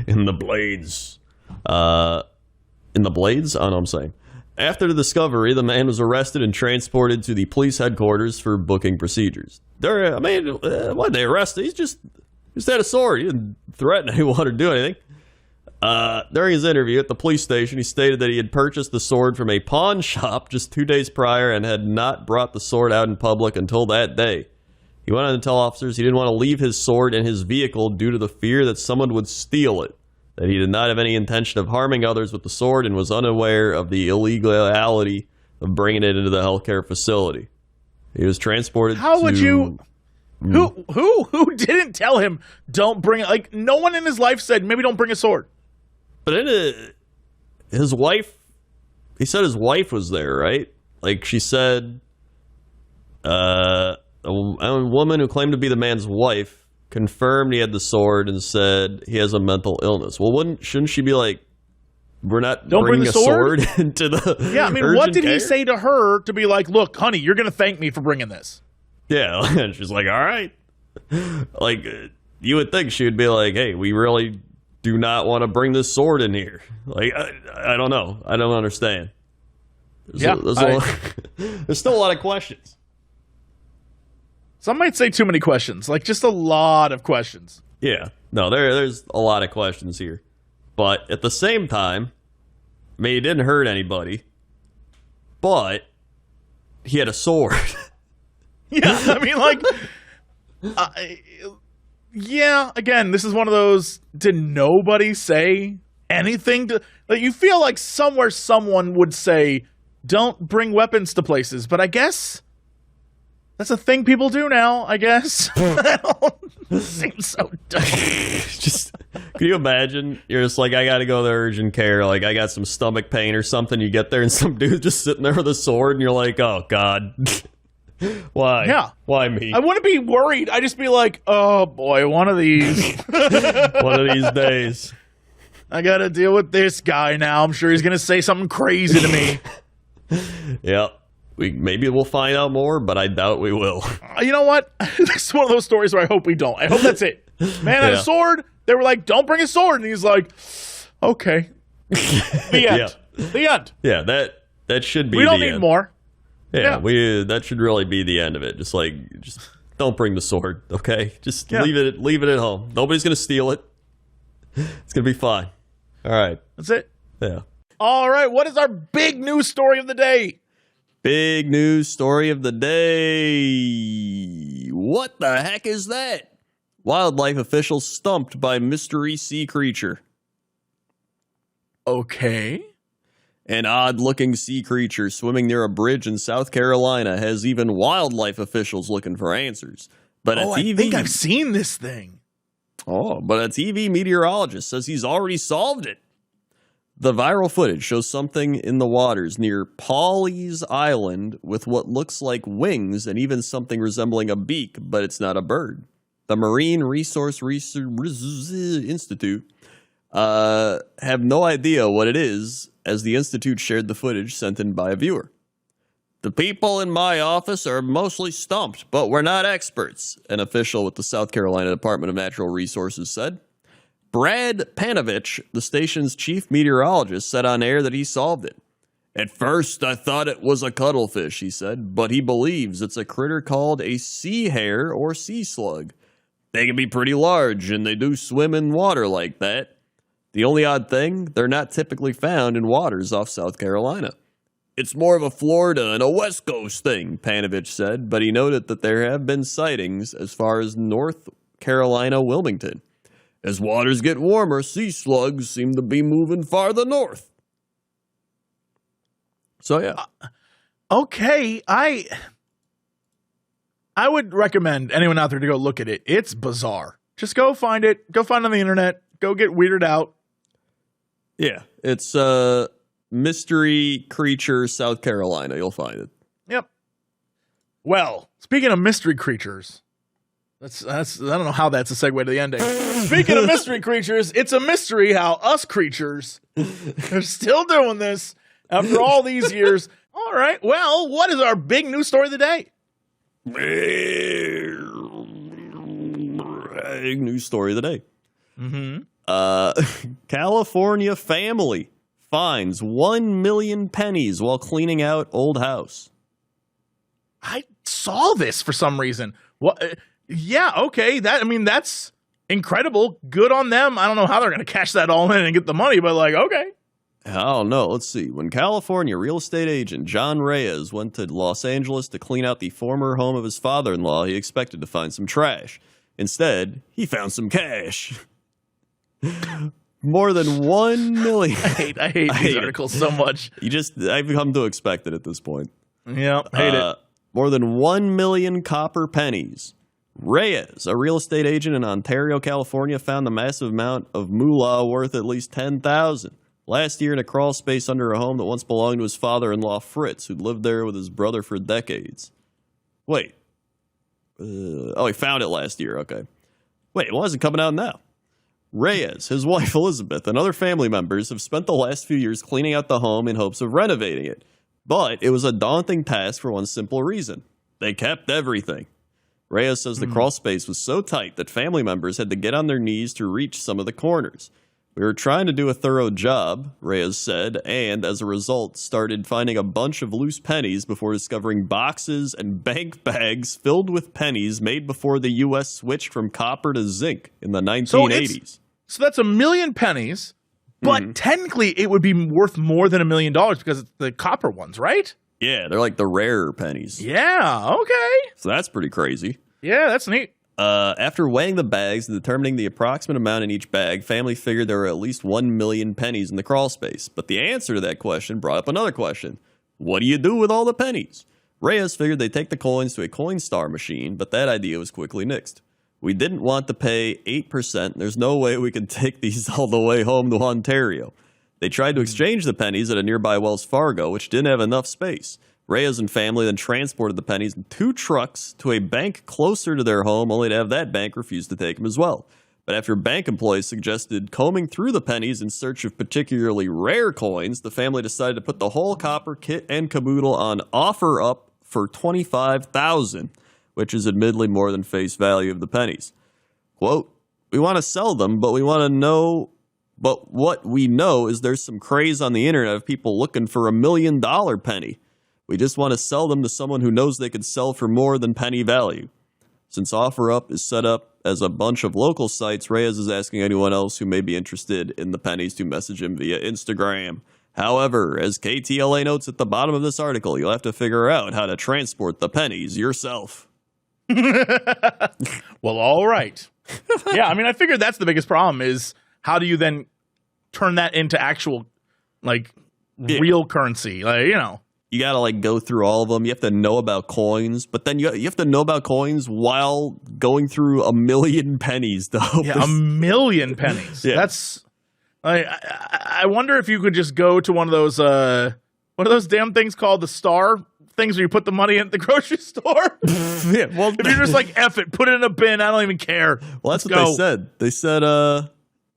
in the blades. In the blades? I don't know what I'm saying. After the discovery, the man was arrested and transported to the police headquarters for booking procedures. Why'd they arrest him? He just had a sword. He didn't threaten anyone or do anything. During his interview at the police station, he stated that he had purchased the sword from a pawn shop just 2 days prior and had not brought the sword out in public until that day. He went on to tell officers he didn't want to leave his sword in his vehicle due to the fear that someone would steal it, that he did not have any intention of harming others with the sword and was unaware of the illegality of bringing it into the healthcare facility. He was transported How would you... Who didn't tell him don't bring it? Like, no one in his life said, maybe don't bring a sword. But his wife... He said his wife was there, right? Like, she said... a woman who claimed to be the man's wife confirmed he had the sword and said he has a mental illness. Well, shouldn't she be like, we're not bringing a sword into the Yeah, I mean, what did he say to her to be like, look, honey, you're going to thank me for bringing this? Yeah, and she's like, all right. Like, you would think she would be like, hey, we really do not want to bring this sword in here. Like, I don't know. I don't understand. There's still a lot of questions. Some might say too many questions, like just a lot of questions. Yeah, no, there's a lot of questions here. But at the same time, I mean, he didn't hurt anybody, but he had a sword. Yeah, I mean, like, yeah, again, this is one of those, did nobody say anything to, like, you feel like somewhere someone would say, don't bring weapons to places, but I guess... that's a thing people do now, I guess. This seems so dumb. Just, can you imagine? You're just like, I got to go to urgent care. Like, I got some stomach pain or something. You get there and some dude just sitting there with a sword, and you're like, oh, God. Why? Yeah. Why me? I wouldn't be worried. I'd just be like, oh, boy, one of these. One of these days. I got to deal with this guy now. I'm sure he's going to say something crazy to me. Yep. Maybe we'll find out more, but I doubt we will. You know what? This is one of those stories where I hope we don't. I hope that's it. Man had a sword. They were like, don't bring a sword. And he's like, okay. The end. Yeah. The end. Yeah, that should be we don't the need end. more. Yeah, that should really be the end of it. Just don't bring the sword, okay? Just leave it at home. Nobody's going to steal it. It's going to be fine. All right. That's it. Yeah. All right. What is our big news story of the day? Big news story of the day. What the heck is that? Wildlife officials stumped by mystery sea creature. Okay. An odd-looking sea creature swimming near a bridge in South Carolina has even wildlife officials looking for answers. But I think I've seen this thing. But a TV meteorologist says he's already solved it. The viral footage shows something in the waters near Pawleys Island with what looks like wings and even something resembling a beak, but it's not a bird. The Marine Resource Institute have no idea what it is, as the Institute shared the footage sent in by a viewer. The people in my office are mostly stumped, but we're not experts, an official with the South Carolina Department of Natural Resources said. Brad Panovich, the station's chief meteorologist, said on air that he solved it. At first, I thought it was a cuttlefish, he said, but he believes it's a critter called a sea hare or sea slug. They can be pretty large, and they do swim in water like that. The only odd thing, they're not typically found in waters off South Carolina. It's more of a Florida and a West Coast thing, Panovich said, but he noted that there have been sightings as far as North Carolina, Wilmington. As waters get warmer, sea slugs seem to be moving farther north. So, yeah. Okay, I would recommend anyone out there to go look at it. It's bizarre. Just go find it. Go find it on the internet. Go get weirded out. Yeah, it's Mystery Creature, South Carolina. You'll find it. Yep. Well, speaking of mystery creatures, that's I don't know how that's a segue to the ending. Speaking of mystery creatures, it's a mystery how us creatures are still doing this after all these years. All right. Well, what is our big news story of the day? Big news story of the day. California family finds 1 million pennies while cleaning out old house. I saw this for some reason. What? Yeah, okay. That's incredible. Good on them. I don't know how they're going to cash that all in and get the money, but okay. I don't know. Let's see. When California real estate agent John Reyes went to Los Angeles to clean out the former home of his father-in-law, he expected to find some trash. Instead, he found some cash. More than 1 million. I hate these articles so much. I've come to expect it at this point. Yeah, hate it. More than 1 million copper pennies. Reyes, a real estate agent in Ontario, California, found the massive amount of moolah worth at least $10,000 last year in a crawl space under a home that once belonged to his father-in-law Fritz, who'd lived there with his brother for decades. Wait. He found it last year. Okay. Wait, why is it coming out now? Reyes, his wife Elizabeth, and other family members have spent the last few years cleaning out the home in hopes of renovating it. But it was a daunting task for one simple reason. They kept everything. Reyes says the crawl space was so tight that family members had to get on their knees to reach some of the corners. We were trying to do a thorough job, Reyes said, and as a result started finding a bunch of loose pennies before discovering boxes and bank bags filled with pennies made before the U.S. switched from copper to zinc in the 1980s. So that's 1 million pennies, but technically it would be worth more than $1 million because it's the copper ones, right? Yeah, they're like the rarer pennies. Yeah, okay. So that's pretty crazy. Yeah, that's neat. After weighing the bags and determining the approximate amount in each bag, family figured there were at least 1 million pennies in the crawl space. But the answer to that question brought up another question. What do you do with all the pennies? Reyes figured they'd take the coins to a Coinstar machine, but that idea was quickly nixed. We didn't want to pay 8%. There's no way we could take these all the way home to Ontario. They tried to exchange the pennies at a nearby Wells Fargo, which didn't have enough space. Reyes and family then transported the pennies in 2 trucks to a bank closer to their home, only to have that bank refuse to take them as well. But after bank employees suggested combing through the pennies in search of particularly rare coins, the family decided to put the whole copper kit and caboodle on OfferUp for $25,000, which is admittedly more than face value of the pennies. Quote, "We want to sell them, but what we know is there's some craze on the internet of people looking for $1 million penny. We just want to sell them to someone who knows they could sell for more than penny value. Since OfferUp is set up as a bunch of local sites, Reyes is asking anyone else who may be interested in the pennies to message him via Instagram. However, as KTLA notes at the bottom of this article, you'll have to figure out how to transport the pennies yourself." Well, all right. Yeah, I mean, I figured that's the biggest problem is how do you then turn that into actual, like, real currency? Like, you know. You got to, like, go through all of them. You have to know about coins, but then you have to know about coins while going through 1 million pennies, though. Yeah, 1 million pennies. Yeah. That's, I wonder if you could just go to one of those damn things called the Star things where you put the money in at the grocery store. Yeah, well, if you're just like, F it, put it in a bin, I don't even care. Well, that's what they said. They said, I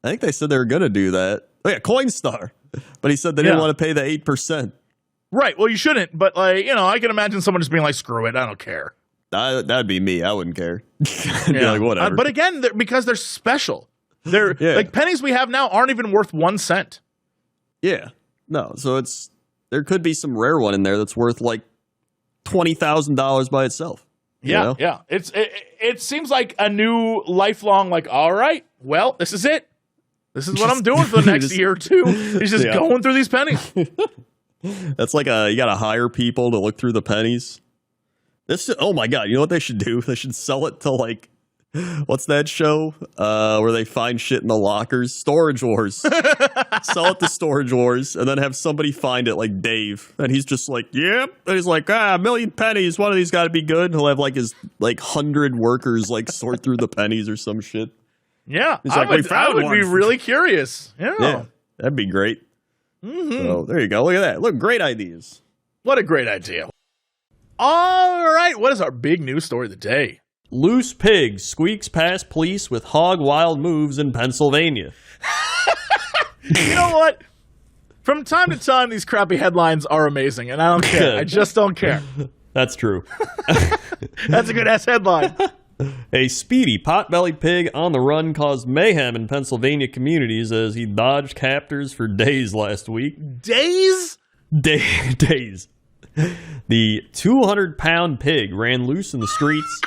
think they said they were going to do that. Oh, yeah, Coinstar. But he said they didn't want to pay the 8%. Right. Well, you shouldn't. But, like, you know, I can imagine someone just being like, screw it. I don't care. That'd be me. I wouldn't care. I'd be like, whatever. But again, because they're special. They're like pennies we have now aren't even worth 1 cent. Yeah. No. So there could be some rare one in there that's worth like $20,000 by itself. Yeah. You know? Yeah. It seems like a new lifelong, like, all right, well, this is it. This is what I'm doing for the next year or two. He's just going through these pennies. That's like you got to hire people to look through the pennies. Oh my God. You know what they should do? They should sell it to, like, what's that show where they find shit in the lockers? Storage Wars. Sell it to Storage Wars and then have somebody find it, like Dave. And he's just like, yep. And he's like, 1 million pennies. One of these got to be good. He'll have like his 100 workers like sort through the pennies or some shit. Yeah. He's like, I would be really curious. Yeah. That'd be great. Mm-hmm. So there you go. Look at that. Look, great ideas. What a great idea. All right. What is our big news story of the day? Loose pig squeaks past police with hog wild moves in Pennsylvania. You know what? From time to time, these crappy headlines are amazing, and I don't care. I just don't care. That's true. That's a good-ass headline. A speedy pot-bellied pig on the run caused mayhem in Pennsylvania communities as he dodged captors for days last week. Days? Days. The 200-pound pig ran loose in the streets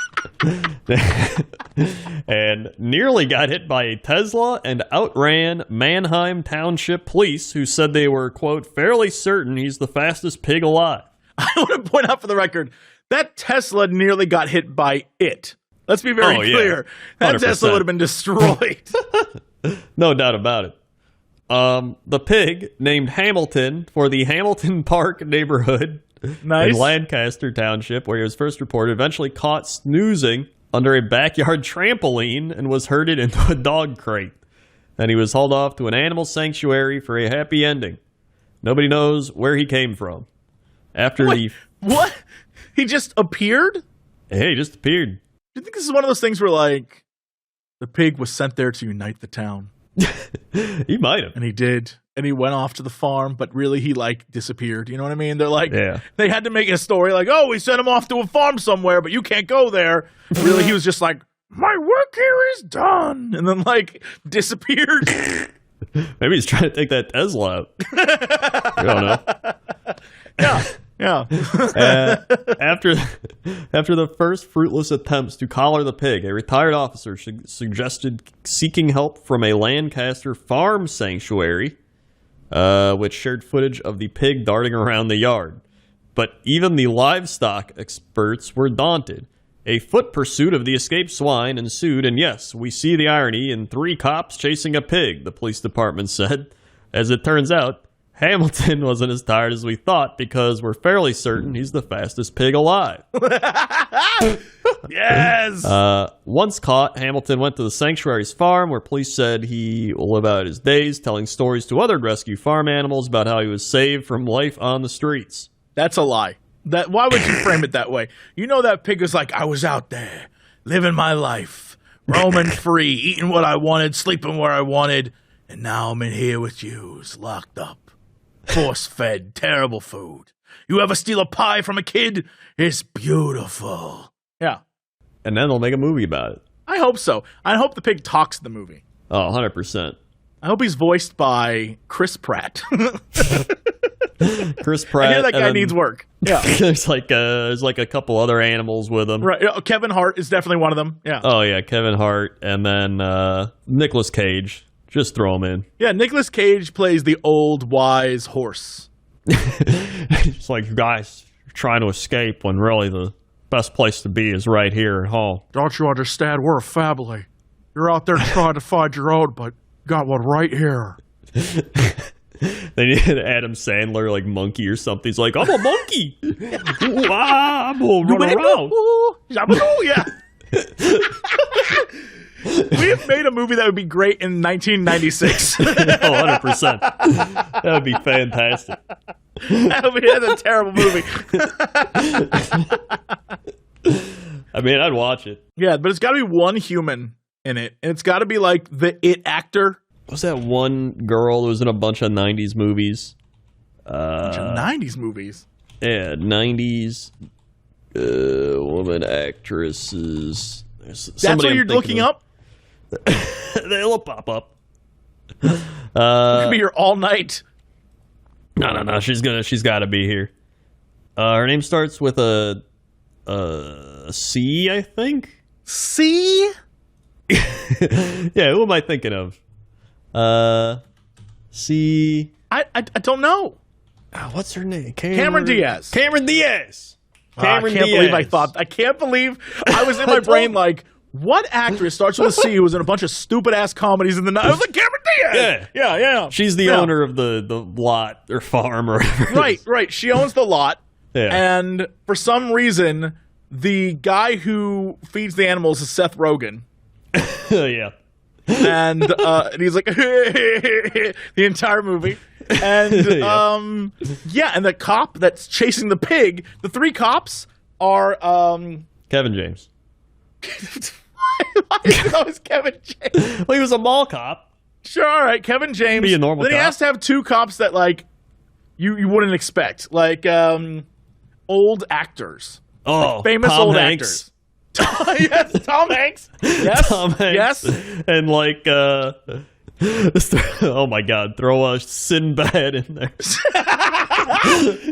and nearly got hit by a Tesla and outran Mannheim Township police, who said they were, quote, fairly certain he's the fastest pig alive. I want to point out for the record, that Tesla nearly got hit by it. Let's be very clear. Yeah. That Tesla would have been destroyed. No doubt about it. The pig, named Hamilton for the Hamilton Park neighborhood in Lancaster Township, where he was first reported, eventually caught snoozing under a backyard trampoline and was herded into a dog crate. Then he was hauled off to an animal sanctuary for a happy ending. Nobody knows where he came from. What? He just appeared? Hey, he just appeared. Do you think this is one of those things where, like, the pig was sent there to unite the town? He might have. And he did. And he went off to the farm, but really he, like, disappeared. You know what I mean? They're like, they had to make a story like, oh, we sent him off to a farm somewhere, but you can't go there. Really, he was just like, my work here is done. And then, like, disappeared. Maybe he's trying to take that Tesla out. I don't know. Yeah. After the first fruitless attempts to collar the pig, a retired officer suggested seeking help from a Lancaster farm sanctuary, which shared footage of the pig darting around the yard. But even the livestock experts were daunted. A foot pursuit of the escaped swine ensued, and yes, we see the irony in 3 cops chasing a pig, the police department said. As it turns out, Hamilton wasn't as tired as we thought because we're fairly certain he's the fastest pig alive. Yes! Once caught, Hamilton went to the sanctuary's farm where police said he will live out his days telling stories to other rescue farm animals about how he was saved from life on the streets. That's a lie. Why would you frame it that way? You know that pig was like, I was out there living my life, roaming free, eating what I wanted, sleeping where I wanted, and now I'm in here with you, locked up, force-fed, terrible food. You ever steal a pie from a kid? It's beautiful. Yeah. And then they'll make a movie about it. I hope so. I hope the pig talks in the movie. Oh, 100%. I hope he's voiced by Chris Pratt. Chris Pratt. I hear that guy needs work. Yeah. there's like a couple other animals with him. Right. Kevin Hart is definitely one of them. Yeah. Oh, yeah. Kevin Hart. And then Nicolas Cage. Just throw him in. Yeah. Nicolas Cage plays the old, wise horse. It's like, you guys are trying to escape when really the best place to be is right here at home. Don't you understand? We're a family. You're out there trying to find your own, but got one right here. They need Adam Sandler, like monkey or something. He's like, I'm a monkey. I'm gonna run around. Yeah. We have made a movie that would be great in 1996. 100%. That would be fantastic. That's a terrible movie. I mean, I'd watch it. Yeah, but it's got to be one human in it, and it's got to be like the it actor. Was that one girl that was in a bunch of 90s movies? A bunch of 90s movies? Yeah, 90s woman actresses. That's what you're looking up? They'll pop up. It could be here all night. No. She's got to be here. Her name starts with a C, I think. C? Yeah, who am I thinking of? C. I don't know. What's her name? Cameron Diaz. Cameron Diaz. I can't believe I was in my brain like, what actress starts with a C who was in a bunch of stupid ass comedies in the night? I was like, Cameron Diaz. Yeah. She's the owner of the lot or farm or whatever. Right. She owns the lot. Yeah. And for some reason, the guy who feeds the animals is Seth Rogen. Yeah. And he's like the entire movie. And and the cop that's chasing the pig, the three cops are Kevin James. Why is it always Kevin James? Well, he was a mall cop. Sure, all right, Kevin James. Be a normal then cop. he has to have two cops that like you wouldn't expect, like old actors. Oh, like famous Tom old Hanks. actors. Yes, Tom Hanks. Yes, Tom Hanks. Yes, and like oh my God, throw a Sinbad in there.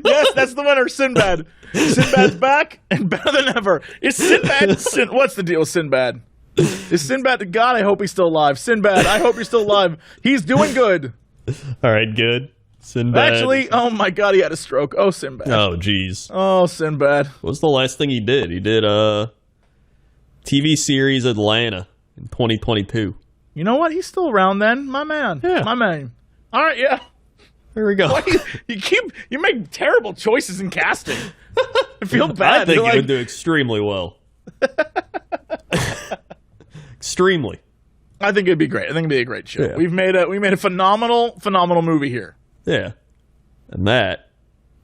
Yes, that's the winner, Sinbad. Sinbad's back and better than ever. Is Sinbad? What's the deal with Sinbad? Is Sinbad? God, I hope he's still alive. Sinbad, I hope you're still alive. He's doing good. All right, good. Sinbad. Actually, oh my God, he had a stroke. Oh, Sinbad. Oh, jeez. Oh, Sinbad. What's the last thing he did? He did TV series Atlanta in 2022. You know what? He's still around then. My man. Yeah. My man. All right, yeah. There we go. Why you make terrible choices in casting. I feel bad. I think he would do extremely well. Extremely. I think it'd be great. I think it'd be a great show. Yeah. We made a phenomenal movie here. Yeah. And that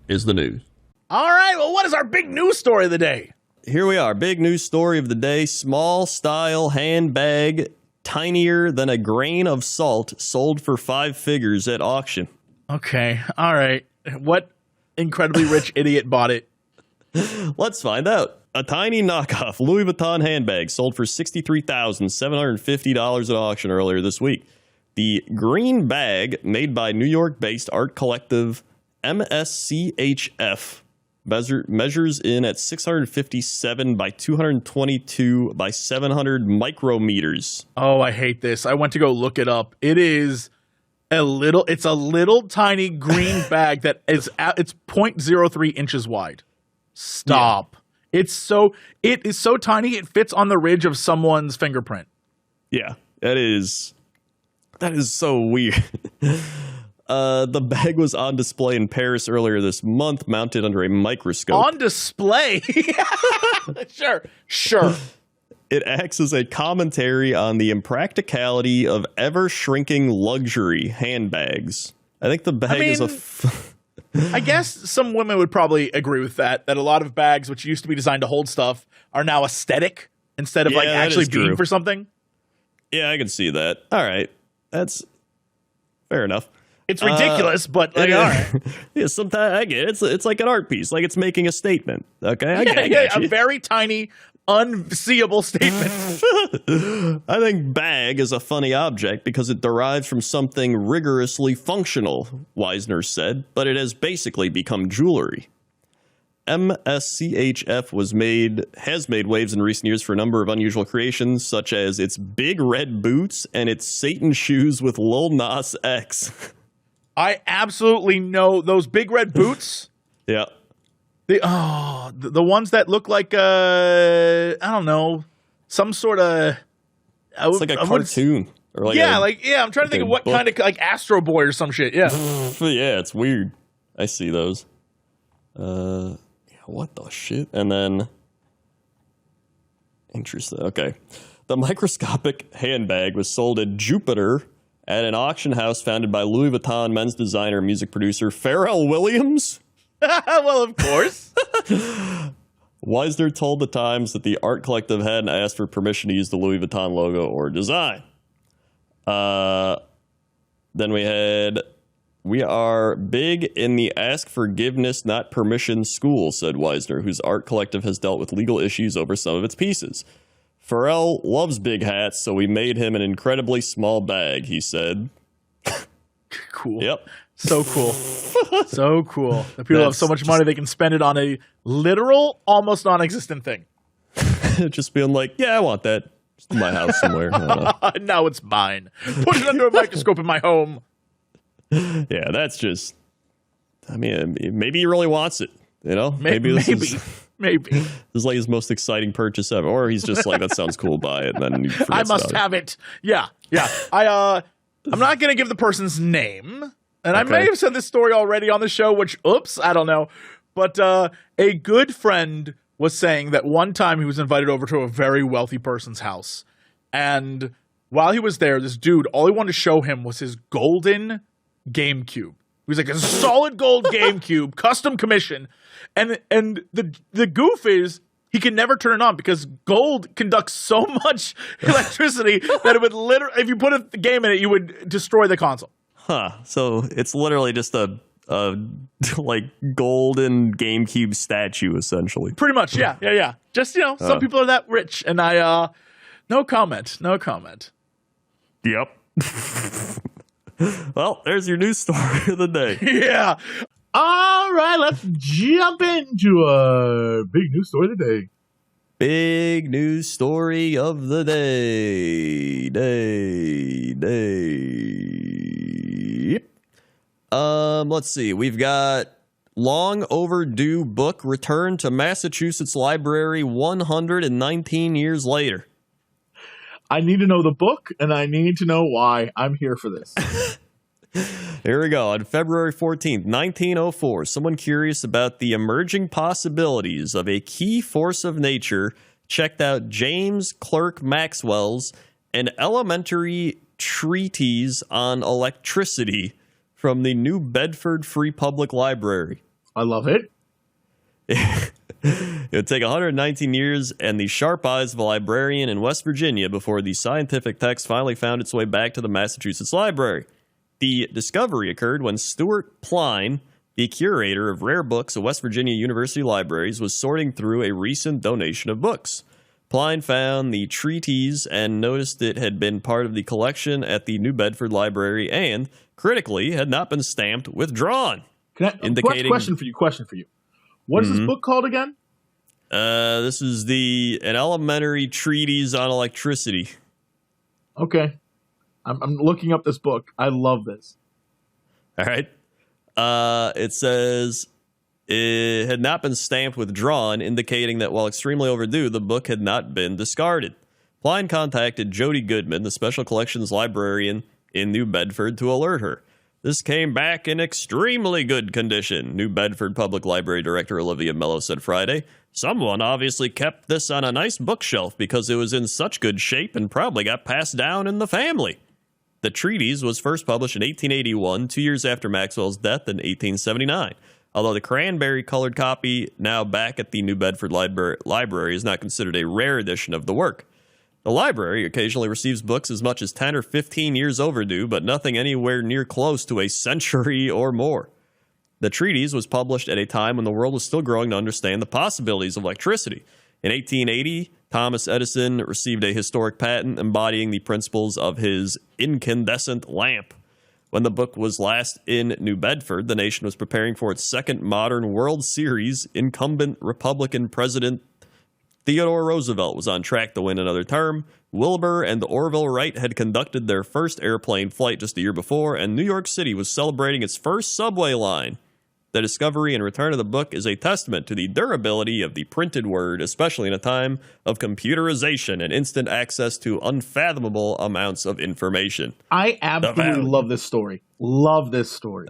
is the news. All right, well, what is our big news story of the day? Here we are. Big news story of the day. Small style handbag, tinier than a grain of salt, sold for 5 figures at auction. Okay, all right. What incredibly rich idiot bought it? Let's find out. A tiny knockoff Louis Vuitton handbag sold for $63,750 at auction earlier this week. The green bag, made by New York-based art collective MSCHF, measures in at 657 by 222 by 700 micrometers. Oh, I hate this. I went to go look it up. It's a little tiny green bag that it's 0.03 inches wide. Stop. Yeah. It is so tiny it fits on the ridge of someone's fingerprint. Yeah, that is so weird. The bag was on display in Paris earlier this month, mounted under a microscope. On display? Sure. It acts as a commentary on the impracticality of ever-shrinking luxury handbags. I think the bag is I guess some women would probably agree with that a lot of bags, which used to be designed to hold stuff, are now aesthetic instead of actually being for something. Yeah, I can see that. All right. That's fair enough. It's ridiculous, but like, all right. Yeah, sometimes I get it. It's like an art piece, like it's making a statement. Okay, I Yeah, get you. a very tiny, unseeable statement. I think bag is a funny object because it derives from something rigorously functional, Wisner said, but it has basically become jewelry. MSCHF has made waves in recent years for a number of unusual creations, such as its big red boots and its Satan shoes with Lil Nas X. I absolutely know those big red boots. Yeah. The ones that look like I don't know, some sort of. It's like a cartoon. Or like I'm trying to think of what kind of, like Astro Boy or some shit. Yeah. Yeah, it's weird. I see those. What the shit? And then, interesting. Okay, the microscopic handbag was sold at Jupiter at an auction house founded by Louis Vuitton men's designer and music producer Pharrell Williams. Well, of course. Wisner told the Times that the art collective hadn't asked for permission to use the Louis Vuitton logo or design. Then we are big in the ask forgiveness, not permission school, said Wisner, whose art collective has dealt with legal issues over some of its pieces. Pharrell loves big hats, so we made him an incredibly small bag, he said. Cool. Yep. So cool. So cool. The people have so much money they can spend it on a literal, almost non-existent thing. Just being like, yeah, I want that. Just in my house somewhere. Now it's mine. Put it under a microscope in my home. Yeah, that's just, I mean, maybe he really wants it, you know? Maybe. This is like his most exciting purchase ever. Or he's just like, that sounds cool, buy it, and then he forgets I must about have it. Yeah. I'm not going to give the person's name. And I may have said this story already on the show, which, I don't know. But a good friend was saying that one time he was invited over to a very wealthy person's house. And while he was there, this dude, all he wanted to show him was his golden GameCube. He was like a solid gold GameCube, custom commission. And the goof is he can never turn it on because gold conducts so much electricity that it would literally, if you put a game in it, you would destroy the console. Huh. So it's literally just a like golden GameCube statue, essentially. Pretty much, yeah. Just, some people are that rich, and no comment. Yep. Well, there's your news story of the day. Yeah. All right, let's jump into a big news story of the day. Big news story of the day. Let's see. We've got long overdue book returned to Massachusetts Library 119 years later. I need to know the book, and I need to know why. I'm here for this. Here we go. On February 14th, 1904, someone curious about the emerging possibilities of a key force of nature checked out James Clerk Maxwell's An Elementary Treatise on Electricity from the New Bedford Free Public Library. I love it. It would take 119 years and the sharp eyes of a librarian in West Virginia before the scientific text finally found its way back to the Massachusetts Library. The discovery occurred when Stuart Pline, the curator of rare books at West Virginia University Libraries, was sorting through a recent donation of books. Pline found the treatise and noticed it had been part of the collection at the New Bedford Library and, critically, had not been stamped withdrawn. Indicating question for you. What is this book called again? This is An Elementary Treatise on Electricity. Okay. I'm looking up this book. I love this. All right. It says it had not been stamped withdrawn, indicating that while extremely overdue, the book had not been discarded. Pline contacted Jody Goodman, the Special Collections librarian in New Bedford, to alert her. This came back in extremely good condition, New Bedford Public Library Director Olivia Mello said Friday. Someone obviously kept this on a nice bookshelf because it was in such good shape and probably got passed down in the family. The treatise was first published in 1881, 2 years after Maxwell's death in 1879. Although the cranberry-colored copy, now back at the New Bedford Library, is not considered a rare edition of the work. The library occasionally receives books as much as 10 or 15 years overdue, but nothing anywhere near close to a century or more. The treatise was published at a time when the world was still growing to understand the possibilities of electricity. In 1880, Thomas Edison received a historic patent embodying the principles of his incandescent lamp. When the book was last in New Bedford, the nation was preparing for its second modern World Series. Incumbent Republican President Theodore Roosevelt was on track to win another term. Wilbur and Orville Wright had conducted their first airplane flight just a year before, and New York City was celebrating its first subway line. The discovery and return of the book is a testament to the durability of the printed word, especially in a time of computerization and instant access to unfathomable amounts of information. I absolutely love this story. Love this story.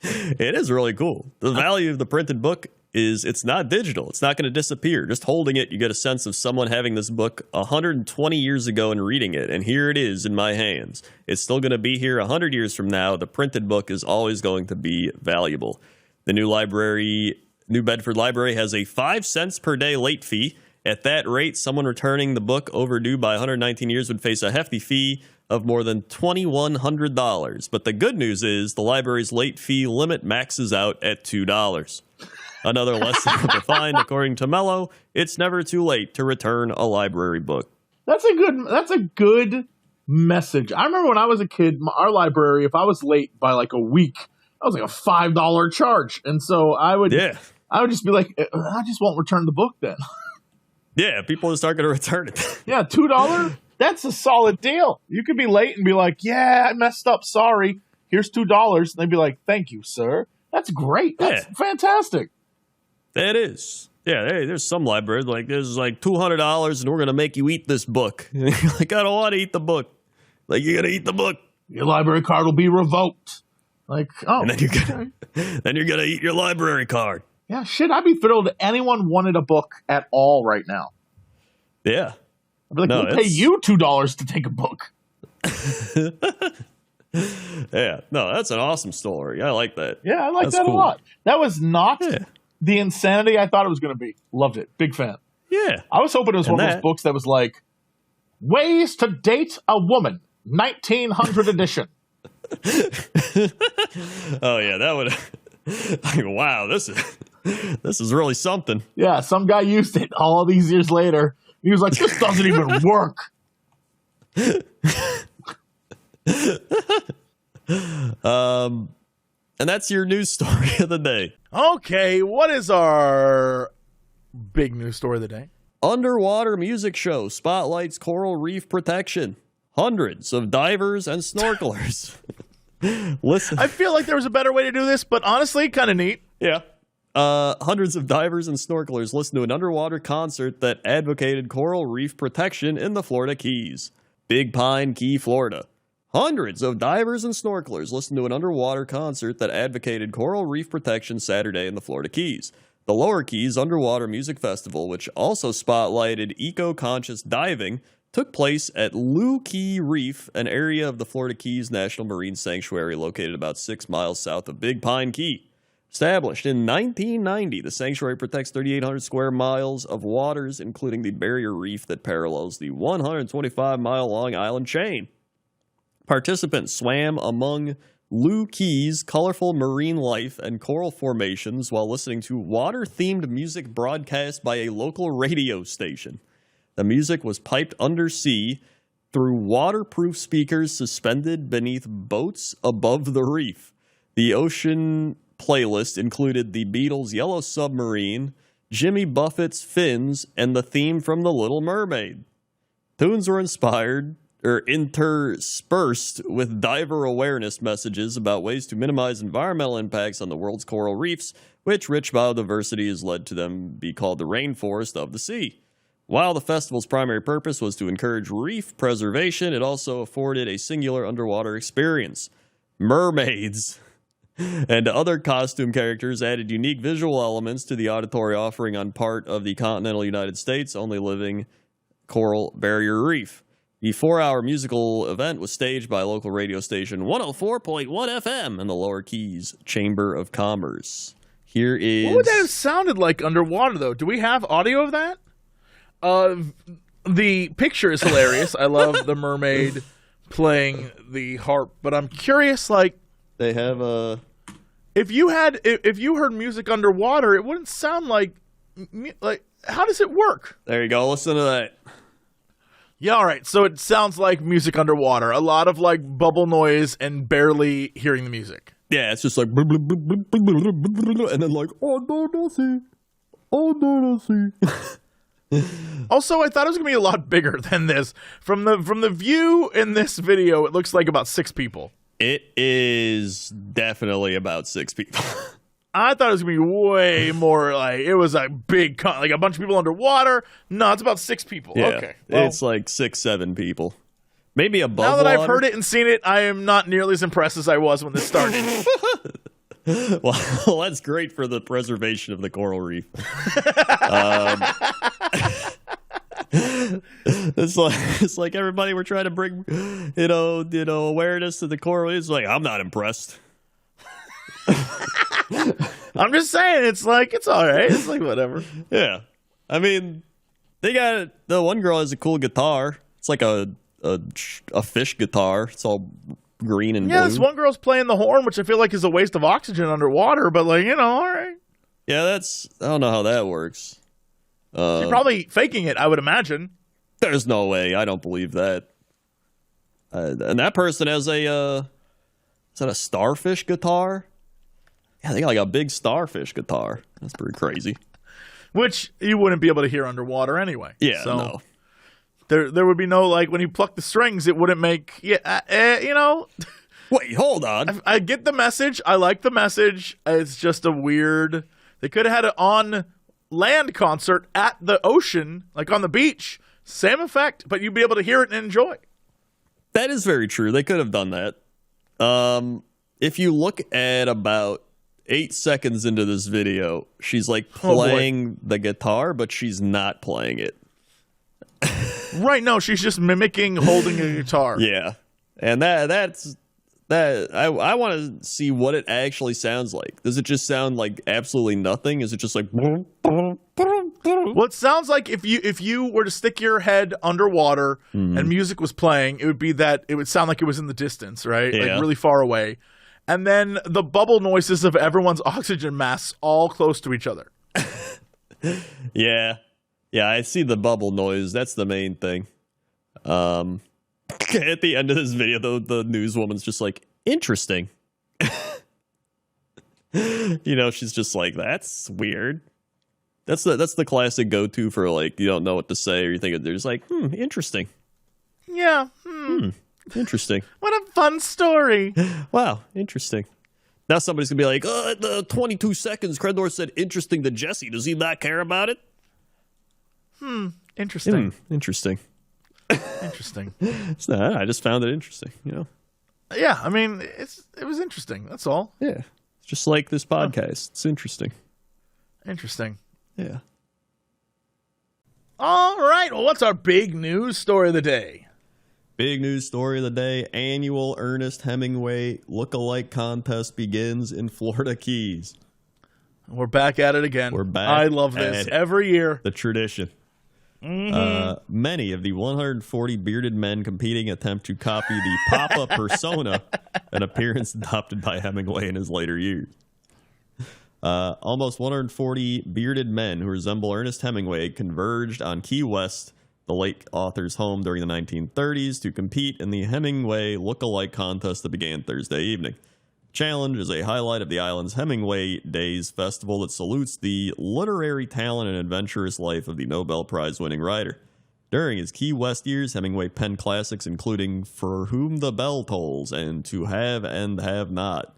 It is really cool. The value of the printed book is it's not digital. It's not going to disappear. Just holding it, you get a sense of someone having this book 120 years ago and reading it, and here it is in my hands. It's still going to be here 100 years from now. The printed book is always going to be valuable. The New Bedford Library has a 5 cents per day late fee. At that rate, someone returning the book overdue by 119 years would face a hefty fee of more than $2,100. But the good news is the library's late fee limit maxes out at $2. Another lesson to find, according to Mello, it's never too late to return a library book. That's a good message. I remember when I was a kid, our library, if I was late by like a week, that was like a $5 charge. And so I would just be like, I just won't return the book then. Yeah, people just aren't going to return it. Yeah, $2? That's a solid deal. You could be late and be like, yeah, I messed up. Sorry. Here's $2. And they'd be like, thank you, sir. That's great. That's fantastic. That is. Yeah, hey, there's some libraries like there's like $200 and we're going to make you eat this book. And you're like, I don't want to eat the book. Like, you're going to eat the book. Your library card will be revoked. Like, oh. And then you're going to eat your library card. Yeah, shit, I'd be thrilled if anyone wanted a book at all right now. Yeah. I'd be like, we'll pay you $2 to take a book. Yeah, no, that's an awesome story. I like that. Yeah, I like that cool. a lot. That was not the insanity I thought it was going to be. Loved it. Big fan. Yeah. I was hoping it was one of those books that was like, Ways to Date a Woman, 1900 edition. Oh, yeah, that would... Like, wow, this is really something. Yeah, some guy used it all these years later. He was like, this doesn't even work. And that's your news story of the day. Okay, what is our big news story of the day? Underwater music show spotlights coral reef protection. Hundreds of divers and snorkelers. Listen. I feel like there was a better way to do this, but honestly, kind of neat. Yeah. Hundreds of divers and snorkelers listened to an underwater concert that advocated coral reef protection in the Florida Keys. Big Pine Key, Florida. Hundreds of divers and snorkelers listened to an underwater concert that advocated coral reef protection Saturday in the Florida Keys. The Lower Keys Underwater Music Festival, which also spotlighted eco-conscious diving, took place at Looe Key Reef, an area of the Florida Keys National Marine Sanctuary located about 6 miles south of Big Pine Key. Established in 1990, the sanctuary protects 3,800 square miles of waters, including the barrier reef that parallels the 125-mile-long island chain. Participants swam among Looe Key's colorful marine life and coral formations while listening to water-themed music broadcast by a local radio station. The music was piped undersea through waterproof speakers suspended beneath boats above the reef. The ocean playlist included the Beatles' Yellow Submarine, Jimmy Buffett's Fins, and the theme from The Little Mermaid. Tunes were interspersed with diver awareness messages about ways to minimize environmental impacts on the world's coral reefs, which rich biodiversity has led to them be called the rainforest of the sea. While the festival's primary purpose was to encourage reef preservation, it also afforded a singular underwater experience. Mermaids and other costume characters added unique visual elements to the auditory offering on part of the continental United States' only living coral barrier reef. The 4-hour musical event was staged by local radio station 104.1 FM in the Lower Keys Chamber of Commerce. Here is... What would that have sounded like underwater, though? Do we have audio of that? The picture is hilarious. I love the mermaid playing the harp, but I'm curious, like, They have a... if you heard music underwater, it wouldn't sound like how does it work? There you go. Listen to that. Yeah, all right. So it sounds like music underwater. A lot of like bubble noise and barely hearing the music. Yeah, it's just like... and then like... Oh, no, see. Oh, no, see. Also, I thought it was going to be a lot bigger than this. From the view in this video, it looks like about 6 people. It is definitely about 6 people. I thought it was going to be way more like it was a big, like a bunch of people underwater. No, it's about 6 people. Yeah, Okay. Well, it's like 6, 7 people. Maybe above now that I've water. heard it and seen it, I am not nearly as impressed as I was when this started. Well, that's great for the preservation of the coral reef. It's like everybody we're trying to bring, awareness to the coral reef. It's like, I'm not impressed. I'm just saying, it's like, it's all right. It's like, whatever. Yeah. I mean, the one girl has a cool guitar. It's like a fish guitar. It's all green and blue. Yeah, this one girl's playing the horn, which I feel like is a waste of oxygen underwater, but like, all right. Yeah, I don't know how that works. She's probably faking it, I would imagine. There's no way. I don't believe that. And that person has is that a starfish guitar? Yeah, they got like a big starfish guitar. That's pretty crazy. Which you wouldn't be able to hear underwater anyway. Yeah, so no. There would be no, like, when you pluck the strings, it wouldn't make, Wait, hold on. I get the message. I like the message. It's just a weird, they could have had an on-land concert at the ocean, like on the beach. Same effect, but you'd be able to hear it and enjoy. That is very true. They could have done that. If you look at about 8 seconds into this video, she's like playing the guitar, but she's not playing it. Right, no, she's just mimicking holding a guitar. Yeah. And that's I want to see what it actually sounds like. Does it just sound like absolutely nothing? Is it just like Well, it sounds like if you were to stick your head underwater and music was playing, it would sound like it was in the distance, right? Yeah. Like really far away. And then the bubble noises of everyone's oxygen masks all close to each other. Yeah. Yeah, I see the bubble noise. That's the main thing. At the end of this video, the newswoman's just like, interesting. She's just like, that's weird. That's the classic go-to for, like, you don't know what to say or you think they're just like, interesting. Yeah. Interesting. What a fun story. Wow, interesting. Now somebody's going to be like, at the 22 seconds, Crendor said interesting to Jesse. Does he not care about it? Interesting. Interesting. Interesting. It's not, I just found it interesting, Yeah, I mean, it was interesting. That's all. Yeah. It's just like this podcast. It's interesting. Interesting. Yeah. All right. Well, what's our big news story of the day? Big news story of the day. Annual Ernest Hemingway look-alike contest begins in Florida Keys. We're back at it again. We're back. I love this. at Every year. The tradition. Many of the 140 bearded men competing attempt to copy the Papa persona, an appearance adopted by Hemingway in his later years. Almost 140 bearded men who resemble Ernest Hemingway converged on Key West, the late author's home, during the 1930s to compete in the Hemingway look-alike contest that began Thursday evening. Challenge is a highlight of the island's Hemingway Days festival that salutes the literary talent and adventurous life of the Nobel Prize-winning writer. During his Key West years, Hemingway penned classics including For Whom the Bell Tolls and To Have and Have Not.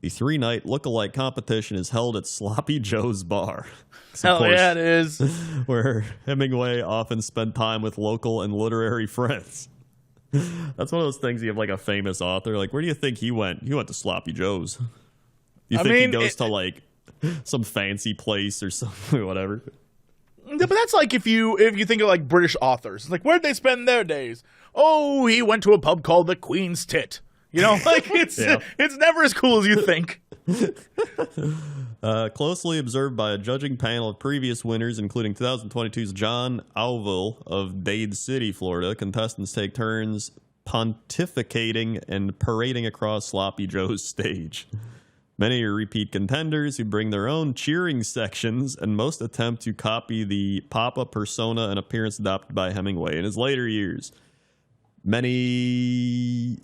The 3-night look-alike competition is held at Sloppy Joe's Bar. Hell yeah, it is. Where Hemingway often spent time with local and literary friends. That's one of those things you have like a famous author. Like, where do you think he went? He went to Sloppy Joe's. You think he goes to like some fancy place or something, whatever? But that's like if you think of like British authors, like where'd they spend their days? Oh, he went to a pub called the Queen's Tit. Like it's never as cool as you think. Closely observed by a judging panel of previous winners, including 2022's John Alville of Dade City, Florida, contestants take turns pontificating and parading across Sloppy Joe's stage. Many are repeat contenders who bring their own cheering sections, and most attempt to copy the Papa persona and appearance adopted by Hemingway in his later years. The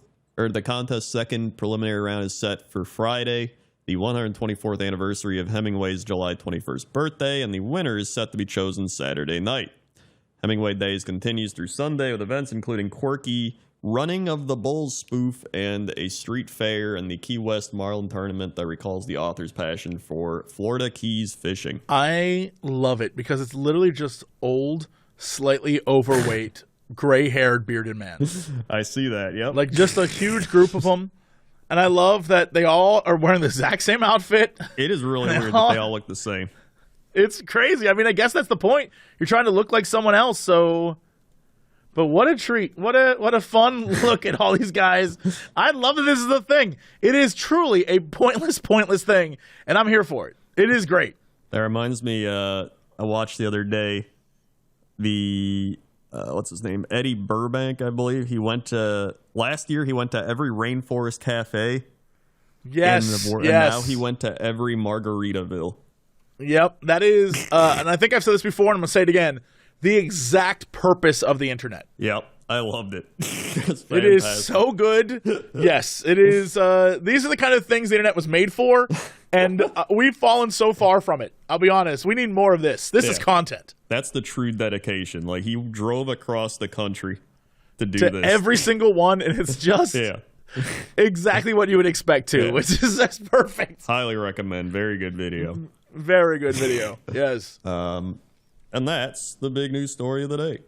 contest's second preliminary round is set for Friday, the 124th anniversary of Hemingway's July 21st birthday, and the winner is set to be chosen Saturday night. Hemingway Days continues through Sunday with events including quirky Running of the Bulls spoof and a street fair and the Key West Marlin tournament that recalls the author's passion for Florida Keys fishing. I love it because it's literally just old, slightly overweight, gray-haired, bearded man. I see that, yep. Like just a huge group of them. And I love that they all are wearing the exact same outfit. It is really weird that they all look the same. It's crazy. I mean, I guess that's the point. You're trying to look like someone else, so... But what a treat. What a fun look at all these guys. I love that this is the thing. It is truly a pointless thing, and I'm here for it. It is great. That reminds me, I watched the other day the, what's his name? Eddie Burbank, I believe. Last year he went to every Rainforest Cafe. Yes, and now he went to every Margaritaville. Yep, that is, and I think I've said this before, and I'm going to say it again, the exact purpose of the internet. Yep, I loved it. It is so good. Yes, it is. These are the kind of things the internet was made for, and we've fallen so far from it. I'll be honest. We need more of this. This is content. That's the true dedication. Like, he drove across the country to do this. Every single one, and it's just exactly what you would expect to, which is that's perfect. Highly recommend. Very good video. Very good video. Yes. And that's the big news story of the day.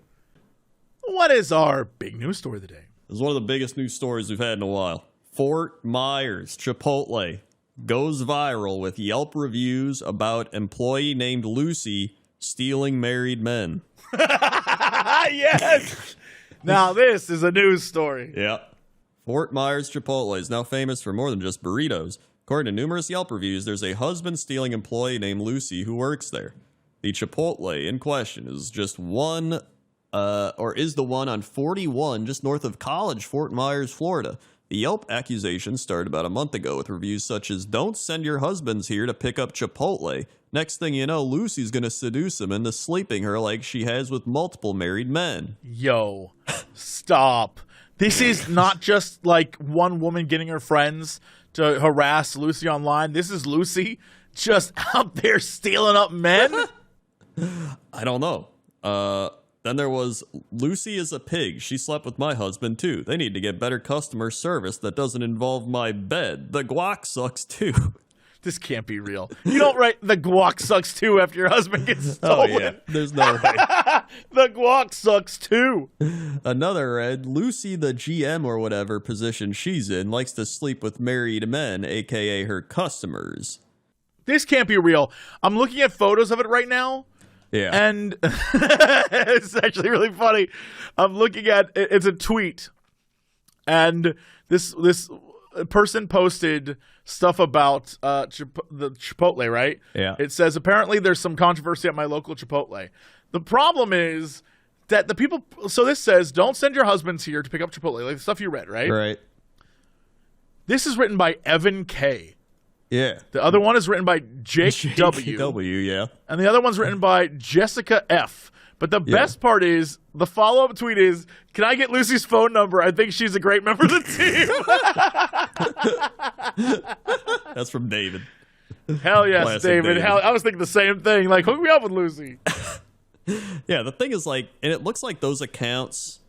What is our big news story of the day? This is one of the biggest news stories we've had in a while. Fort Myers Chipotle goes viral with Yelp reviews about employee named Lucy stealing married men. Yes! Now this is a news story. Yeah. Fort Myers Chipotle is now famous for more than just burritos. According to numerous Yelp reviews, there's a husband-stealing employee named Lucy who works there. The Chipotle in question is just the one on 41 just north of College, Fort Myers, Florida. The Yelp accusation started about a month ago with reviews such as, "Don't send your husbands here to pick up Chipotle. Next thing you know, Lucy's going to seduce him into sleeping her like she has with multiple married men." Yo, stop. This is not just like one woman getting her friends to harass Lucy online. This is Lucy just out there stealing up men. I don't know. Then there was, "Lucy is a pig. She slept with my husband too. They need to get better customer service that doesn't involve my bed. The guac sucks too." This can't be real. You don't write "the guac sucks too" after your husband gets stolen. Oh yeah, there's no way. The guac sucks too. Another read, "Lucy, the GM or whatever position she's in, likes to sleep with married men, aka her customers." This can't be real. I'm looking at photos of it right now. Yeah. And it's actually really funny. I'm looking at it's a tweet. And this person posted stuff about the Chipotle, right? Yeah. It says, "Apparently there's some controversy at my local Chipotle." The problem is that the people, so this says, "Don't send your husbands here to pick up Chipotle," like the stuff you read, right? Right. This is written by Evan K. Yeah. The other one is written by Jake W. W, yeah. And the other one's written by Jessica F. But the best part is, the follow-up tweet is, "Can I get Lucy's phone number? I think she's a great member of the team." That's from David. Hell yes, David. Hell, I was thinking the same thing. Like, hook me up with Lucy. Yeah, the thing is, like, and it looks like those accounts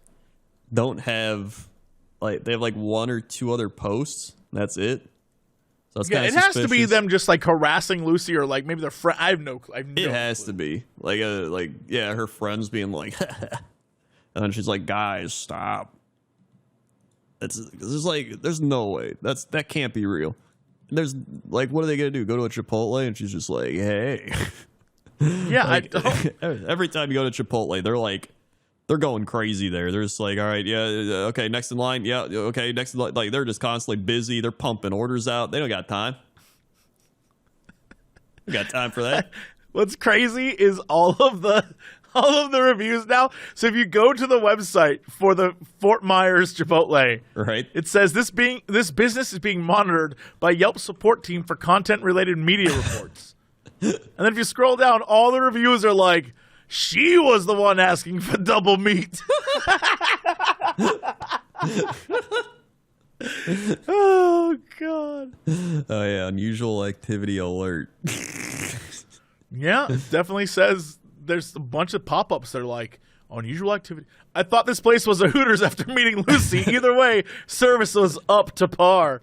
don't have, like, they have, like, one or two other posts. That's it. So it's it has to be them just like harassing Lucy, or like maybe their friend. I have no clue. It has to be like her friends being like, and she's like, "Guys, stop." There's no way that can't be real. There's like, what are they gonna do? Go to a Chipotle and she's just like, "Hey." Yeah, like, every time you go to Chipotle, they're going crazy there. They're just like, "All right, yeah, okay, next in line, yeah, okay, next in line." Like, they're just constantly busy. They're pumping orders out. They don't got time. We got time for that. What's crazy is all of the reviews now. So if you go to the website for the Fort Myers Chipotle, Right. it says this business is being monitored by Yelp support team for content-related media reports. And then if you scroll down, all the reviews are like, she was the one asking for double meat. Oh, God. Oh, yeah. Unusual activity alert. Yeah, it definitely says there's a bunch of pop-ups that are like, unusual activity. I thought this place was a Hooters after meeting Lucy. Either way, service was up to par.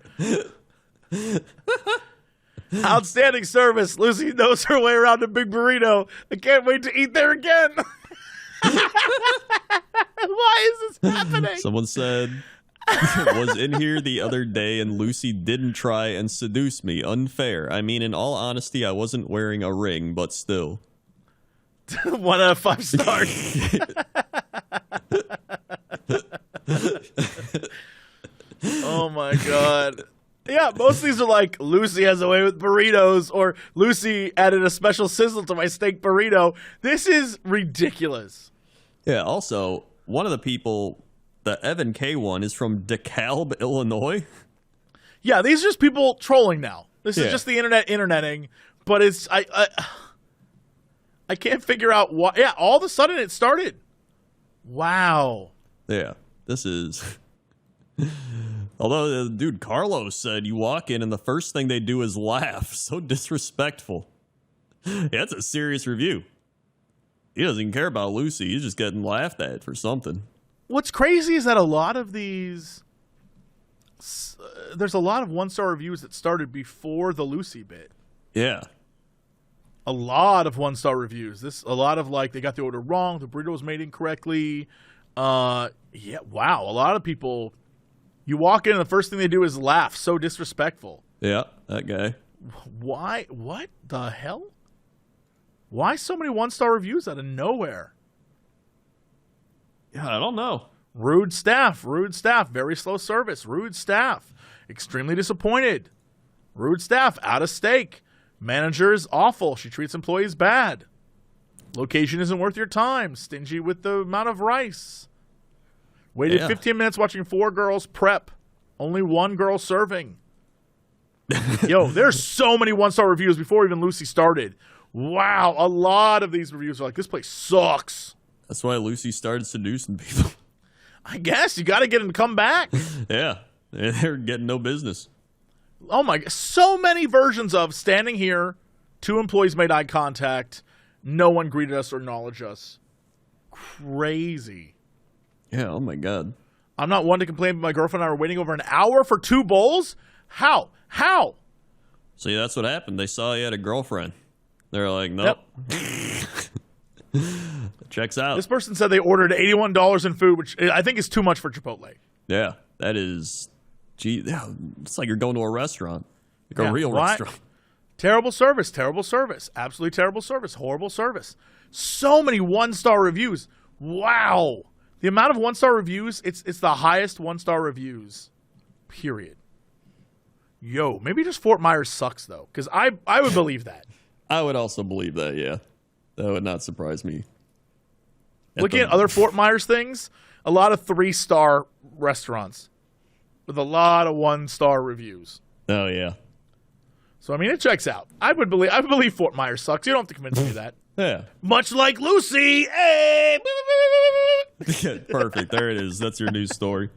Outstanding service. Lucy knows her way around a big burrito. I can't wait to eat there again. Why is this happening? Someone said, was in here the other day and Lucy didn't try and seduce me. Unfair. I mean, in all honesty, I wasn't wearing a ring, but still. 1 out of 5 stars. Oh, my God. Yeah, most of these are like, Lucy has a way with burritos, or Lucy added a special sizzle to my steak burrito. This is ridiculous. Yeah, also, one of the people, the Evan K one, is from DeKalb, Illinois. Yeah, these are just people trolling now. This is Yeah. just the interneting, but it's I can't figure out why. Yeah, all of a sudden it started. Wow. Yeah, this is... Although, dude, Carlos said you walk in and the first thing they do is laugh. So disrespectful. Yeah, that's a serious review. He doesn't even care about Lucy. He's just getting laughed at for something. What's crazy is that a lot of these... there's a lot of 1-star reviews that started before the Lucy bit. Yeah. A lot of 1-star reviews. A lot of like, they got the order wrong, the burrito was made incorrectly. Yeah, wow. A lot of people... You walk in and the first thing they do is laugh. So disrespectful. Yeah, that guy. Why? What the hell? Why so many 1-star reviews out of nowhere? Yeah, I don't know. Rude staff. Very slow service. Rude staff. Extremely disappointed. Rude staff. Out of steak. Manager is awful. She treats employees bad. Location isn't worth your time. Stingy with the amount of rice. Waited 15 minutes watching 4 girls prep. Only 1 girl serving. Yo, there's so many 1-star reviews before even Lucy started. Wow, a lot of these reviews are like, this place sucks. That's why Lucy started seducing people. I guess you got to get them to come back. Yeah, they're getting no business. Oh my God, so many versions of standing here, 2 employees made eye contact, no one greeted us or acknowledged us. Crazy. Yeah, oh my God. I'm not one to complain, but my girlfriend and I were waiting over an hour for 2 bowls? How? See, that's what happened. They saw you had a girlfriend. They're like, nope. Yep. Checks out. This person said they ordered $81 in food, which I think is too much for Chipotle. Yeah, that is... Gee, yeah, it's like you're going to a restaurant. Like a real restaurant. Terrible service. Absolutely terrible service. Horrible service. So many 1-star reviews. Wow. The amount of 1-star reviews, it's the highest 1-star reviews, period. Yo, maybe just Fort Myers sucks, though, because I would believe that. I would also believe that, yeah. That would not surprise me. Looking at other Fort Myers things, a lot of 3-star restaurants with a lot of 1-star reviews. Oh, yeah. So, I mean, it checks out. I would believe Fort Myers sucks. You don't have to convince me of that. Yeah. Much like Lucy. Hey! Perfect. There it is. That's your news story.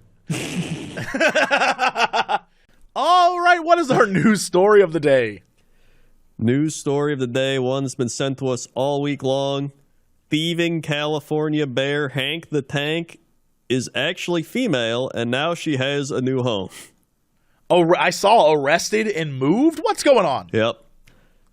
All right. What is our news story of the day? News story of the day, one that's been sent to us all week long. Thieving California bear Hank the Tank is actually female, and now she has a new home. Oh, I saw arrested and moved? What's going on? Yep.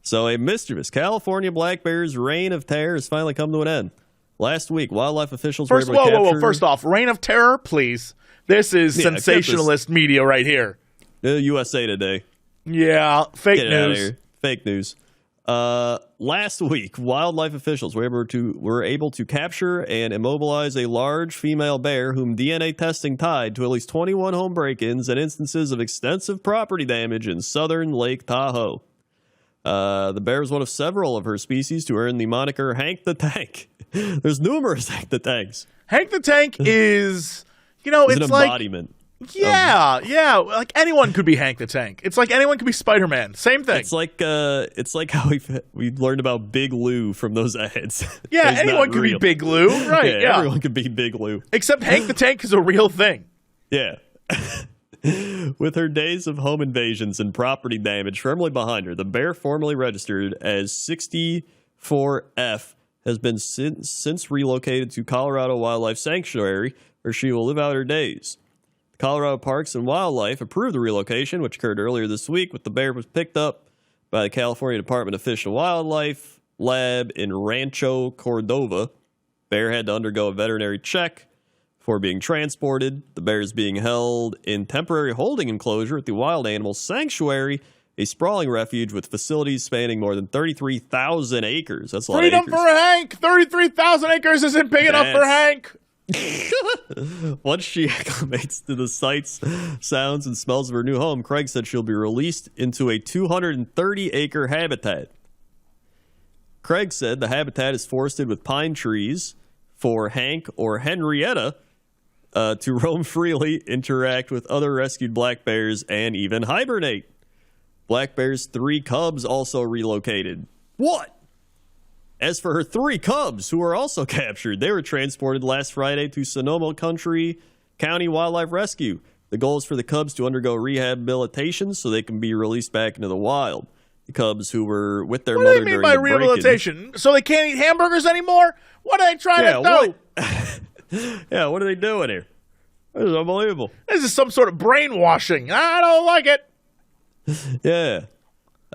So a mischievous California black bear's reign of terror has finally come to an end. Last week, wildlife officials were able to capture... Whoa. First off, reign of terror, please. This is sensationalist media right here. USA Today. Yeah, fake Get it out of news. here. Fake news. Last week, wildlife officials were able to capture and immobilize a large female bear whom DNA testing tied to at least 21 home break-ins and instances of extensive property damage in southern Lake Tahoe. The bear is one of several of her species to earn the moniker Hank the Tank. There's numerous Hank the Tanks. Hank the Tank is, It's it's an like, embodiment. yeah, like anyone could be Hank the Tank. It's like anyone could be Spider-Man. Same thing. It's like how we learned about Big Lou from those ads. Yeah, He's anyone not could real. be Big Lou, right? Yeah, everyone could be Big Lou. Except Hank the Tank is a real thing. Yeah. With her days of home invasions and property damage firmly behind her, the bear, formerly registered as 64F, has been since relocated to Colorado Wildlife Sanctuary, where she will live out her days. The Colorado Parks and Wildlife approved the relocation, which occurred earlier this week, with the bear was picked up by the California Department of Fish and Wildlife lab in Rancho Cordova. Bear had to undergo a veterinary check before being transported. The bear is being held in temporary holding enclosure at the Wild Animal Sanctuary, a sprawling refuge with facilities spanning more than 33,000 acres. That's a lot of acres. Freedom for Hank! 33,000 acres isn't big enough for Hank! Once she acclimates to the sights, sounds, and smells of her new home, Craig said she'll be released into a 230-acre habitat. Craig said the habitat is forested with pine trees for Hank or Henrietta to roam freely, interact with other rescued black bears, and even hibernate. Black Bear's 3 cubs also relocated. What? As for her 3 cubs, who were also captured, they were transported last Friday to Sonoma County Wildlife Rescue. The goal is for the cubs to undergo rehabilitation so they can be released back into the wild. The cubs who were with their mother during the break-in. What do you mean by rehabilitation? So they can't eat hamburgers anymore? What are they trying to do? Yeah, what are they doing here? This is unbelievable. This is some sort of brainwashing. I don't like it. Yeah.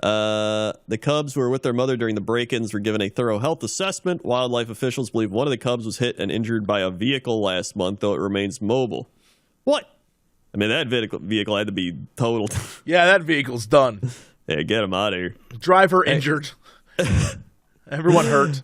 The cubs who were with their mother during the break-ins were given a thorough health assessment. Wildlife officials believe one of the cubs was hit and injured by a vehicle last month, though it remains mobile. What? I mean, that vehicle had to be totaled. Yeah, that vehicle's done. Yeah, get him out of here. Driver injured. Everyone hurt.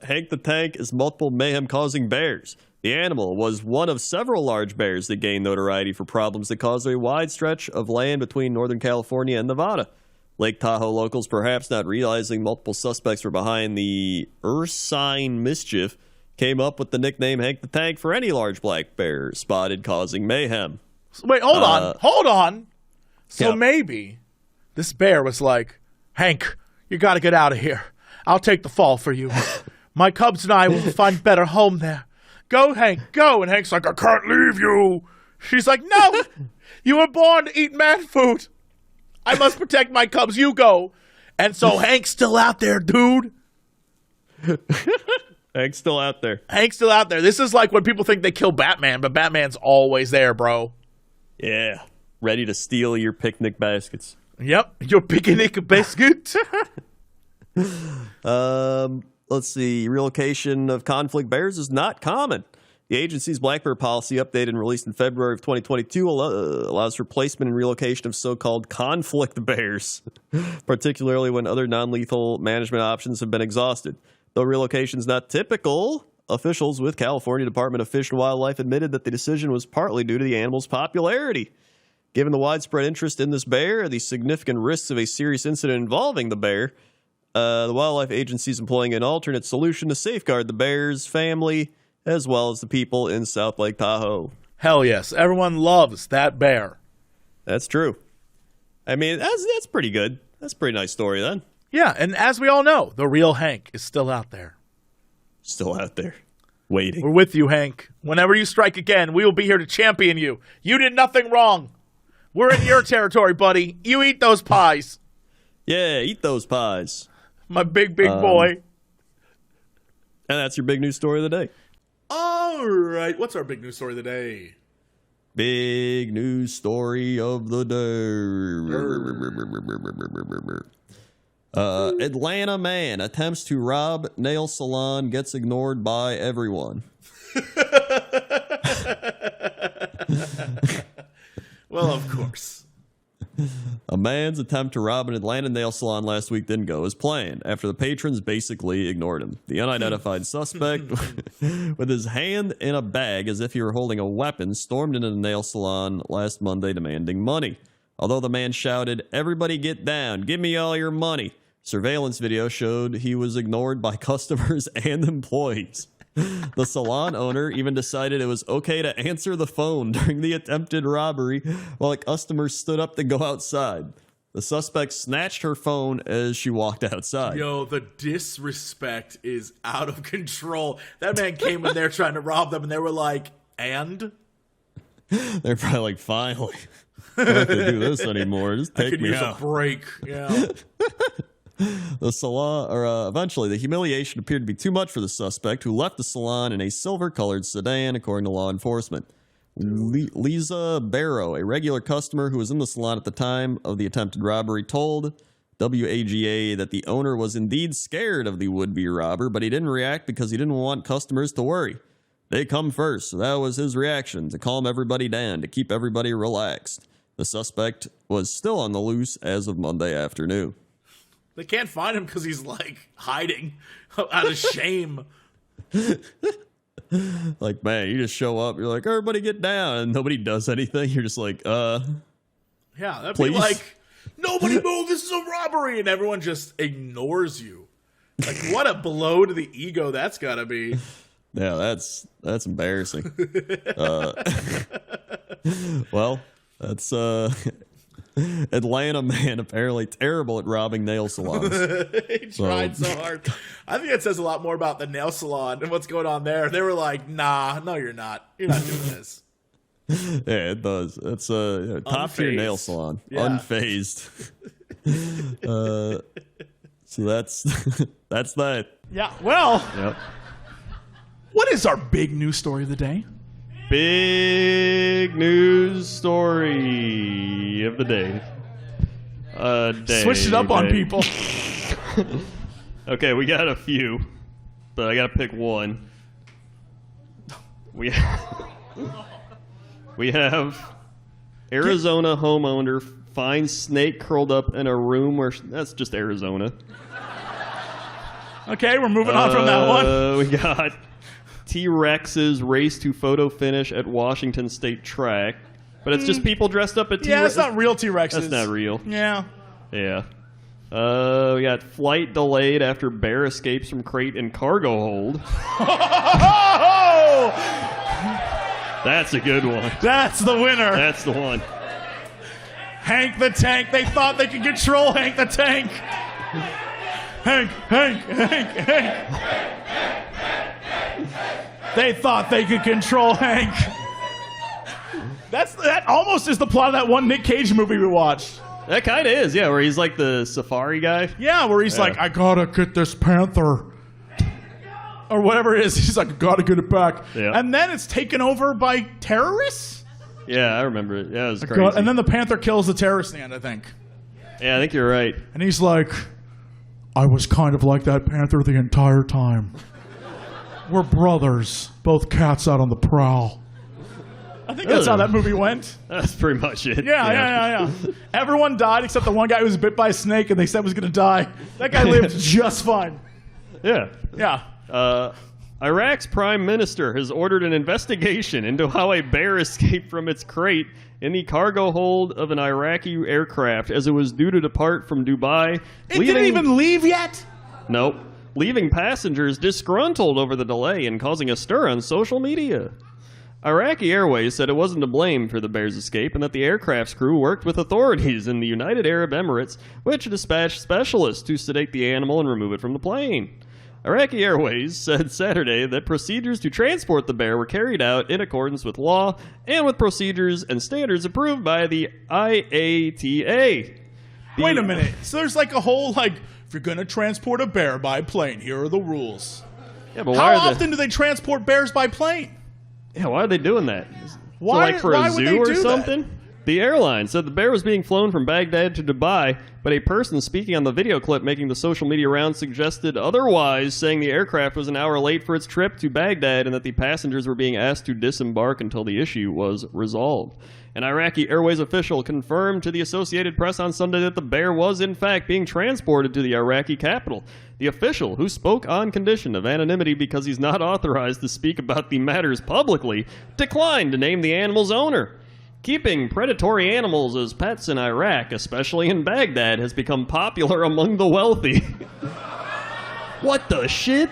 Hank the Tank is multiple mayhem-causing bears. The animal was one of several large bears that gained notoriety for problems that caused a wide stretch of land between Northern California and Nevada. Lake Tahoe locals, perhaps not realizing multiple suspects were behind the ursine mischief, came up with the nickname Hank the Tank for any large black bear spotted causing mayhem. Wait, hold on. So yeah. maybe this bear was like, Hank, you got to get out of here. I'll take the fall for you. My cubs and I will find a better home there. Go, Hank, go. And Hank's like, I can't leave you. She's like, no, you were born to eat man food. I must protect my cubs. You go. And so Hank's still out there, dude. Hank's still out there. Hank's still out there. This is like when people think they kill Batman, but Batman's always there, bro. Yeah. Ready to steal your picnic baskets. Yep. Your picnic basket. Let's see. Relocation of conflict bears is not common. The agency's black bear policy, updated and released in February of 2022, allows for placement and relocation of so-called conflict bears, particularly when other non-lethal management options have been exhausted. Though relocation is not typical, officials with California Department of Fish and Wildlife admitted that the decision was partly due to the animal's popularity. Given the widespread interest in this bear and the significant risks of a serious incident involving the bear, the wildlife agency is employing an alternate solution to safeguard the bear's family as well as the people in South Lake Tahoe. Hell yes. Everyone loves that bear. That's true. I mean, that's pretty good. That's a pretty nice story then. Yeah, and as we all know, the real Hank is still out there. Still out there. Waiting. We're with you, Hank. Whenever you strike again, we will be here to champion you. You did nothing wrong. We're in your territory, buddy. You eat those pies. Yeah, eat those pies. My big boy. And that's your big news story of the day. All right. What's our big news story of the day? Big news story of the day. Atlanta man attempts to rob nail salon, gets ignored by everyone. Well, of course. A man's attempt to rob an Atlanta nail salon last week didn't go as planned after the patrons basically ignored him. The unidentified suspect, with his hand in a bag as if he were holding a weapon, stormed into the nail salon last Monday demanding money. Although the man shouted, "Everybody get down, give me all your money," Surveillance video showed he was ignored by customers and employees. The salon owner even decided it was okay to answer the phone during the attempted robbery while a customer stood up to go outside. The suspect snatched her phone as she walked outside. Yo, the disrespect is out of control. That man came in there trying to rob them, and they were like, and? They're probably like, finally, I don't have to do this anymore. Just take me out. I could use a break. Yeah. The salon, or eventually, the humiliation appeared to be too much for the suspect, who left the salon in a silver-colored sedan, according to law enforcement. Lisa Barrow, a regular customer who was in the salon at the time of the attempted robbery, told WAGA that the owner was indeed scared of the would-be robber, but he didn't react because he didn't want customers to worry. They come first, so that was his reaction, to calm everybody down, to keep everybody relaxed. The suspect was still on the loose as of Monday afternoon. They can't find him because he's, like, hiding out of shame. Like, man, you just show up, you're like, everybody get down, and nobody does anything. You're just like, Yeah, that'd please? be like, nobody move, this is a robbery, and everyone just ignores you. Like, what a blow to the ego that's gotta be. Yeah, that's embarrassing. Well, that's Atlanta man apparently terrible at robbing nail salons. He tried so hard. I think it says a lot more about the nail salon and what's going on there. They were like, nah, no, you're not. You're not doing this. Yeah, it does. It's a top tier nail salon. Yeah. Unfazed. So that's that. Yeah, well, Yep. what is our big news story of the day? Big news story of the day. Switched it up on people. Okay, we got a few, but I got to pick one. We have Arizona homeowner finds snake curled up in a room where that's just Arizona. Okay, we're moving on from that one. We got T-Rex's race to photo finish at Washington State Track, but it's just people dressed up at T-Rex. Yeah, it's not real T-Rexes. That's not real. Yeah. Yeah. We got flight delayed after bear escapes from crate in cargo hold. That's a good one. That's the winner. That's the one. Hank the Tank. They thought they could control Hank the Tank. Hank. They thought they could control Hank. That almost is the plot of that one Nick Cage movie we watched. That kind of is, yeah, where he's like the safari guy. Yeah, where he's like, I gotta get this panther. Or whatever it is. He's like, I gotta get it back. Yeah. And then it's taken over by terrorists? Yeah, I remember it. Yeah, it was crazy. And then the panther kills the terrorist in the end, I think. Yeah, I think you're right. And he's like, I was kind of like that panther the entire time. We're brothers, both cats out on the prowl. I think that's how that movie went. That's pretty much it. Yeah. Everyone died except the one guy who was bit by a snake and they said was going to die. That guy lived just fine. Yeah. Yeah. Iraq's prime minister has ordered an investigation into how a bear escaped from its crate in the cargo hold of an Iraqi aircraft as it was due to depart from Dubai. It didn't even leave yet? Nope. Leaving passengers disgruntled over the delay and causing a stir on social media. Iraqi Airways said it wasn't to blame for the bear's escape and that the aircraft's crew worked with authorities in the United Arab Emirates, which dispatched specialists to sedate the animal and remove it from the plane. Iraqi Airways said Saturday that procedures to transport the bear were carried out in accordance with law and with procedures and standards approved by the IATA. Wait a minute. So there's like a whole, like, if you're going to transport a bear by plane, here are the rules. Yeah, but How often do they transport bears by plane? Yeah, why are they doing that? Why, so like for why a would zoo they or do something? that? The airline said the bear was being flown from Baghdad to Dubai, but a person speaking on the video clip making the social media rounds suggested otherwise, saying the aircraft was an hour late for its trip to Baghdad and that the passengers were being asked to disembark until the issue was resolved. An Iraqi Airways official confirmed to the Associated Press on Sunday that the bear was in fact being transported to the Iraqi capital. The official, who spoke on condition of anonymity because he's not authorized to speak about the matters publicly, declined to name the animal's owner. Keeping predatory animals as pets in Iraq, especially in Baghdad, has become popular among the wealthy. What the shit?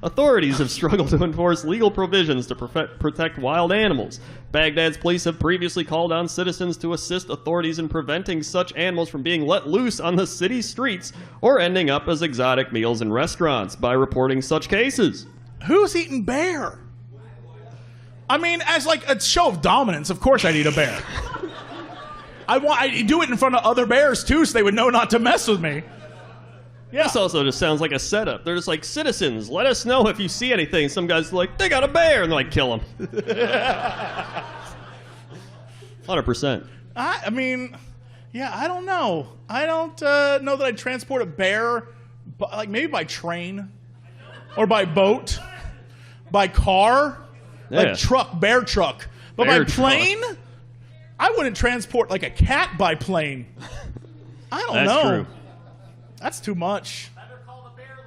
Authorities have struggled to enforce legal provisions to protect wild animals. Baghdad's police have previously called on citizens to assist authorities in preventing such animals from being let loose on the city streets or ending up as exotic meals in restaurants by reporting such cases. Who's eating bear? I mean, as like a show of dominance, of course I'd eat a bear. I do it in front of other bears too, so they would know not to mess with me. Yeah. This also just sounds like a setup. They're just like, citizens, let us know if you see anything. Some guys are like, they got a bear, and they're like, kill him. 100%. I mean, yeah, I don't know. I don't know that I'd transport a bear, like maybe by train, or by boat, by car, like truck, bear truck. But by plane, I wouldn't transport like a cat by plane. I don't know. That's true. That's too much. Better call the Bear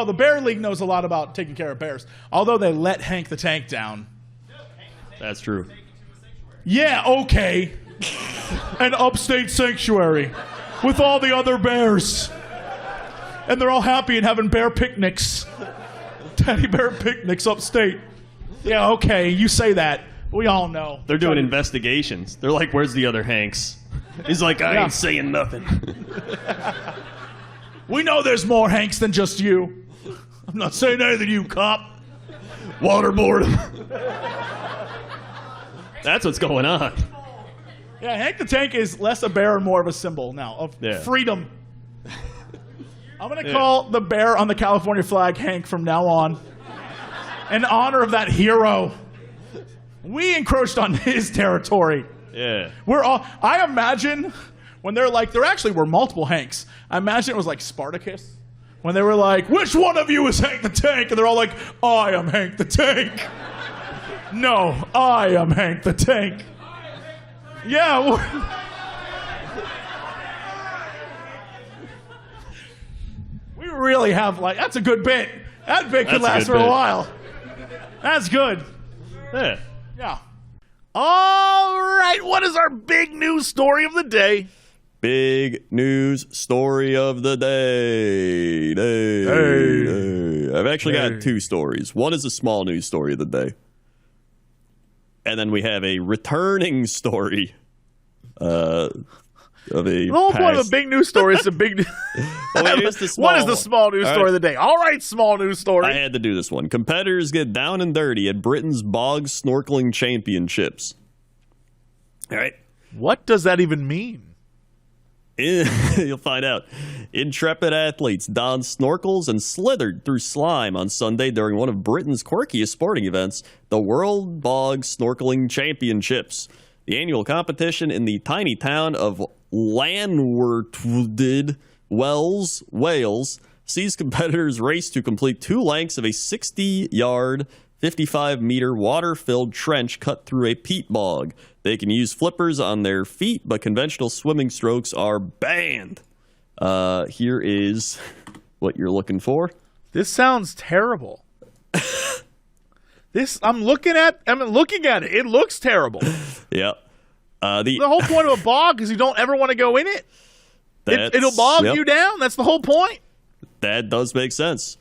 League. The Bear League knows a lot about taking care of bears. Although they let Hank the Tank down. That's true. Yeah, okay. An upstate sanctuary with all the other bears. And they're all happy and having bear picnics. Teddy bear picnics upstate. Yeah, okay, you say that. We all know. They're doing investigations. They're like, where's the other Hanks? He's like, I ain't saying nothing. We know there's more Hanks than just you. I'm not saying anything, you cop. Waterboard him. That's what's going on. Yeah, Hank the Tank is less a bear and more of a symbol now of freedom. I'm going to call the bear on the California flag Hank from now on. In honor of that hero. We encroached on his territory. Yeah. I imagine when there actually were multiple Hanks. I imagine it was like Spartacus. When they were like, which one of you is Hank the Tank? And they're all like, I am Hank the Tank. No, I am Hank the Tank. Yeah. We really have that's a good bit. That bit could last for a while. That's good. Yeah. Yeah. All right, what is our big news story of the day? Big news story of the day. I've actually got two stories. One is a small news story of the day. And then we have a returning story the whole point of a big news story is a big news. What is the small news story of the day? All right, small news story. I had to do this one. Competitors get down and dirty at Britain's bog snorkeling championships. All right. What does that even mean? You'll find out. Intrepid athletes donned snorkels and slithered through slime on Sunday during one of Britain's quirkiest sporting events, the World Bog Snorkeling Championships. The annual competition in the tiny town of Llanwrtyd, Wales, sees competitors race to complete two lengths of a 60-yard, 55-meter water-filled trench cut through a peat bog. They can use flippers on their feet, but conventional swimming strokes are banned. Here is what you're looking for. This sounds terrible. I'm looking at it. It looks terrible. Yeah. The whole point of a bog is you don't ever want to go in it. It'll bog you down. That's the whole point. That does make sense.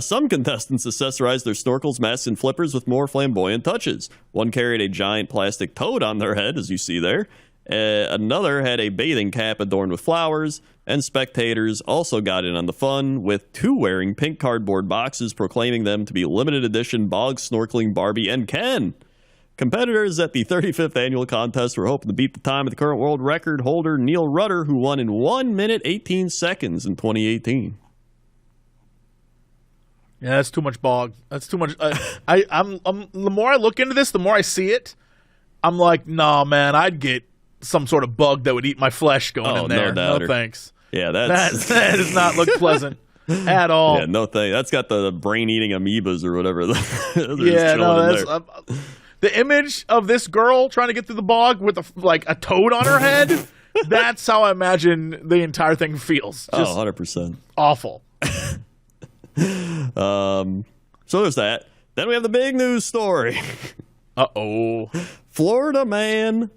Some contestants accessorized their snorkels, masks, and flippers with more flamboyant touches. One carried a giant plastic toad on their head, as you see there. Another had a bathing cap adorned with flowers, and spectators also got in on the fun, with two wearing pink cardboard boxes proclaiming them to be limited edition bog snorkeling Barbie and Ken. Competitors at the 35th annual contest were hoping to beat the time of the current world record holder Neil Rudder, who won in 1 minute 18 seconds in 2018. Yeah, that's too much bog. That's too much. I'm the more I look into this, the more I see it. I'm like, nah, man, I'd get some sort of bug that would eat my flesh going in there. No thanks. Yeah, that does not look pleasant at all. Yeah, no thanks. That's got the brain-eating amoebas or whatever. The image of this girl trying to get through the bog with a toad on her head. That's how I imagine the entire thing feels. Just 100%. Awful. So there's that. Then we have the big news story. Uh-oh. Florida man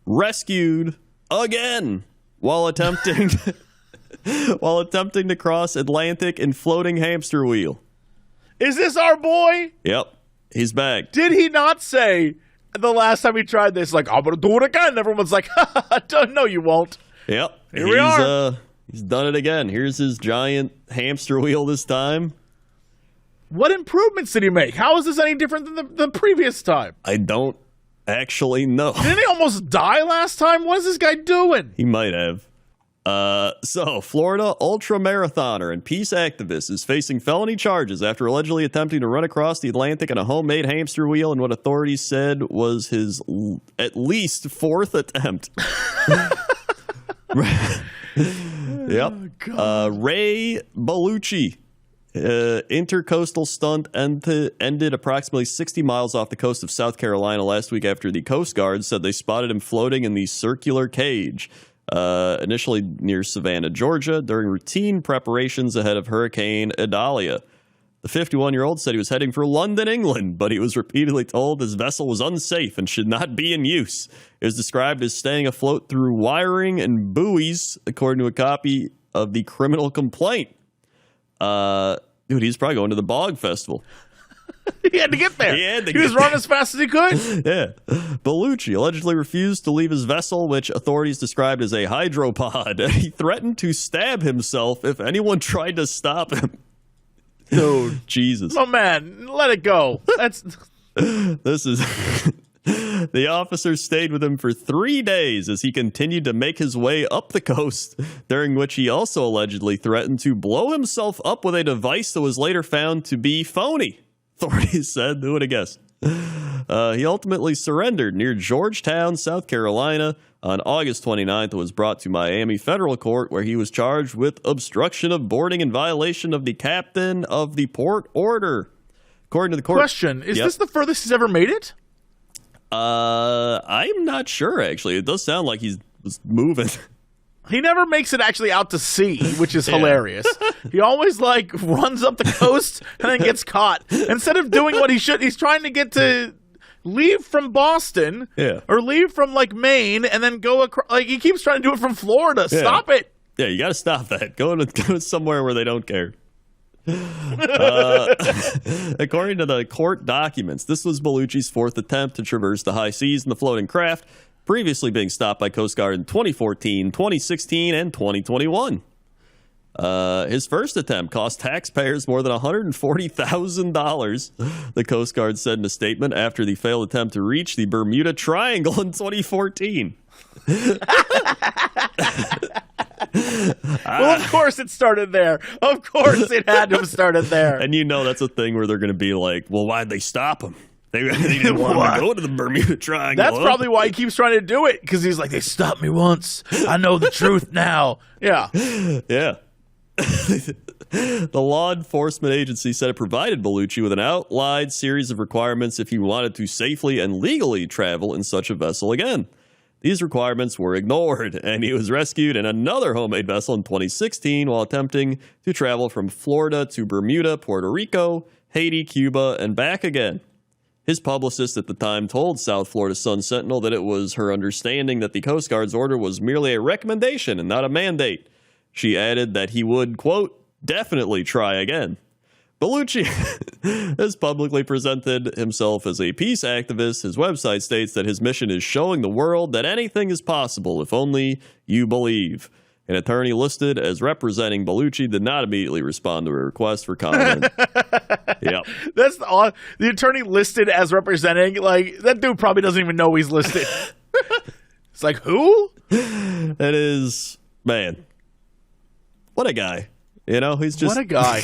rescued again while attempting to cross Atlantic in floating hamster wheel. Is this our boy? Yep, he's back. Did he not say the last time he tried this, like, I'm going to do it again? Everyone's like, no, you won't. Yep. Here we are. He's done it again. Here's his giant hamster wheel this time. What improvements did he make? How is this any different than the previous time? I don't actually know. Didn't he almost die last time? What is this guy doing? He might have. So, Florida ultramarathoner and peace activist is facing felony charges after allegedly attempting to run across the Atlantic in a homemade hamster wheel in what authorities said was his at least fourth attempt. Yep. Ray Bellucci. Intercoastal stunt ended approximately 60 miles off the coast of South Carolina last week after the Coast Guard said they spotted him floating in the circular cage. Initially near Savannah, Georgia, during routine preparations ahead of Hurricane Idalia. The 51-year-old said he was heading for London, England, but he was repeatedly told his vessel was unsafe and should not be in use. It was described as staying afloat through wiring and buoys, according to a copy of the criminal complaint. Dude, he's probably going to the Bog Festival. He had to get there. He was running as fast as he could. Yeah. Bellucci allegedly refused to leave his vessel, which authorities described as a hydropod. He threatened to stab himself if anyone tried to stop him. Oh, Jesus. Oh, man, let it go. This is... The officers stayed with him for 3 days as he continued to make his way up the coast, during which he also allegedly threatened to blow himself up with a device that was later found to be phony. Authorities said, who would have guessed? He ultimately surrendered near Georgetown, South Carolina on August 29th and was brought to Miami Federal Court, where he was charged with obstruction of boarding in violation of the captain of the port order. According to the court... Question, is this the furthest he's ever made it? I'm not sure, actually. It does sound like he was moving. He never makes it actually out to sea, which is hilarious. He always, runs up the coast and then gets caught. Instead of doing what he should, he's trying to get to leave from Boston or leave from, Maine and then go across. He keeps trying to do it from Florida. Yeah. Stop it. Yeah, you got to stop that. Go to somewhere where they don't care. According to the court documents, this was Bellucci's fourth attempt to traverse the high seas in the floating craft, previously being stopped by Coast Guard in 2014, 2016, and 2021. His first attempt cost taxpayers more than $140,000, the Coast Guard said in a statement after the failed attempt to reach the Bermuda Triangle in 2014. Well, of course it started there. Of course it had to have started there. And that's a thing where they're going to be like, well, why'd they stop him? They didn't want to go to the Bermuda Triangle. That's probably why he keeps trying to do it, because he's like, they stopped me once. I know the truth now. Yeah. Yeah. The law enforcement agency said it provided Bellucci with an outlined series of requirements if he wanted to safely and legally travel in such a vessel again. These requirements were ignored, and he was rescued in another homemade vessel in 2016 while attempting to travel from Florida to Bermuda, Puerto Rico, Haiti, Cuba, and back again. His publicist at the time told South Florida Sun-Sentinel that it was her understanding that the Coast Guard's order was merely a recommendation and not a mandate. She added that he would, quote, definitely try again. Bellucci has publicly presented himself as a peace activist. His website states that his mission is showing the world that anything is possible if only you believe. An attorney listed as representing Bellucci did not immediately respond to a request for comment. Yep. That's the attorney listed as representing, that dude probably doesn't even know he's listed. It's like, who? That is, man, what a guy. He's just... What a guy.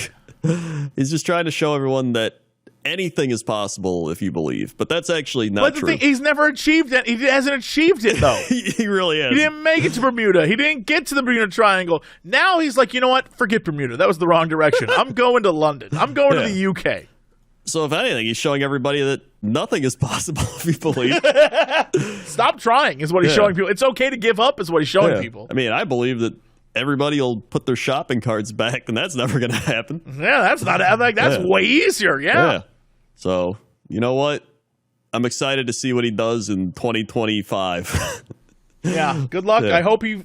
He's just trying to show everyone that anything is possible if you believe. But that's actually not true. He's never achieved it. He hasn't achieved it, though. He really has. He didn't make it to Bermuda. He didn't get to the Bermuda Triangle. Now he's like, you know what? Forget Bermuda. That was the wrong direction. I'm going to London. I'm going to the UK. So if anything, he's showing everybody that nothing is possible if you believe. Stop trying is what he's showing people. It's okay to give up is what he's showing people. I mean, I believe that everybody will put their shopping carts back, and that's never going to happen. Yeah, that's not happening. That's way easier. Yeah. So, you know what? I'm excited to see what he does in 2025. Yeah, good luck. Yeah. I hope he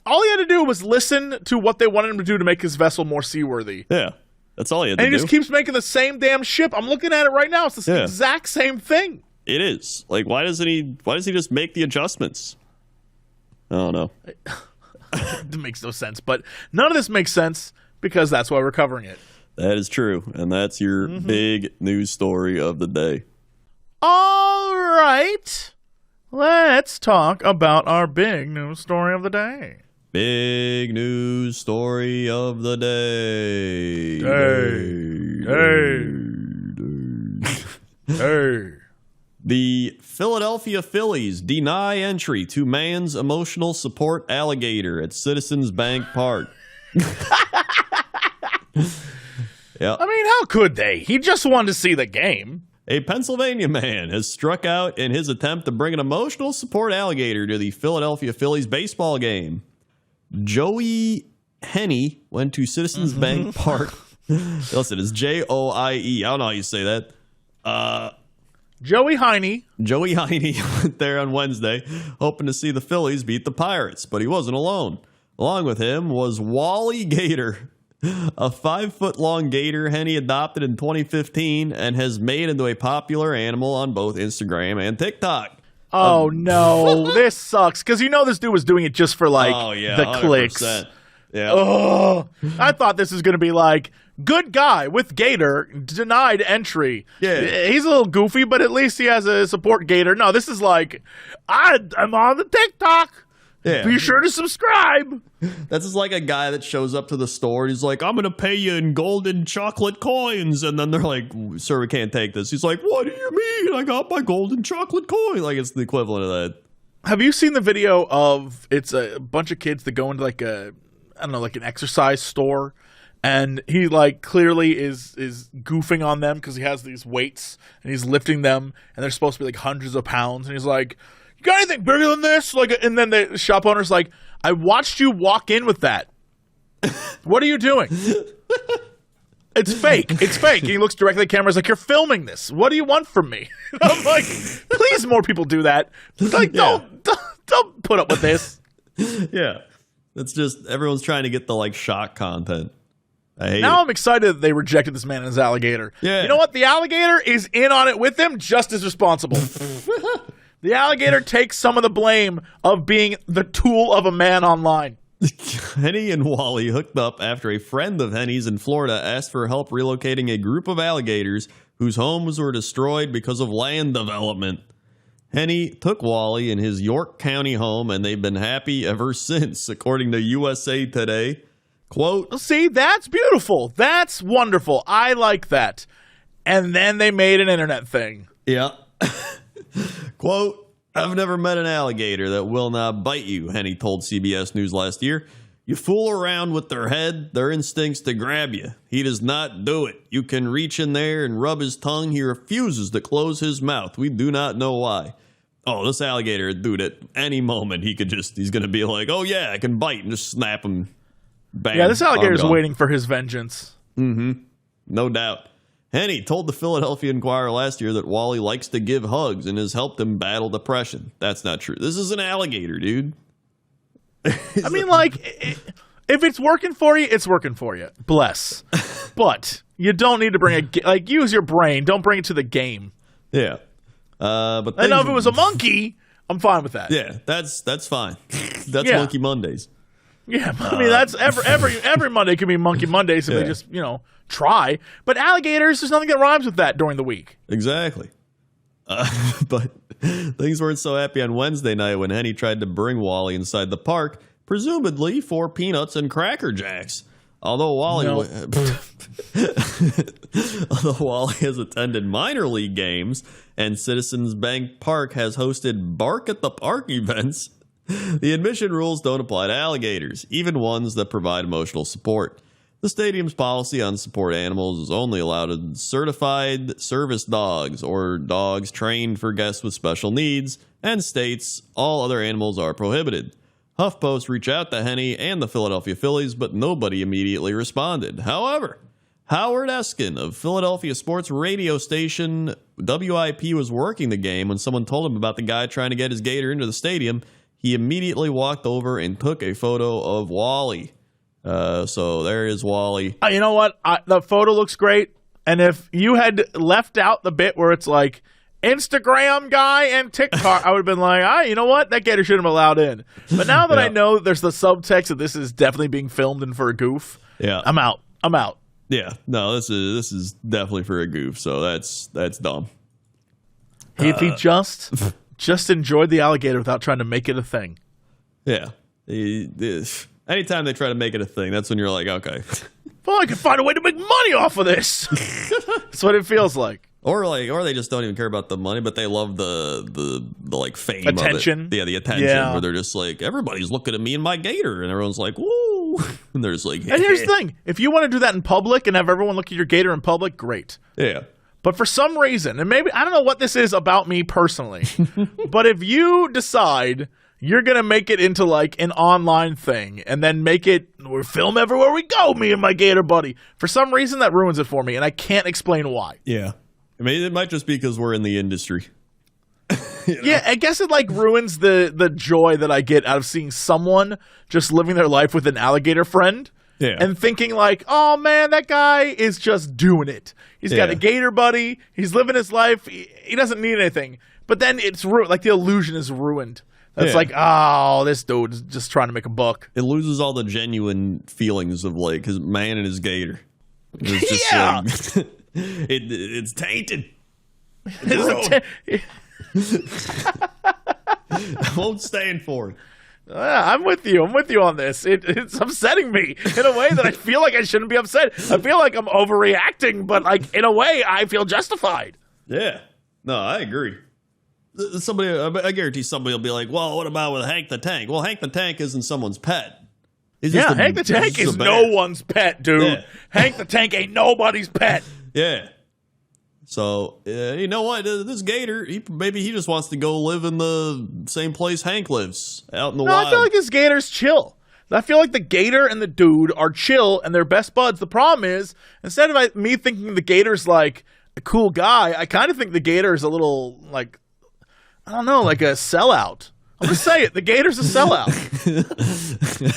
all he had to do was listen to what they wanted him to do to make his vessel more seaworthy. Yeah, that's all he had to And do. he just keeps making the same damn ship. I'm looking at it right now. It's the exact same thing. It is. Like, why doesn't he just make the adjustments? I don't know. It makes no sense. But none of this makes sense because that's why we're covering it. That is true. And that's your big news story of the day. All right. Let's talk about our big news story of the day. Big news story of the day. Hey. The Philadelphia Phillies deny entry to man's emotional support alligator at Citizens Bank Park. Yeah. I mean, how could they? He just wanted to see the game. A Pennsylvania man has struck out in his attempt to bring an emotional support alligator to the Philadelphia Phillies baseball game. Joey Henney went to Citizens Bank Park. Listen, it's Joie. I don't know how you say that. Joey Heine. Joey Heine went there on Wednesday, hoping to see the Phillies beat the Pirates, but he wasn't alone. Along with him was Wally Gator, a 5-foot-long gator Henny adopted in 2015 and has made into a popular animal on both Instagram and TikTok. Oh, no. This sucks. Because you know this dude was doing it just for, like, the 100%. Clicks. Yeah. Oh, I thought this was going to be like, good guy with gator, denied entry. Yeah. He's a little goofy, but at least he has a support gator. No, this is like, I'm on the TikTok. Yeah. Be sure to subscribe. That's just like a guy that shows up to the store and he's like, I'm going to pay you in golden chocolate coins. And then they're like, sir, we can't take this. He's like, what do you mean? I got my golden chocolate coin. Like, it's the equivalent of that. Have you seen the video of, it's a bunch of kids that go into like a, I don't know, like an exercise store. And he like clearly is goofing on them because he has these weights and he's lifting them and they're supposed to be like hundreds of pounds. And he's like, you got anything bigger than this? Like, and then the shop owner's like, I watched you walk in with that. What are you doing? It's fake. It's fake. And he looks directly at the camera. He's like, you're filming this. What do you want from me? And I'm like, please, more people do that. Like, don't put up with this. Yeah. It's just, everyone's trying to get the like shock content. Now I'm excited that they rejected this man and his alligator. Yeah. You know what? The alligator is in on it with them, just as responsible. The alligator takes some of the blame of being the tool of a man online. Henny and Wally hooked up after a friend of Henny's in Florida asked for help relocating a group of alligators whose homes were destroyed because of land development. Henny took Wally in his York County home, and they've been happy ever since, according to USA Today. Quote, see, that's beautiful. That's wonderful. I like that. And then they made an internet thing. Yeah. Quote, I've never met an alligator that will not bite you, Henny told CBS News last year. You fool around with their head, their instincts to grab you. He does not do it. You can reach in there and rub his tongue. He refuses to close his mouth. We do not know why. Oh, this alligator, dude, at any moment, he's going to be like, oh, yeah, I can bite and just snap him. Bam, yeah, this alligator's waiting for his vengeance. Mm-hmm. No doubt. Henny told the Philadelphia Inquirer last year that Wally likes to give hugs and has helped him battle depression. That's not true. This is an alligator, dude. I mean, like, if it's working for you, it's working for you. Bless. But you don't need to bring use your brain. Don't bring it to the game. Yeah. But I know if it was a monkey, I'm fine with that. Yeah, that's fine. That's Monkey Mondays. Yeah, I mean that's every Monday can be Monkey Mondays if they just try. But alligators, there's nothing that rhymes with that during the week. Exactly. But things weren't so happy on Wednesday night when Henny tried to bring Wally inside the park, presumably for peanuts and Cracker Jacks. Although Wally has attended minor league games and Citizens Bank Park has hosted Bark at the Park events, the admission rules don't apply to alligators, even ones that provide emotional support. The stadium's policy on support animals is only allowed certified service dogs or dogs trained for guests with special needs, and states all other animals are prohibited. HuffPost reached out to Henny and the Philadelphia Phillies, but nobody immediately responded. However, Howard Eskin of Philadelphia sports radio station WIP was working the game when someone told him about the guy trying to get his gator into the stadium. He immediately walked over and took a photo of Wally. So there is Wally. You know what? The photo looks great. And if you had left out the bit where it's like Instagram guy and TikTok, I would have been like, you know what? That gator shouldn't have been allowed in. But now that I know there's the subtext that this is definitely being filmed and for a goof, I'm out. Yeah, no, this is definitely for a goof, so that's dumb. If he just enjoyed the alligator without trying to make it a thing. Yeah. Anytime they try to make it a thing, that's when you're like, okay. Well, I can find a way to make money off of this. That's what it feels like. Or they just don't even care about the money, but they love the like fame, attention. Of it. Yeah, the attention. Yeah. Where they're just like, everybody's looking at me and my gator, and everyone's like, woo. And there's like, and here's the thing: if you want to do that in public and have everyone look at your gator in public, great. Yeah. But for some reason, and maybe I don't know what this is about me personally, but if you decide you're gonna make it into like an online thing and then we film everywhere we go, me and my gator buddy, for some reason that ruins it for me, and I can't explain why. Yeah. I mean, it might just be because we're in the industry. You know? Yeah, I guess it like ruins the joy that I get out of seeing someone just living their life with an alligator friend and thinking like, oh man, that guy is just doing it. He's got a gator buddy. He's living his life. He doesn't need anything. But then it's like the illusion is ruined. It's like, oh, this dude is just trying to make a buck. It loses all the genuine feelings of like his man and his gator. It's just like, it's tainted. I won't stand for it. I'm with you. I'm with you on this. It's upsetting me in a way that I feel like I shouldn't be upset. I feel like I'm overreacting, but like in a way, I feel justified. Yeah. No, I agree. I guarantee somebody will be like, well, what about with Hank the Tank? Well, Hank the Tank isn't someone's pet. Hank the Tank is no one's pet, dude. Yeah. Hank the Tank ain't nobody's pet. Yeah. So, you know what? This gator, maybe he just wants to go live in the same place Hank lives, out in the wild. I feel like this gator's chill. I feel like the gator and the dude are chill and they're best buds. The problem is, instead of me thinking the gator's like a cool guy, I kind of think the gator is a little like, I don't know, like a sellout. I'm going to say it. The gator's a sellout.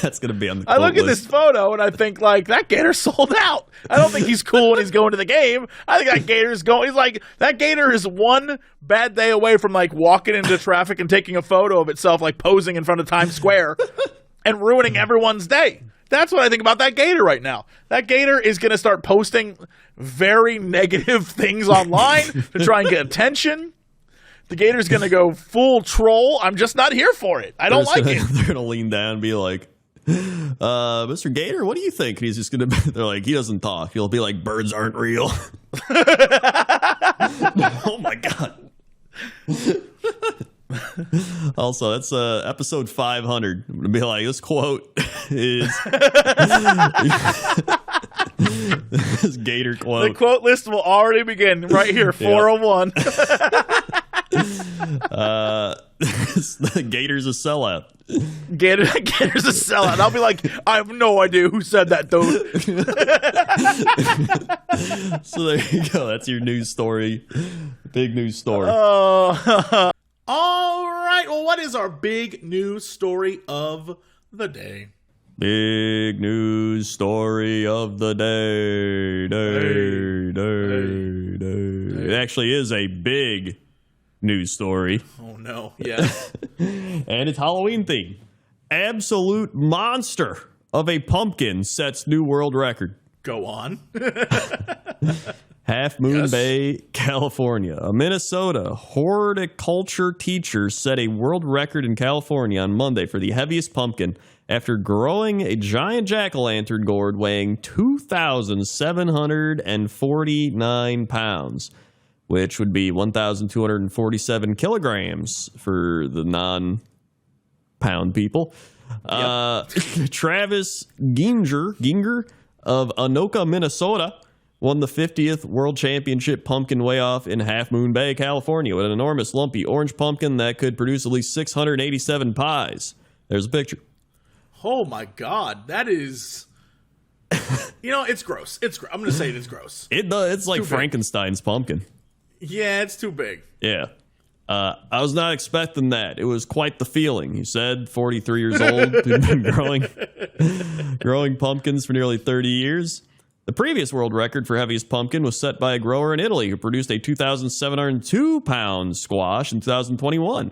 That's going to be on the I look at this photo and I think, like, that gator sold out. I don't think he's cool when he's going to the game. I think that gator's going. He's like, that gator is one bad day away from, like, walking into traffic and taking a photo of itself, like, posing in front of Times Square and ruining everyone's day. That's what I think about that gator right now. That gator is going to start posting very negative things online to try and get attention. The gator's going to go full troll. I'm just not here for it. I don't like it. They're going to lean down and be like, Mr. Gator, what do you think? And he's just going to, they're like, he doesn't talk. He'll be like, birds aren't real. Oh, my God. Also, that's episode 500. I'm going to be like, this quote is... this gator quote. The quote list will already begin right here, 401. Gator's a sellout. Gator's a sellout. I'll be like, I have no idea who said that, dude. So there you go. That's your news story. Big news story. All right. Well, what is our big news story of the day? Big news story of the day. It actually is a big news story. Oh, no. Yeah. And it's Halloween themed. Absolute monster of a pumpkin sets new world record. Go on. Half Moon Bay, California. A Minnesota horticulture teacher set a world record in California on Monday for the heaviest pumpkin after growing a giant jack-o'-lantern gourd weighing 2,749 pounds, which would be 1,247 kilograms for the non-pound people. Yep. Travis Ginger of Anoka, Minnesota, won the 50th World Championship pumpkin weigh-off in Half Moon Bay, California, with an enormous lumpy orange pumpkin that could produce at least 687 pies. There's a picture. Oh, my God. That is It's gross. I'm going to say it's gross. It's like Frankenstein's pumpkin. Yeah, it's too big. Yeah. I was not expecting that. It was quite the feeling, he said, 43 years old, who'd been growing pumpkins for nearly 30 years. The previous world record for heaviest pumpkin was set by a grower in Italy who produced a 2,702-pound squash in 2021.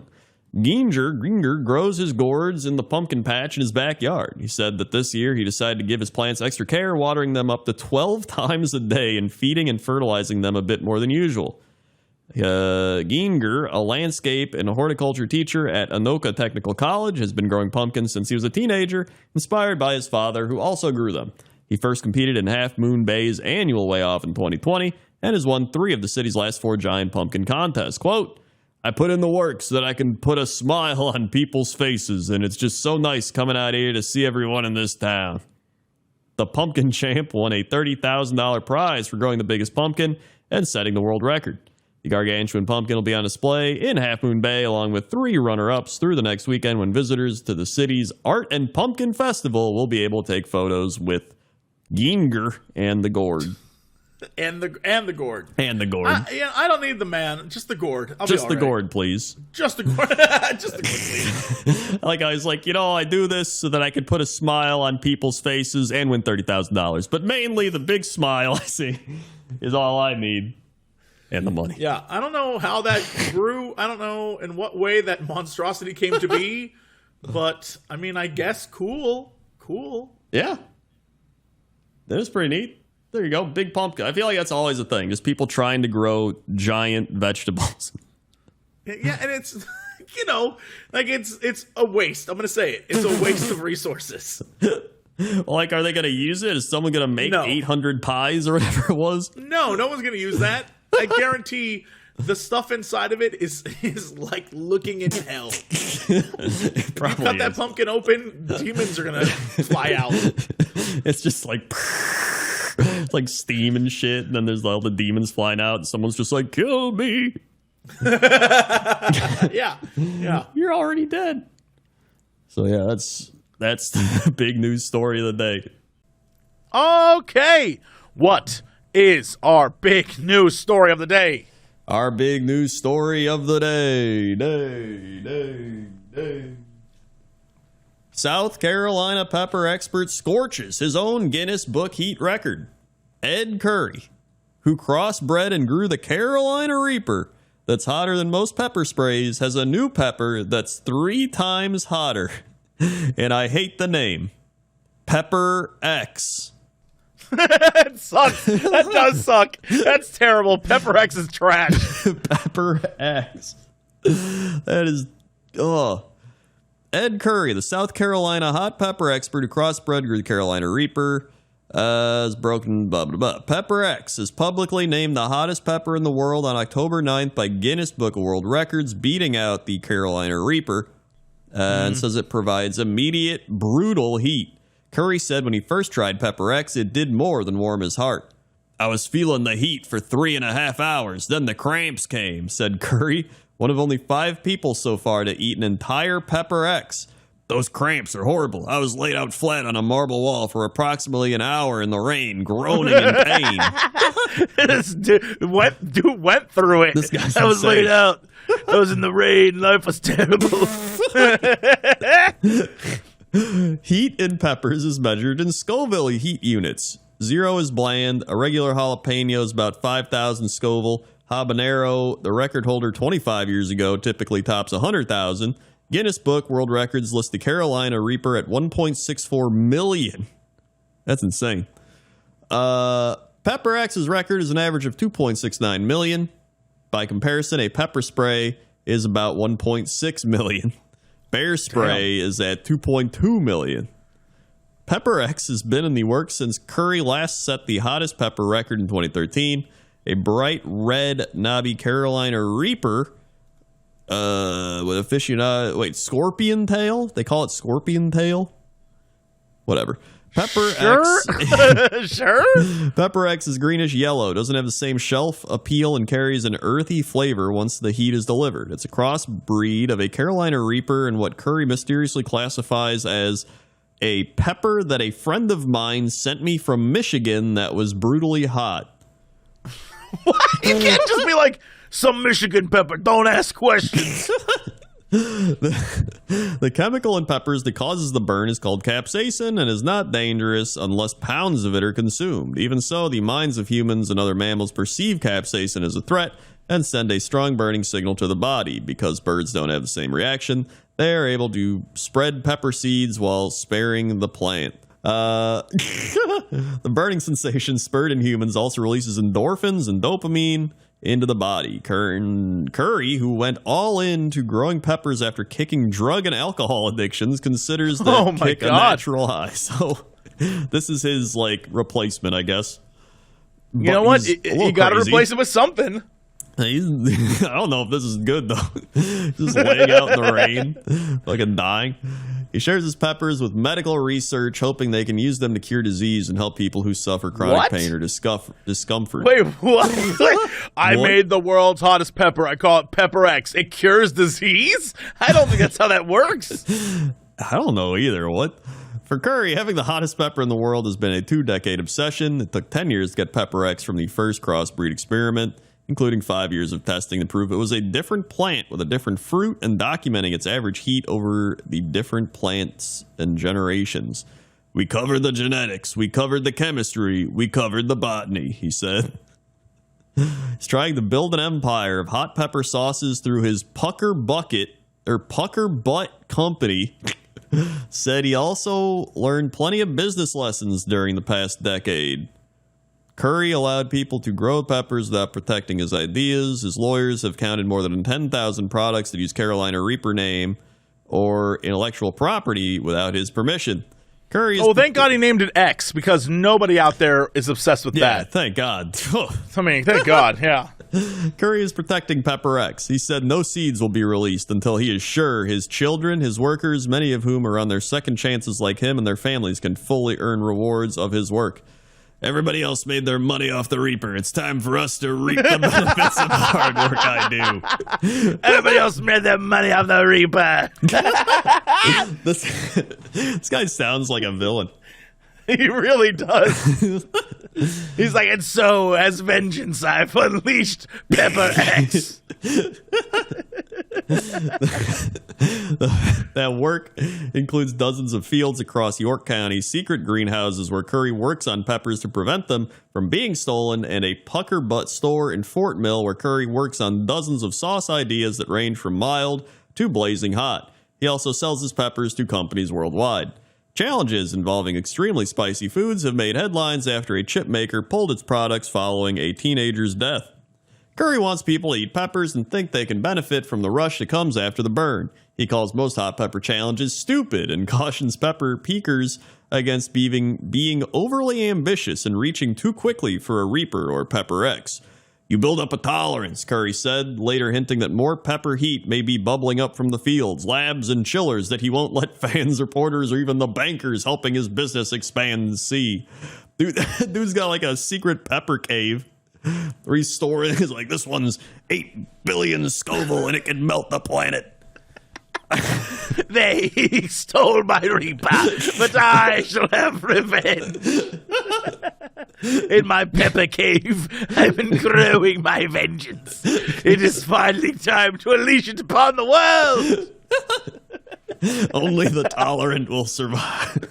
Ginger grows his gourds in the pumpkin patch in his backyard. He said that this year he decided to give his plants extra care, watering them up to 12 times a day and feeding and fertilizing them a bit more than usual. Ginger, a landscape and a horticulture teacher at Anoka Technical College, has been growing pumpkins since he was a teenager, inspired by his father, who also grew them. He first competed in Half Moon Bay's annual weigh-off in 2020 and has won 3 of the city's last 4 giant pumpkin contests. Quote, I put in the work so that I can put a smile on people's faces, and it's just so nice coming out here to see everyone in this town. The pumpkin champ won a $30,000 prize for growing the biggest pumpkin and setting the world record. The gargantuan pumpkin will be on display in Half Moon Bay along with 3 runner-ups through the next weekend when visitors to the city's Art and Pumpkin Festival will be able to take photos with Ginger and the gourd. And the gourd. And the gourd. I don't need the man, just the gourd. Just the gourd, please. Just the gourd. Just the gourd, please. Like I was like, I do this so that I could put a smile on people's faces and win $30,000. But mainly the big smile I see is all I need. And the money. Yeah, I don't know how that grew. I don't know in what way that monstrosity came to be. But, I guess cool. Cool. Yeah. That is pretty neat. There you go. Big pumpkin. I feel like that's always a thing. Just people trying to grow giant vegetables. Yeah, and it's, it's a waste. I'm going to say it. It's a waste of resources. Like, are they going to use it? Is someone going to make 800 pies or whatever it was? No one's going to use that. I guarantee the stuff inside of it is like looking in hell. It you cut that pumpkin open, demons are going to fly out. It's just like... It's like steam and shit, and then there's all the demons flying out, and someone's just like, kill me. Yeah. You're already dead. So yeah, that's the big news story of the day. Okay. What is our big news story of the day? Our big news story of the day. South Carolina pepper expert scorches his own Guinness Book heat record. Ed Curry, who crossbred and grew the Carolina Reaper that's hotter than most pepper sprays, has a new pepper that's 3 times hotter. And I hate the name. Pepper X. It sucks. That does suck. That's terrible. Pepper X is trash. Pepper X. That is... Ugh. Ed Curry, the South Carolina hot pepper expert who crossbred grew the Carolina Reaper, is broken, blah, blah, blah. Pepper X is publicly named the hottest pepper in the world on October 9th by Guinness Book of World Records, beating out the Carolina Reaper, and says it provides immediate, brutal heat. Curry said when he first tried Pepper X, it did more than warm his heart. I was feeling the heat for 3.5 hours, then the cramps came, said Curry, one of only 5 people so far to eat an entire Pepper X. Those cramps are horrible. I was laid out flat on a marble wall for approximately an hour in the rain, groaning in pain. This dude went through it. This guy's I was insane. laid out. I was in the rain. Life was terrible. Heat in peppers is measured in Scoville heat units. 0 is bland. A regular jalapeno is about 5,000 Scoville. Habanero, the record holder 25 years ago, typically tops 100,000. Guinness Book World Records lists the Carolina Reaper at 1.64 million. That's insane. Pepper X's record is an average of 2.69 million. By comparison, a pepper spray is about 1.6 million. Bear spray is at 2.2 million. Pepper X has been in the works since Curry last set the hottest pepper record in 2013. A bright red knobby Carolina Reaper with scorpion tail? They call it scorpion tail? Whatever. Pepper X. Sure. Pepper X is greenish yellow, doesn't have the same shelf appeal, and carries an earthy flavor once the heat is delivered. It's a crossbreed of a Carolina Reaper and what Curry mysteriously classifies as a pepper that a friend of mine sent me from Michigan that was brutally hot. What? You can't just be like, some Michigan pepper, don't ask questions. The chemical in peppers that causes the burn is called capsaicin and is not dangerous unless pounds of it are consumed. Even so, the minds of humans and other mammals perceive capsaicin as a threat and send a strong burning signal to the body. Because birds don't have the same reaction, they are able to spread pepper seeds while sparing the plant. The burning sensation spurred in humans also releases endorphins and dopamine into the body. Curry, who went all into growing peppers after kicking drug and alcohol addictions, considers that kick a natural high. So this is his replacement, I guess. You know what? You got to replace it with something. I don't know if this is good, though. Just laying out in the rain, fucking dying. He shares his peppers with medical research, hoping they can use them to cure disease and help people who suffer chronic pain or discomfort. Wait, what? I made the world's hottest pepper. I call it Pepper X. It cures disease? I don't think that's how that works. I don't know either. What? For Curry, having the hottest pepper in the world has been a 2-decade obsession. It took 10 years to get Pepper X from the first crossbreed experiment, including 5 years of testing to prove it was a different plant with a different fruit and documenting its average heat over the different plants and generations. We covered the genetics, we covered the chemistry, we covered the botany, he said. He's trying to build an empire of hot pepper sauces through his Pucker Butt company. Said he also learned plenty of business lessons during the past decade. Curry allowed people to grow peppers without protecting his ideas. His lawyers have counted more than 10,000 products that use Carolina Reaper name or intellectual property without his permission. Curry is thank God he named it X, because nobody out there is obsessed with that. Yeah, thank God. I mean, thank God, yeah. Curry is protecting Pepper X. He said no seeds will be released until he is sure his children, his workers, many of whom are on their second chances like him and their families, can fully earn rewards of his work. Everybody else made their money off the Reaper. It's time for us to reap the benefits of the hard work I do. Everybody else made their money off the Reaper. This guy sounds like a villain. He really does. He's like, and so, as vengeance, I've unleashed Pepper X. That work includes dozens of fields across York County, secret greenhouses where Curry works on peppers to prevent them from being stolen, and a Pucker Butt store in Fort Mill where Curry works on dozens of sauce ideas that range from mild to blazing hot. He also sells his peppers to companies worldwide. Challenges involving extremely spicy foods have made headlines after a chip maker pulled its products following a teenager's death. Curry wants people to eat peppers and think they can benefit from the rush that comes after the burn. He calls most hot pepper challenges stupid and cautions pepper peakers against being overly ambitious and reaching too quickly for a Reaper or Pepper X. You build up a tolerance, Curry said, later hinting that more pepper heat may be bubbling up from the fields, labs, and chillers that he won't let fans, reporters, or even the bankers helping his business expand see. Dude's got like a secret pepper cave where he's storing. He's like, this one's 8 billion Scoville and it can melt the planet. They stole my Reaper, but I shall have revenge. In my pepper cave, I've been growing my vengeance. It is finally time to unleash it upon the world. Only the tolerant will survive.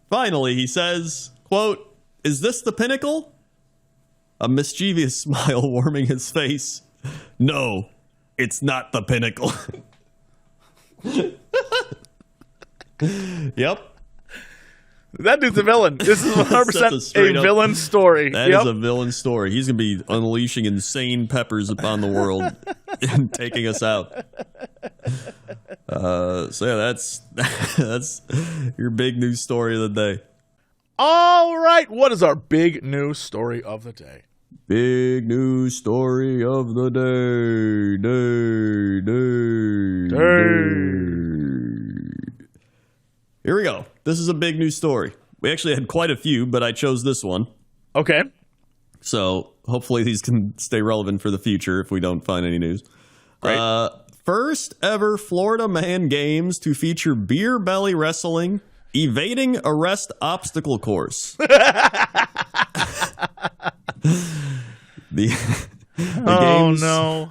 Finally, he says, quote, "Is this the pinnacle?" A mischievous smile warming his face. No, it's not the pinnacle. Yep. That dude's a villain. This is 100% a villain story. That is a villain story. He's going to be unleashing insane peppers upon the world and taking us out. So yeah, that's your big news story of the day. All right, what is our big news story of the day? Big news story of the day. Here we go. This is a big news story. We actually had quite a few, but I chose this one. Okay. So hopefully these can stay relevant for the future if we don't find any news. Great. first ever Florida Man Games to feature beer belly wrestling, evading arrest obstacle course. No.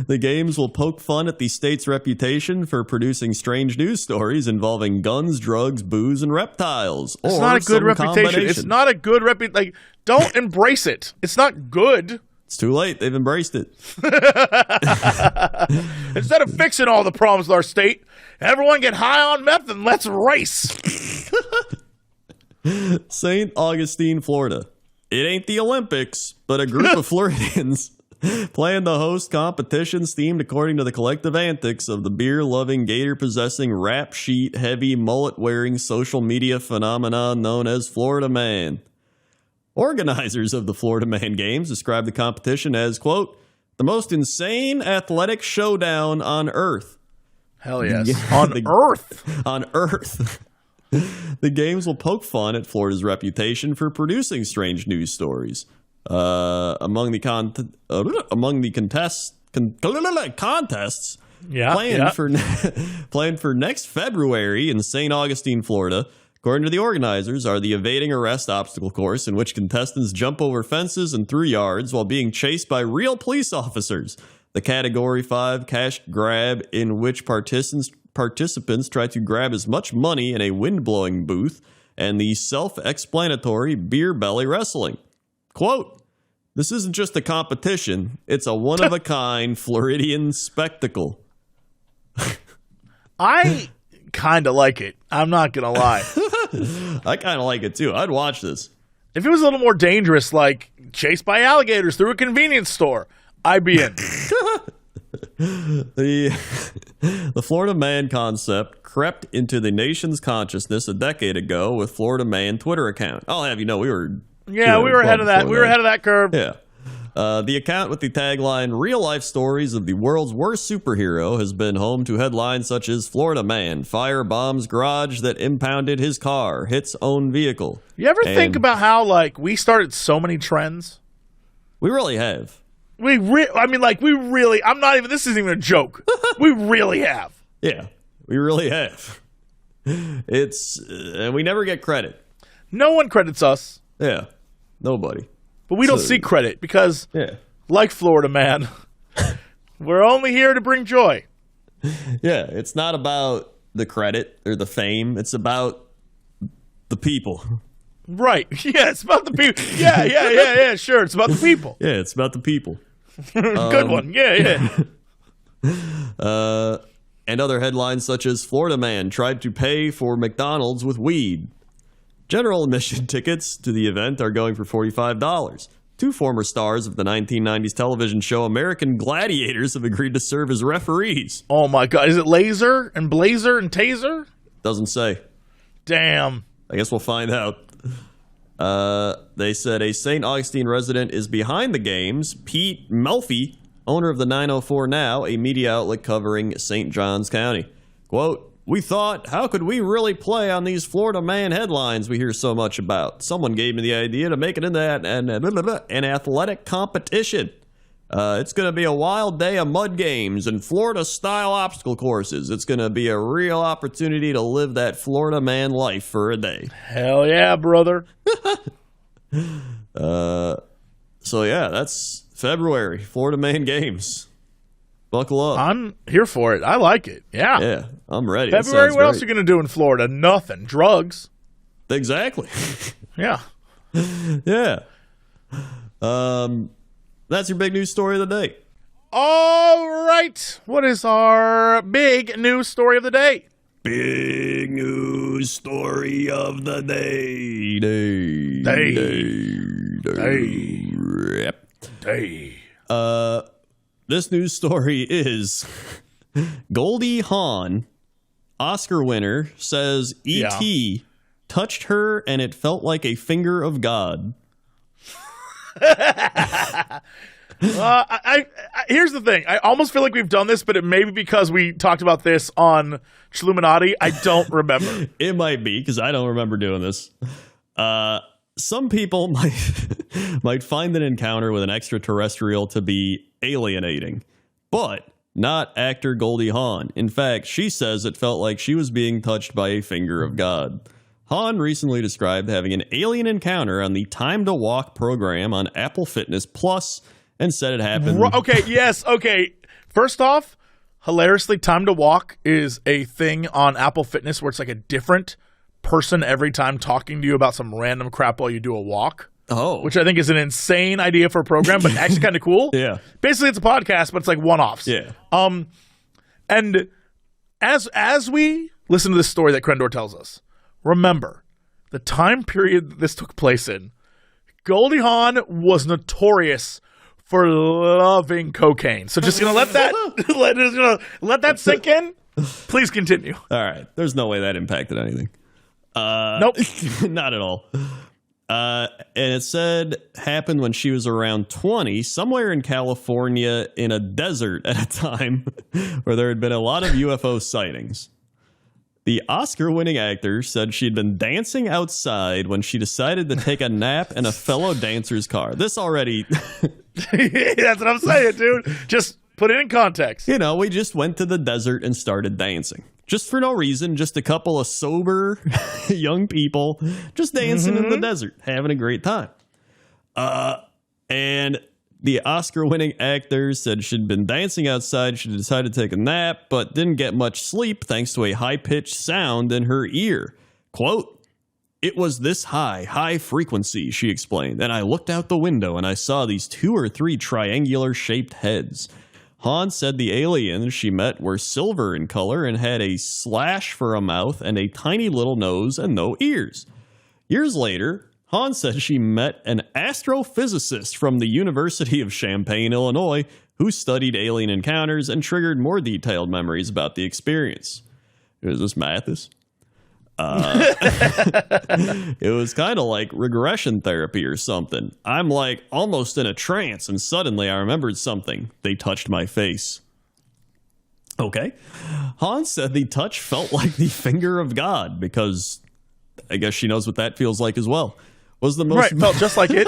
The games will poke fun at the state's reputation for producing strange news stories involving guns, drugs, booze, and reptiles. It's not a good reputation. It's not a good reputation. Like, don't embrace it. It's not good. It's too late. They've embraced it. Instead of fixing all the problems with our state, everyone get high on meth and let's race. St. Augustine, Florida. It ain't the Olympics, but a group of Floridians plan to host competitions themed according to the collective antics of the beer-loving, gator-possessing, rap sheet-heavy, mullet-wearing social media phenomenon known as Florida Man. Organizers of the Florida Man Games describe the competition as, quote, the most insane athletic showdown on Earth. Hell yes. On Earth. On Earth. The games will poke fun at Florida's reputation for producing strange news stories. Among the contests planned for next February in St. Augustine, Florida, according to the organizers, are the evading arrest obstacle course, in which contestants jump over fences and through yards while being chased by real police officers. The Category 5 cash grab, in which participants try to grab as much money in a wind-blowing booth, and the self-explanatory beer belly wrestling. Quote, this isn't just a competition, it's a one-of-a-kind Floridian spectacle. I kind of like it. I'm not going to lie. I kind of like it, too. I'd watch this. If it was a little more dangerous, like chased by alligators through a convenience store, I'd be in. The Florida Man concept crept into the nation's consciousness a decade ago with Florida Man Twitter account. I'll have you know, we were ahead of that. We were ahead of that curve. Yeah. The account with the tagline, Real Life Stories of the World's Worst Superhero, has been home to headlines such as Florida Man fire bombs garage that impounded his car, hits own vehicle. You ever think about how, like, we started so many trends? We really have. I'm not even, this isn't even a joke. We really have. Yeah, we really have. We never get credit. No one credits us. Yeah, nobody. But we don't seek credit because, like Florida Man, we're only here to bring joy. Yeah, it's not about the credit or the fame. It's about the people. Right. Yeah, it's about the people. Yeah, sure. It's about the people. Yeah, it's about the people. Good one. Yeah. And other headlines such as Florida Man tried to pay for McDonald's with weed. General admission tickets to the event are going for $45. Two former stars of the 1990s television show American Gladiators have agreed to serve as referees. Oh my God. Is it Laser and Blazer and Taser? Doesn't say. Damn. I guess we'll find out. They said a St. Augustine resident is behind the games. Pete Melfi, owner of the 904 Now, a media outlet covering St. Johns County. Quote, we thought, how could we really play on these Florida Man headlines we hear so much about? Someone gave me the idea to make it into an athletic competition. It's going to be a wild day of mud games and Florida-style obstacle courses. It's going to be a real opportunity to live that Florida Man life for a day. Hell yeah, brother. So yeah, that's February, Florida Man Games. Buckle up. I'm here for it. I like it. Yeah. Yeah, I'm ready. February, what else are you going to do in Florida? Nothing. Drugs. Exactly. Yeah. Yeah. That's your big news story of the day. All right. What is our big news story of the day? Big news story of the day. This news story is Goldie Hawn, Oscar winner, says E.T. touched her and it felt like a finger of God. Here's the thing. I almost feel like we've done this, but it may be because we talked about this on Chluminati. I don't remember. It might be because I don't remember doing this. Some people might find an encounter with an extraterrestrial to be alienating, but not actor Goldie Hawn. In fact, she says it felt like she was being touched by a finger of God. Hawn recently described having an alien encounter on the Time to Walk program on Apple Fitness Plus and said it happened. Okay, yes, okay. First off, hilariously, Time to Walk is a thing on Apple Fitness where it's like a different person every time talking to you about some random crap while you do a walk. Oh. Which I think is an insane idea for a program, but actually kind of cool. Yeah. Basically, it's a podcast, but it's like one-offs. Yeah. And as we listen to this story that Crendor tells us, remember, the time period that this took place in, Goldie Hawn was notorious for loving cocaine. So just gonna let that sink in. Please continue. All right. There's no way that impacted anything. Nope. Not at all. And it said happened when she was around 20, somewhere in California in a desert at a time where there had been a lot of UFO sightings. The Oscar-winning actor said she'd been dancing outside when she decided to take a nap in a fellow dancer's car. This already... That's what I'm saying, dude. Just put it in context. You know, we just went to the desert and started dancing. Just for no reason, just a couple of sober young people just dancing in the desert, having a great time. And the Oscar-winning actor said she'd been dancing outside. She decided to take a nap, but didn't get much sleep thanks to a high-pitched sound in her ear. Quote, "It was this high frequency," she explained, "and I looked out the window and I saw these 2 or 3 triangular-shaped heads." Hawn said the aliens she met were silver in color and had a slash for a mouth and a tiny little nose and no ears. Years later, Hawn said she met an astrophysicist from the University of Champaign, Illinois, who studied alien encounters and triggered more detailed memories about the experience. Is this Mathis? It was kind of like regression therapy or something. I'm like almost in a trance and suddenly I remembered something. They touched my face. Okay. Hans said the touch felt like the finger of God because I guess she knows what that feels like as well. Was the most felt just like it.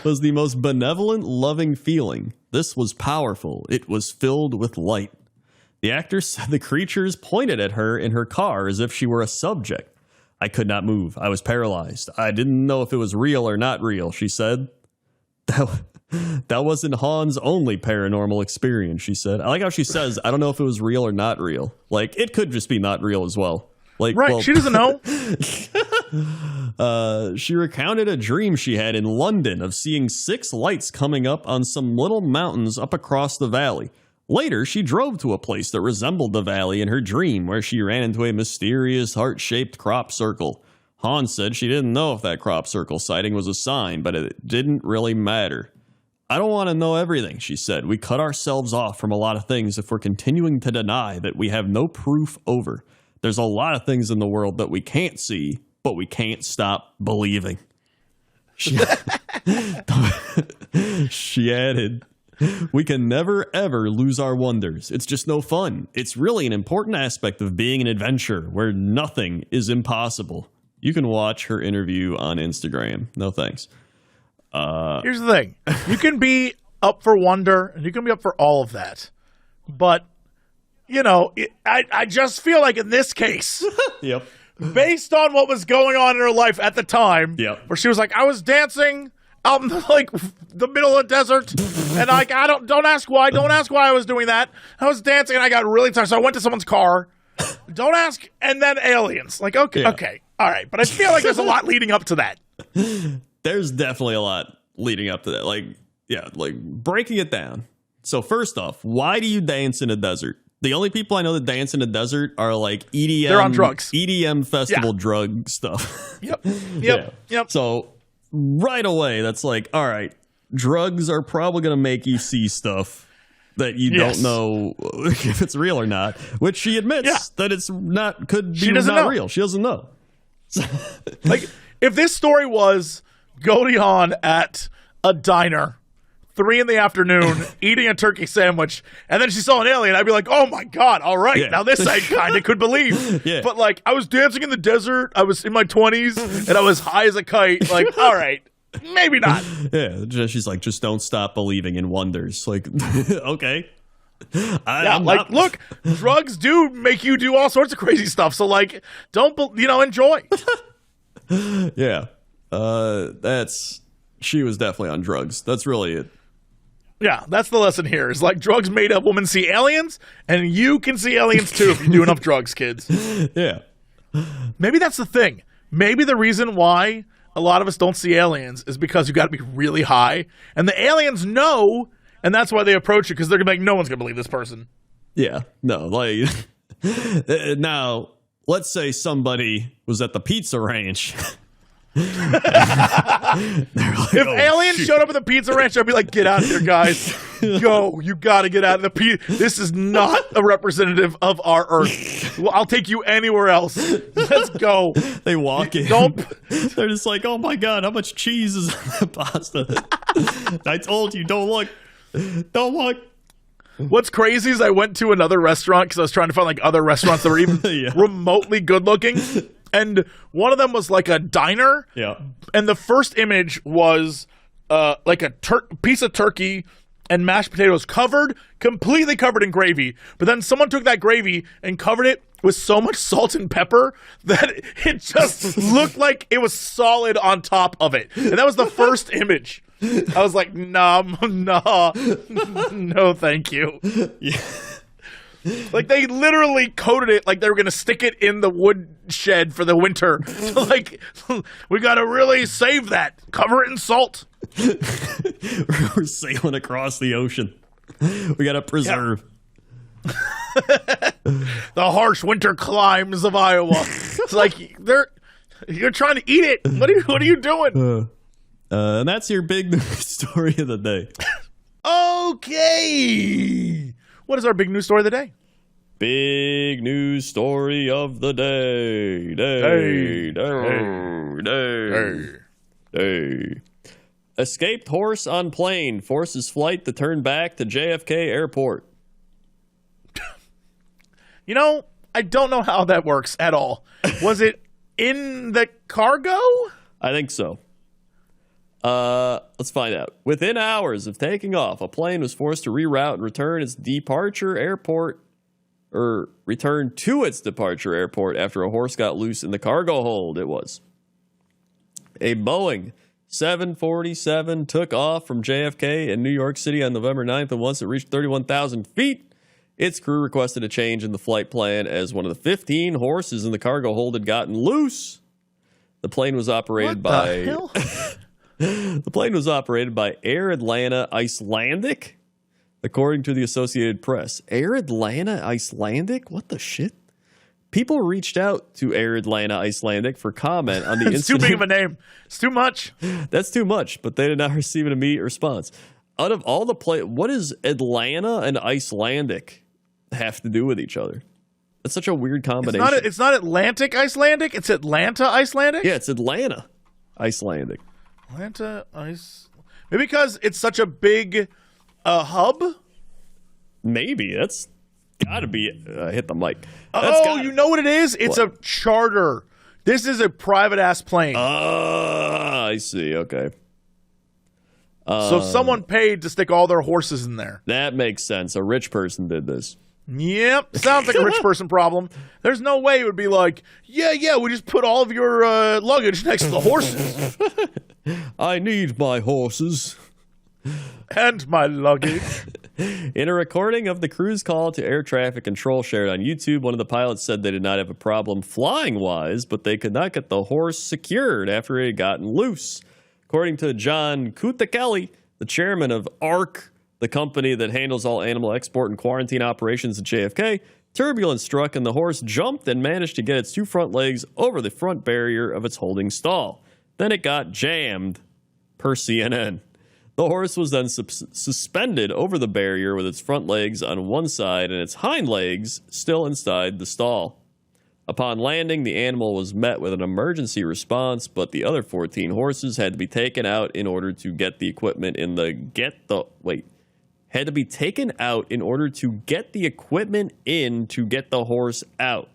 Was the most benevolent, loving feeling. This was powerful. It was filled with light. The actor said the creatures pointed at her in her car as if she were a subject. I could not move. I was paralyzed. I didn't know if it was real or not real, she said. That wasn't Hawn's only paranormal experience, she said. I like how she says, I don't know if it was real or not real. Like, it could just be not real as well. Like, right, well, she doesn't know. She recounted a dream she had in London of seeing 6 lights coming up on some little mountains up across the valley. Later, she drove to a place that resembled the valley in her dream, where she ran into a mysterious heart-shaped crop circle. Hawn said she didn't know if that crop circle sighting was a sign, but it didn't really matter. I don't want to know everything, she said. We cut ourselves off from a lot of things if we're continuing to deny that we have no proof over. There's a lot of things in the world that we can't see, but we can't stop believing. She added, we can never, ever lose our wonders. It's just no fun. It's really an important aspect of being an adventurer where nothing is impossible. You can watch her interview on Instagram. No thanks. Here's the thing. You can be up for wonder, and you can be up for all of that. But, you know, I just feel like in this case, Yep. based on what was going on in her life at the time, Yep. where she was like, I was dancing out in the middle of the desert, and I don't ask why I was doing that. I was dancing and I got really tired, so I went to someone's car. Don't ask, and then aliens. Like, okay, Yeah. okay, all right. But I feel like there's a lot leading up to that. There's definitely a lot leading up to that. Like, yeah, like breaking it down. So first off, why do you dance in a desert? The only people I know that dance in a desert are like EDM. They're on drugs. EDM festival drug stuff. Yep. So right away, that's like, all right, drugs are probably going to make you see stuff that you don't know if it's real or not, which she admits that it's not, could be not real. She doesn't know. Like, if this story was Goldie Hawn at a diner, 3 PM, eating a turkey sandwich, and then she saw an alien, I'd be like, oh my God, all right, now this I kind of could believe. Yeah. But like, I was dancing in the desert, I was in my 20s, and I was high as a kite, like, all right, maybe not. Yeah, she's like, just don't stop believing in wonders. Like, okay. Look, drugs do make you do all sorts of crazy stuff. So, like, enjoy. Yeah. She was definitely on drugs. That's really it. Yeah, that's the lesson here. Is like drugs made a woman see aliens, and you can see aliens too if you do enough drugs, kids. Yeah. Maybe that's the thing. Maybe the reason why a lot of us don't see aliens is because you got to be really high, and the aliens know, and that's why they approach you, because they're gonna be like, no one's gonna believe this person. Yeah. No, like now, let's say somebody was at the pizza ranch. Like, if aliens showed up at the pizza ranch, I'd be like, get out of here, guys. Go. You got to get out of the pizza. This is not a representative of our Earth. Well, I'll take you anywhere else. Let's go. They walk in. They're just like, oh my God, how much cheese is on that pasta? I told you, don't look. Don't look. What's crazy is I went to another restaurant because I was trying to find like other restaurants that were even remotely good looking. And one of them was like a diner. Yeah. And the first image was like a piece of turkey and mashed potatoes completely covered in gravy. But then someone took that gravy and covered it with so much salt and pepper that it just looked like it was solid on top of it. And that was the first image. I was like, no, thank you. Yeah. Like, they literally coated it like they were going to stick it in the wood shed for the winter. So, like, we got to really save that. Cover it in salt. We're sailing across the ocean. We got to preserve. The harsh winter climes of Iowa. It's like, you're trying to eat it. What are you doing? And that's your big story of the day. Okay. What is our big news story of the day? Big news story of the day. Day. Escaped horse on plane forces flight to turn back to JFK Airport. I don't know how that works at all. Was it in the cargo? I think so. Let's find out. Within hours of taking off, a plane was forced to reroute and return to its departure airport after a horse got loose in the cargo hold. It was a Boeing 747 took off from JFK in New York City on November 9th, and once it reached 31,000 feet, its crew requested a change in the flight plan as one of the 15 horses in the cargo hold had gotten loose. The plane was operated The plane was operated by Air Atlanta Icelandic, according to the Associated Press. Air Atlanta Icelandic? What the shit? People reached out to Air Atlanta Icelandic for comment on the incident. It's too big of a name. It's too much. That's too much, but they did not receive an immediate response. Out of all the what does Atlanta and Icelandic have to do with each other? That's such a weird combination. It's not Atlantic Icelandic. It's Atlanta Icelandic. Yeah, it's Atlanta Icelandic. Maybe because it's such a big hub. Maybe that's got to be hit the mic. You know what it is? It's a charter. This is a private ass plane. I see. Okay. So someone paid to stick all their horses in there. That makes sense. A rich person did this. Yep. Sounds like a rich person problem. There's no way it would be like, yeah, we just put all of your luggage next to the horses. I need my horses. And my luggage. In a recording of the crew's call to air traffic control shared on YouTube, one of the pilots said they did not have a problem flying-wise, but they could not get the horse secured after it had gotten loose. According to John Kutakeli, the chairman of ARC, the company that handles all animal export and quarantine operations at JFK, turbulence struck and the horse jumped and managed to get its two front legs over the front barrier of its holding stall. Then it got jammed, per CNN. The horse was then suspended over the barrier with its front legs on one side and its hind legs still inside the stall. Upon landing, the animal was met with an emergency response, but the other 14 horses had to be taken out in order to get the equipment in the had to be taken out in order to get the equipment in to get the horse out.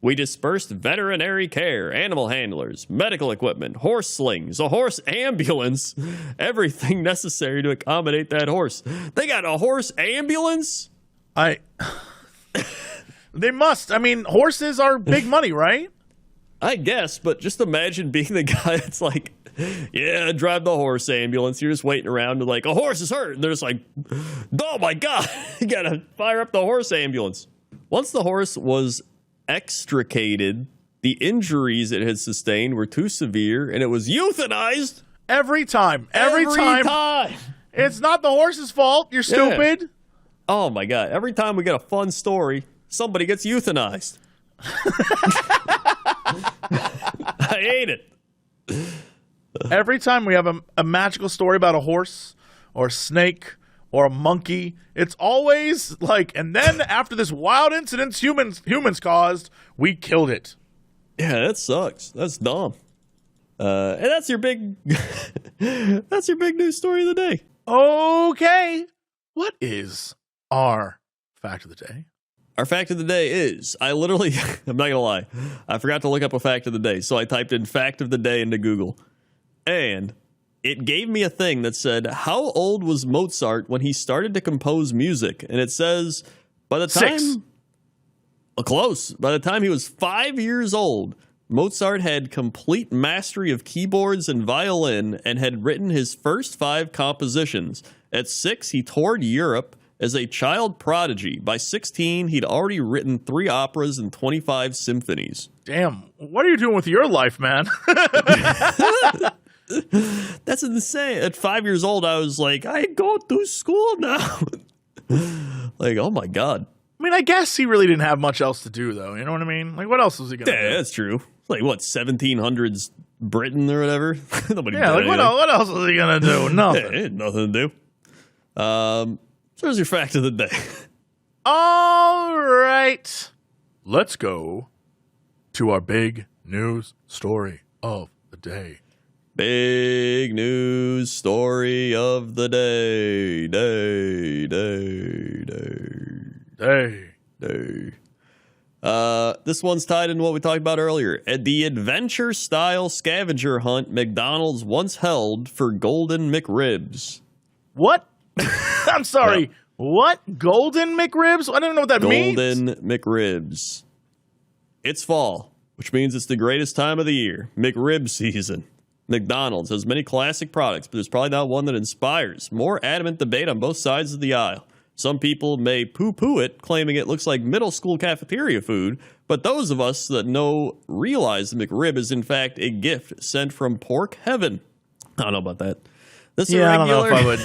We dispersed veterinary care, animal handlers, medical equipment, horse slings, a horse ambulance, everything necessary to accommodate that horse. They got a horse ambulance? I. They must. I mean, horses are big money, right? I guess, but just imagine being the guy that's like, yeah, drive the horse ambulance. You're just waiting around and like, a horse is hurt. And they're just like, oh my God, you gotta fire up the horse ambulance. Once the horse was extricated, the injuries it had sustained were too severe and it was euthanized. Every time. Every time. It's not the horse's fault. You're stupid. Yeah. Oh my God. Every time we get a fun story, somebody gets euthanized. I hate it. Every time we have a magical story about a horse or a snake or a monkey, it's always like, and then after this wild incident humans caused, we killed it. Yeah, that sucks. That's dumb. And that's your big that's your big news story of the day. Okay. What is our fact of the day? Our fact of the day is, I'm not going to lie, I forgot to look up a fact of the day, so I typed in fact of the day into Google. And it gave me a thing that said, how old was Mozart when he started to compose music? And it says, by the time... 6. Close. By the time he was 5 years old, Mozart had complete mastery of keyboards and violin and had written his first 5 compositions. At 6, he toured Europe as a child prodigy. By 16, he'd already written 3 operas and 25 symphonies. Damn, what are you doing with your life, man? That's insane. At 5 years old, I was like, I go to school now. Like, oh my God. I mean, I guess he really didn't have much else to do, though. You know what I mean? Like, what else was he going to do? Yeah, that's true. Like, what, 1700s Britain or whatever? Nobody yeah, like, what else was he going to do? Nothing. Yeah, he had nothing to do. So there's your fact of the day. All right. Let's go to our big news story of the day. Big news story of the day. This one's tied into what we talked about earlier. At the adventure-style scavenger hunt McDonald's once held for Golden McRibs. What? I'm sorry. What? Golden McRibs? I don't know what that means. Golden McRibs. It's fall, which means it's the greatest time of the year. McRib season. McDonald's has many classic products, but there's probably not one that inspires more adamant debate on both sides of the aisle. Some people may poo-poo it, claiming it looks like middle school cafeteria food, but those of us that know realize the McRib is in fact a gift sent from pork heaven. I don't know about that. I don't know if I would.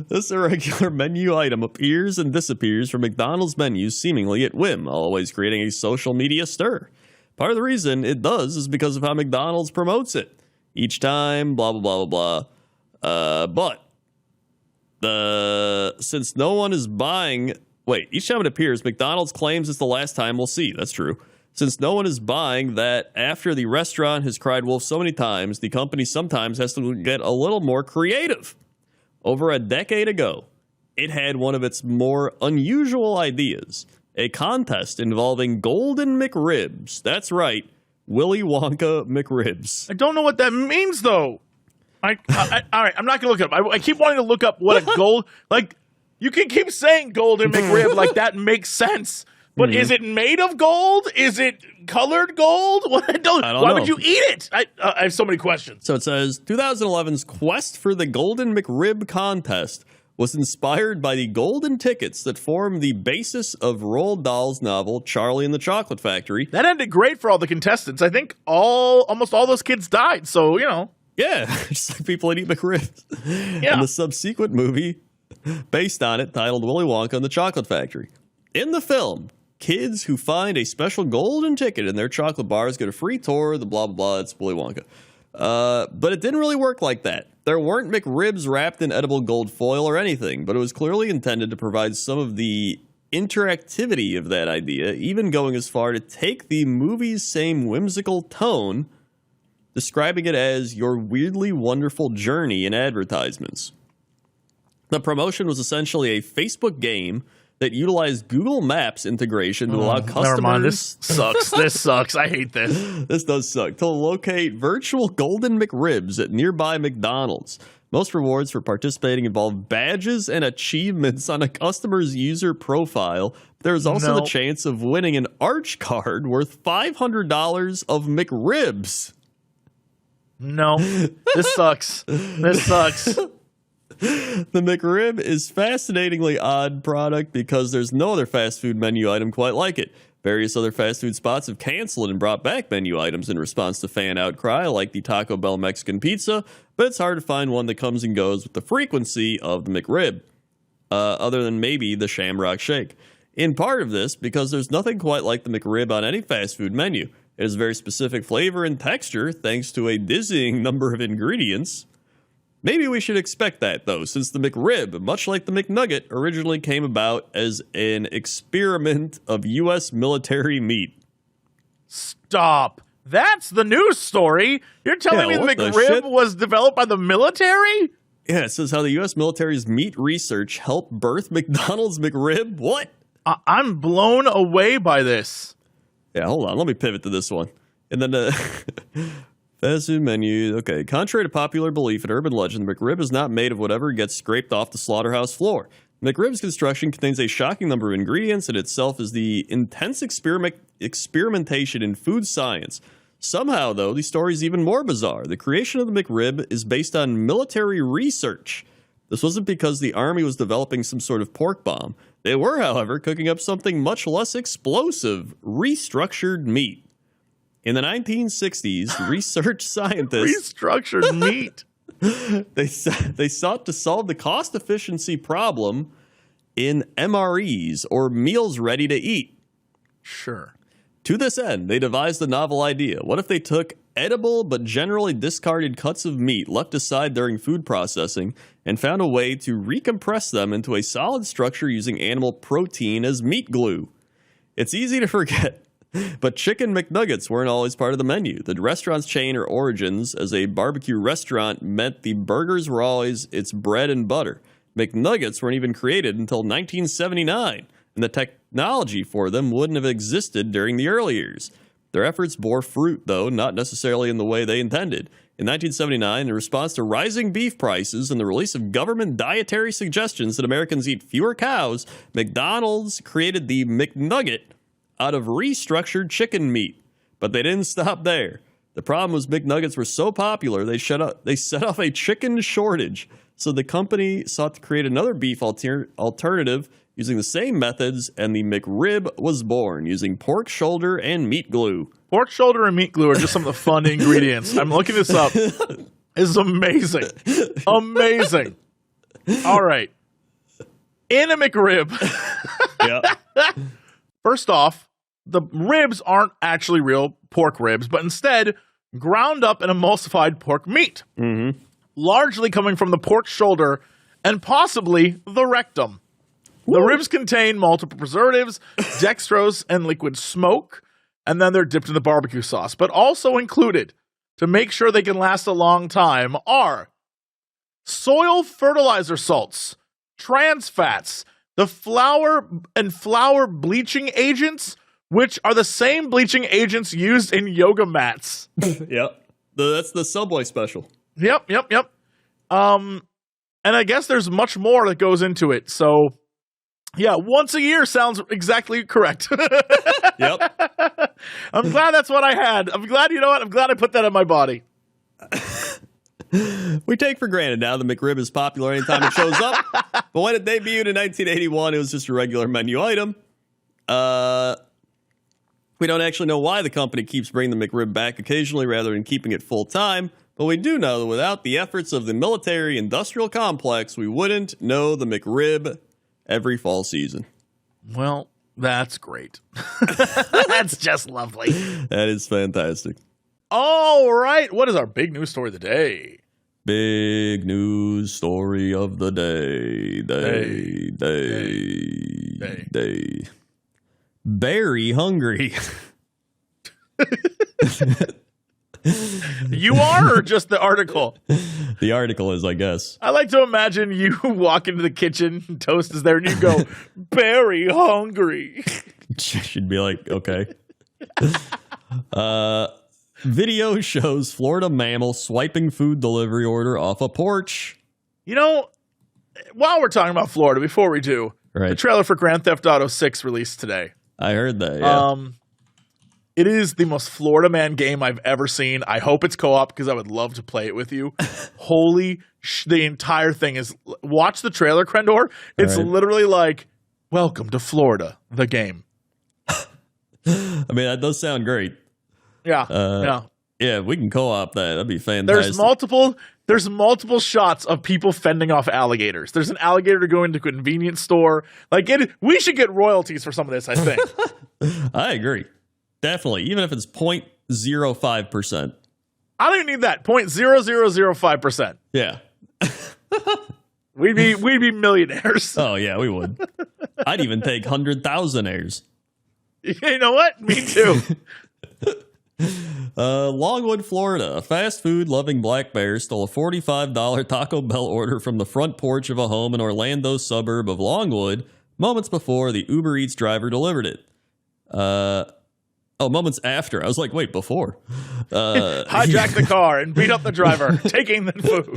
This irregular menu item appears and disappears from McDonald's menus seemingly at whim, always creating a social media stir. Part of the reason it does is because of how McDonald's promotes it. Each time, blah, blah, blah, blah, blah. Since no one is buying... Wait, each time it appears, McDonald's claims it's the last time we'll see. That's true. Since no one is buying that after the restaurant has cried wolf so many times, the company sometimes has to get a little more creative. Over a decade ago, it had one of its more unusual ideas. A contest involving Golden McRibs. That's right, Willy Wonka McRibs. I don't know what that means, though. All right, I'm not going to look it up. I keep wanting to look up what a gold... Like, you can keep saying Golden McRib like that makes sense. But is it made of gold? Is it colored gold? Why would you eat it? I have so many questions. So it says, 2011's quest for the Golden McRib contest was inspired by the golden tickets that form the basis of Roald Dahl's novel Charlie and the Chocolate Factory. That ended great for all the contestants. I think almost all those kids died, so, you know. Yeah, just like people that eat McRibs. Yeah. And the subsequent movie based on it titled Willy Wonka and the Chocolate Factory. In the film, kids who find a special golden ticket in their chocolate bars get a free tour of the blah, blah, blah. It's Willy Wonka. But it didn't really work like that. There weren't McRibs wrapped in edible gold foil or anything, but it was clearly intended to provide some of the interactivity of that idea, even going as far to take the movie's same whimsical tone, describing it as your weirdly wonderful journey in advertisements. The promotion was essentially a Facebook game that utilized Google Maps integration to allow customers... Never mind, this sucks. This sucks. I hate this. This does suck. To locate virtual Golden McRibs at nearby McDonald's. Most rewards for participating involve badges and achievements on a customer's user profile. There's also the chance of winning an Arch card worth $500 of McRibs. No, this sucks. This sucks. The McRib is fascinatingly odd product because there's no other fast food menu item quite like it. Various other fast food spots have canceled and brought back menu items in response to fan outcry, like the Taco Bell Mexican Pizza, but it's hard to find one that comes and goes with the frequency of the McRib, other than maybe the Shamrock Shake. In part of this, because there's nothing quite like the McRib on any fast food menu. It has a very specific flavor and texture thanks to a dizzying number of ingredients. Maybe we should expect that, though, since the McRib, much like the McNugget, originally came about as an experiment of U.S. military meat. Stop. That's the news story? You're telling me the McRib was developed by the military? Yeah, it says how the U.S. military's meat research helped birth McDonald's McRib. What? I'm blown away by this. Yeah, hold on. Let me pivot to this one. And then fast food menu. Okay. Contrary to popular belief and urban legend, the McRib is not made of whatever gets scraped off the slaughterhouse floor. McRib's construction contains a shocking number of ingredients and itself is the intense experimentation in food science. Somehow, though, the story is even more bizarre. The creation of the McRib is based on military research. This wasn't because the Army was developing some sort of pork bomb. They were, however, cooking up something much less explosive, restructured meat. In the 1960s, research scientists... Restructured meat? They sought to solve the cost efficiency problem in MREs, or meals ready to eat. Sure. To this end, they devised a novel idea. What if they took edible but generally discarded cuts of meat left aside during food processing and found a way to recompress them into a solid structure using animal protein as meat glue? It's easy to forget, but Chicken McNuggets weren't always part of the menu. The restaurant's chain or origins as a barbecue restaurant meant the burgers were always its bread and butter. McNuggets weren't even created until 1979, and the technology for them wouldn't have existed during the early years. Their efforts bore fruit, though, not necessarily in the way they intended. In 1979, in response to rising beef prices and the release of government dietary suggestions that Americans eat fewer cows, McDonald's created the McNugget out of restructured chicken meat. But they didn't stop there. The problem was McNuggets were so popular, they set off a chicken shortage. So the company sought to create another beef alternative using the same methods, and the McRib was born using pork shoulder and meat glue. Pork shoulder and meat glue are just some of the fun ingredients. I'm looking this up. It's amazing. Amazing. All right. In a McRib. Yeah. First off, the ribs aren't actually real pork ribs, but instead ground up and emulsified pork meat. Mm-hmm. Largely coming from the pork shoulder and possibly the rectum. The ribs contain multiple preservatives, dextrose, and liquid smoke, and then they're dipped in the barbecue sauce. But also included, to make sure they can last a long time, are soil fertilizer salts, trans fats, the flour bleaching agents, which are the same bleaching agents used in yoga mats. Yep. That's the Subway special. Yep. And I guess there's much more that goes into it, so... Yeah, once a year sounds exactly correct. Yep. I'm glad that's what I had. I'm glad, you know what? I'm glad I put that in my body. We take for granted now the McRib is popular anytime it shows up. But when it debuted in 1981, it was just a regular menu item. We don't actually know why the company keeps bringing the McRib back occasionally rather than keeping it full time. But we do know that without the efforts of the military-industrial complex, we wouldn't know the McRib every fall season. Well, that's great. That's just lovely. That is fantastic. All right. What is our big news story of the day? Big news story of the day. Very hungry. You are, or just the article? The article is, I guess. I like to imagine you walk into the kitchen, toast is there, and you go, very hungry. She'd be like, okay. Video shows Florida mammal swiping food delivery order off a porch. You know, while we're talking about Florida, before we do, the trailer for Grand Theft Auto 6 released today. I heard that, yeah. It is the most Florida man game I've ever seen. I hope it's co-op because I would love to play it with you. The entire thing is, watch the trailer, Crendor. It's literally like, welcome to Florida, the game. I mean, that does sound great. Yeah. Yeah, we can co-op that. That'd be fantastic. There's multiple shots of people fending off alligators. There's an alligator going to a convenience store. We should get royalties for some of this, I think. I agree. Definitely. Even if it's 0.05%. I don't even need that. 0.0005%. Yeah. We'd be millionaires. Oh, yeah, we would. I'd even take 100,000 airs. You know what? Me too. Longwood, Florida. A fast food loving black bear stole a $45 Taco Bell order from the front porch of a home in Orlando's suburb of Longwood moments before the Uber Eats driver delivered it. Moments after. I was like, wait, before. Hijack the car and beat up the driver, taking the food.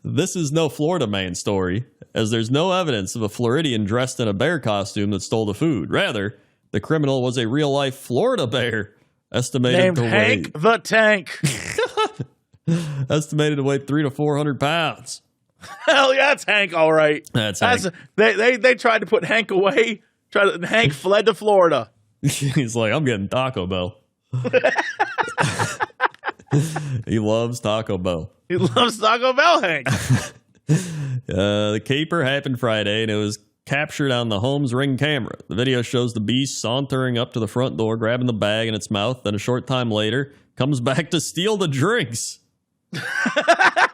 This is no Florida man story, as there's no evidence of a Floridian dressed in a bear costume that stole the food. Rather, the criminal was a real-life Florida bear, estimated to Hank the Tank. Estimated to weigh 300 to 400 pounds. Hell yeah, it's Hank, all right. That's Hank. They tried to put Hank away. Hank fled to Florida. He's like, I'm getting Taco Bell. He loves Taco Bell. He loves Taco Bell, Hank. The caper happened Friday, and it was captured on the home's Ring camera. The video shows the beast sauntering up to the front door, grabbing the bag in its mouth, then a short time later, comes back to steal the drinks.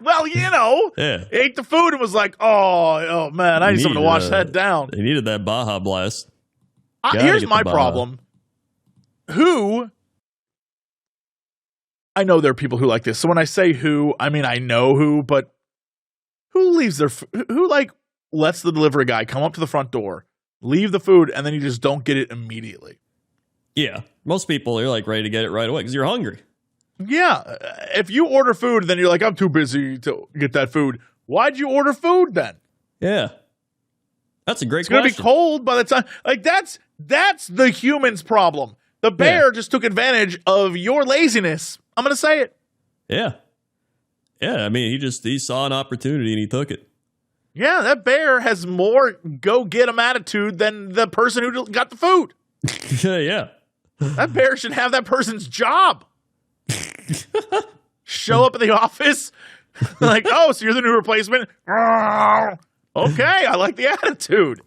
Well, you know, ate the food and was like, oh man, I need something to wash that down. They needed that Baja Blast. Here's my problem. I know there are people who like this. So when I say who, I mean I know who, but who leaves who lets the delivery guy come up to the front door, leave the food, and then you just don't get it immediately? Yeah. Most people are ready to get it right away because you're hungry. Yeah. If you order food, then you're like, I'm too busy to get that food. Why'd you order food then? Yeah. That's a great question. It's going to be cold by the time. That's the human's problem. The bear just took advantage of your laziness. I'm going to say it. Yeah. Yeah, I mean, he saw an opportunity and he took it. Yeah, that bear has more go-get-em attitude than the person who got the food. Yeah. That bear should have that person's job. Show up at the office. Like, oh, so you're the new replacement? Okay, I like the attitude.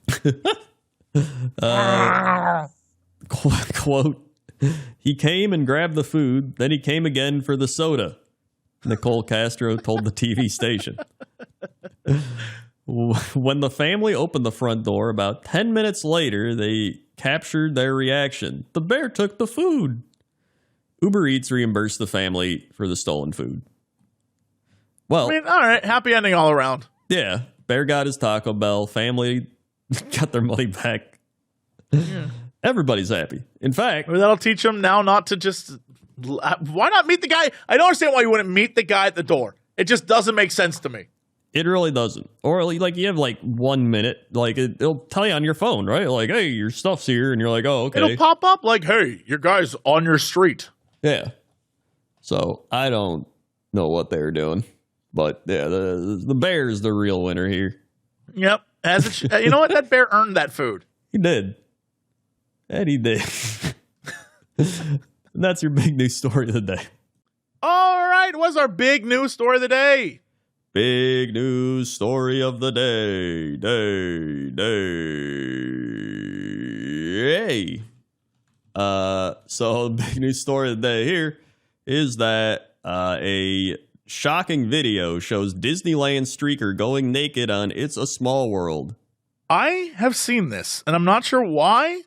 Quote, he came and grabbed the food, then he came again for the soda, Nicole Castro told the TV station. When the family opened the front door, about 10 minutes later, they captured their reaction. The bear took the food. Uber Eats reimbursed the family for the stolen food. Well, I mean, all right, happy ending all around. Yeah, bear got his Taco Bell. Family got their money back. Yeah. Everybody's happy. In fact, that'll teach them now not to just. Why not meet the guy? I don't understand why you wouldn't meet the guy at the door. It just doesn't make sense to me. It really doesn't. Or you have 1 minute. It'll tell you on your phone, right? Like, hey, your stuff's here, and you're like, oh, okay. It'll pop up like, hey, your guy's on your street. Yeah. So I don't know what they're doing, but yeah, the bear's the real winner here. Yep. You know what? That bear earned that food. He did. And he did. And that's your big news story of the day. All right. What's our big news story of the day? Big news story of the day. Hey. So the big news story of the day here is that a shocking video shows Disneyland streaker going naked on It's a Small World. I have seen this, and I'm not sure why.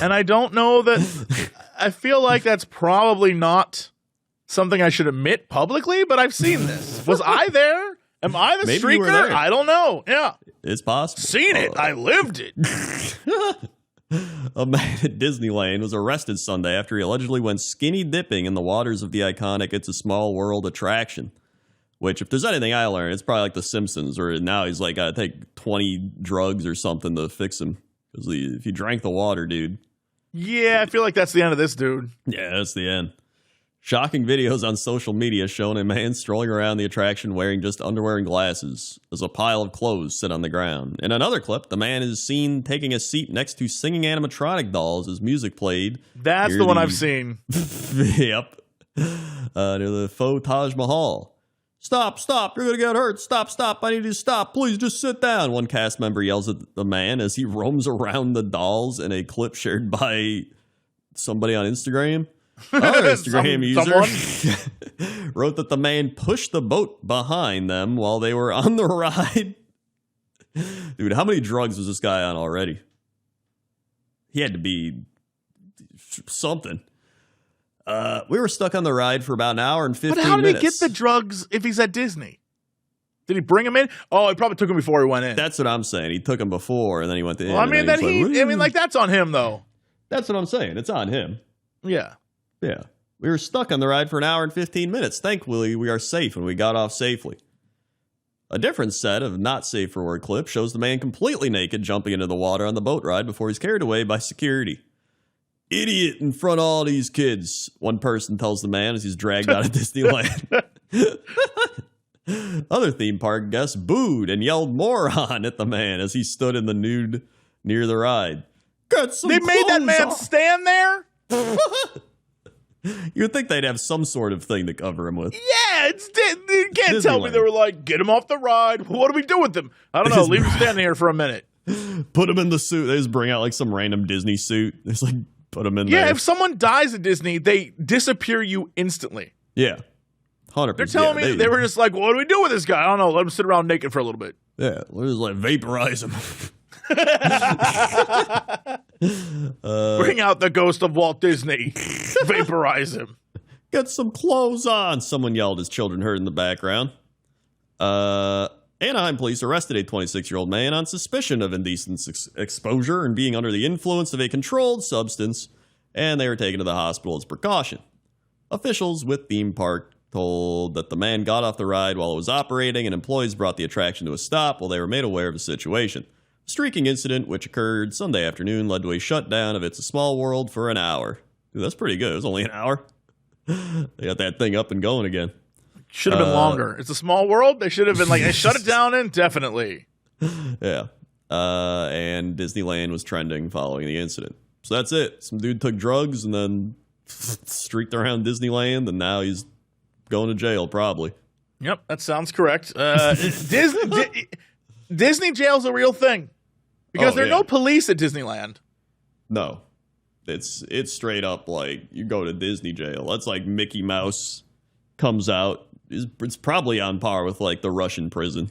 And I don't know that. I feel like that's probably not something I should admit publicly, but I've seen this. Was I there? Am I the Maybe streaker? I don't know. Yeah. It's possible. Seen it. I lived it. A man at Disneyland was arrested Sunday after he allegedly went skinny dipping in the waters of the iconic It's a Small World attraction. Which, if there's anything I learned, it's probably like The Simpsons, where now he's like got to take 20 drugs or something to fix him. Because if he drank the water, dude. Yeah, I feel like that's the end of this dude. Yeah, that's the end. Shocking videos on social media showing a man strolling around the attraction wearing just underwear and glasses as a pile of clothes sit on the ground. In another clip, the man is seen taking a seat next to singing animatronic dolls as music played. That's the one I've seen. Yep. Near the faux Taj Mahal. Stop, you're going to get hurt. Stop, I need you to stop. Please just sit down. One cast member yells at the man as he roams around the dolls in a clip shared by somebody on Instagram. Another Instagram user wrote that the man pushed the boat behind them while they were on the ride. Dude, how many drugs was this guy on already? He had to be something. We were stuck on the ride for about an hour and 15 minutes. But how did he get the drugs if he's at Disney? Did he bring him in? Oh, he probably took him before he went in. That's what I'm saying. He took him before, and then he went to in. Well, I mean, that's on him, though. That's what I'm saying. It's on him. Yeah. Yeah. We were stuck on the ride for an hour and 15 minutes. Thankfully, we are safe, and we got off safely. A different set of not safe for work clips shows the man completely naked jumping into the water on the boat ride before he's carried away by security. Idiot in front of all these kids, one person tells the man as he's dragged out of Disneyland. Other theme park guests booed and yelled moron at the man as he stood in the nude near the ride. They made that man stand there? You would think they'd have some sort of thing to cover him with. Yeah, you can't tell me they were like, get him off the ride. What do we do with him? I don't know. Leave him standing here for a minute. Put him in the suit. They just bring out like some random Disney suit. It's like, put him in there. Yeah, if someone dies at Disney, they disappear you instantly. Yeah. 100%. They're telling me they were just like, what do we do with this guy? I don't know. Let him sit around naked for a little bit. Yeah, let's like vaporize him. Bring out the ghost of Walt Disney. Vaporize him. Get some clothes on, someone yelled as children heard in the background. Anaheim police arrested a 26-year-old man on suspicion of indecent exposure and being under the influence of a controlled substance, and they were taken to the hospital as precaution. Officials with theme park told that the man got off the ride while it was operating, and employees brought the attraction to a stop while they were made aware of the situation. The streaking incident, which occurred Sunday afternoon, led to a shutdown of It's a Small World for an hour. Dude, that's pretty good. It was only an hour. They got that thing up and going again. Should have been longer. It's a small world. They should have been like, shut it down indefinitely. Yeah. And Disneyland was trending following the incident. So that's it. Some dude took drugs and then streaked around Disneyland, and now he's going to jail, probably. Yep, that sounds correct. Disney jail's a real thing. Because there are no police at Disneyland. No. It's straight up like you go to Disney jail. That's like Mickey Mouse comes out. It's probably on par with like the Russian prison.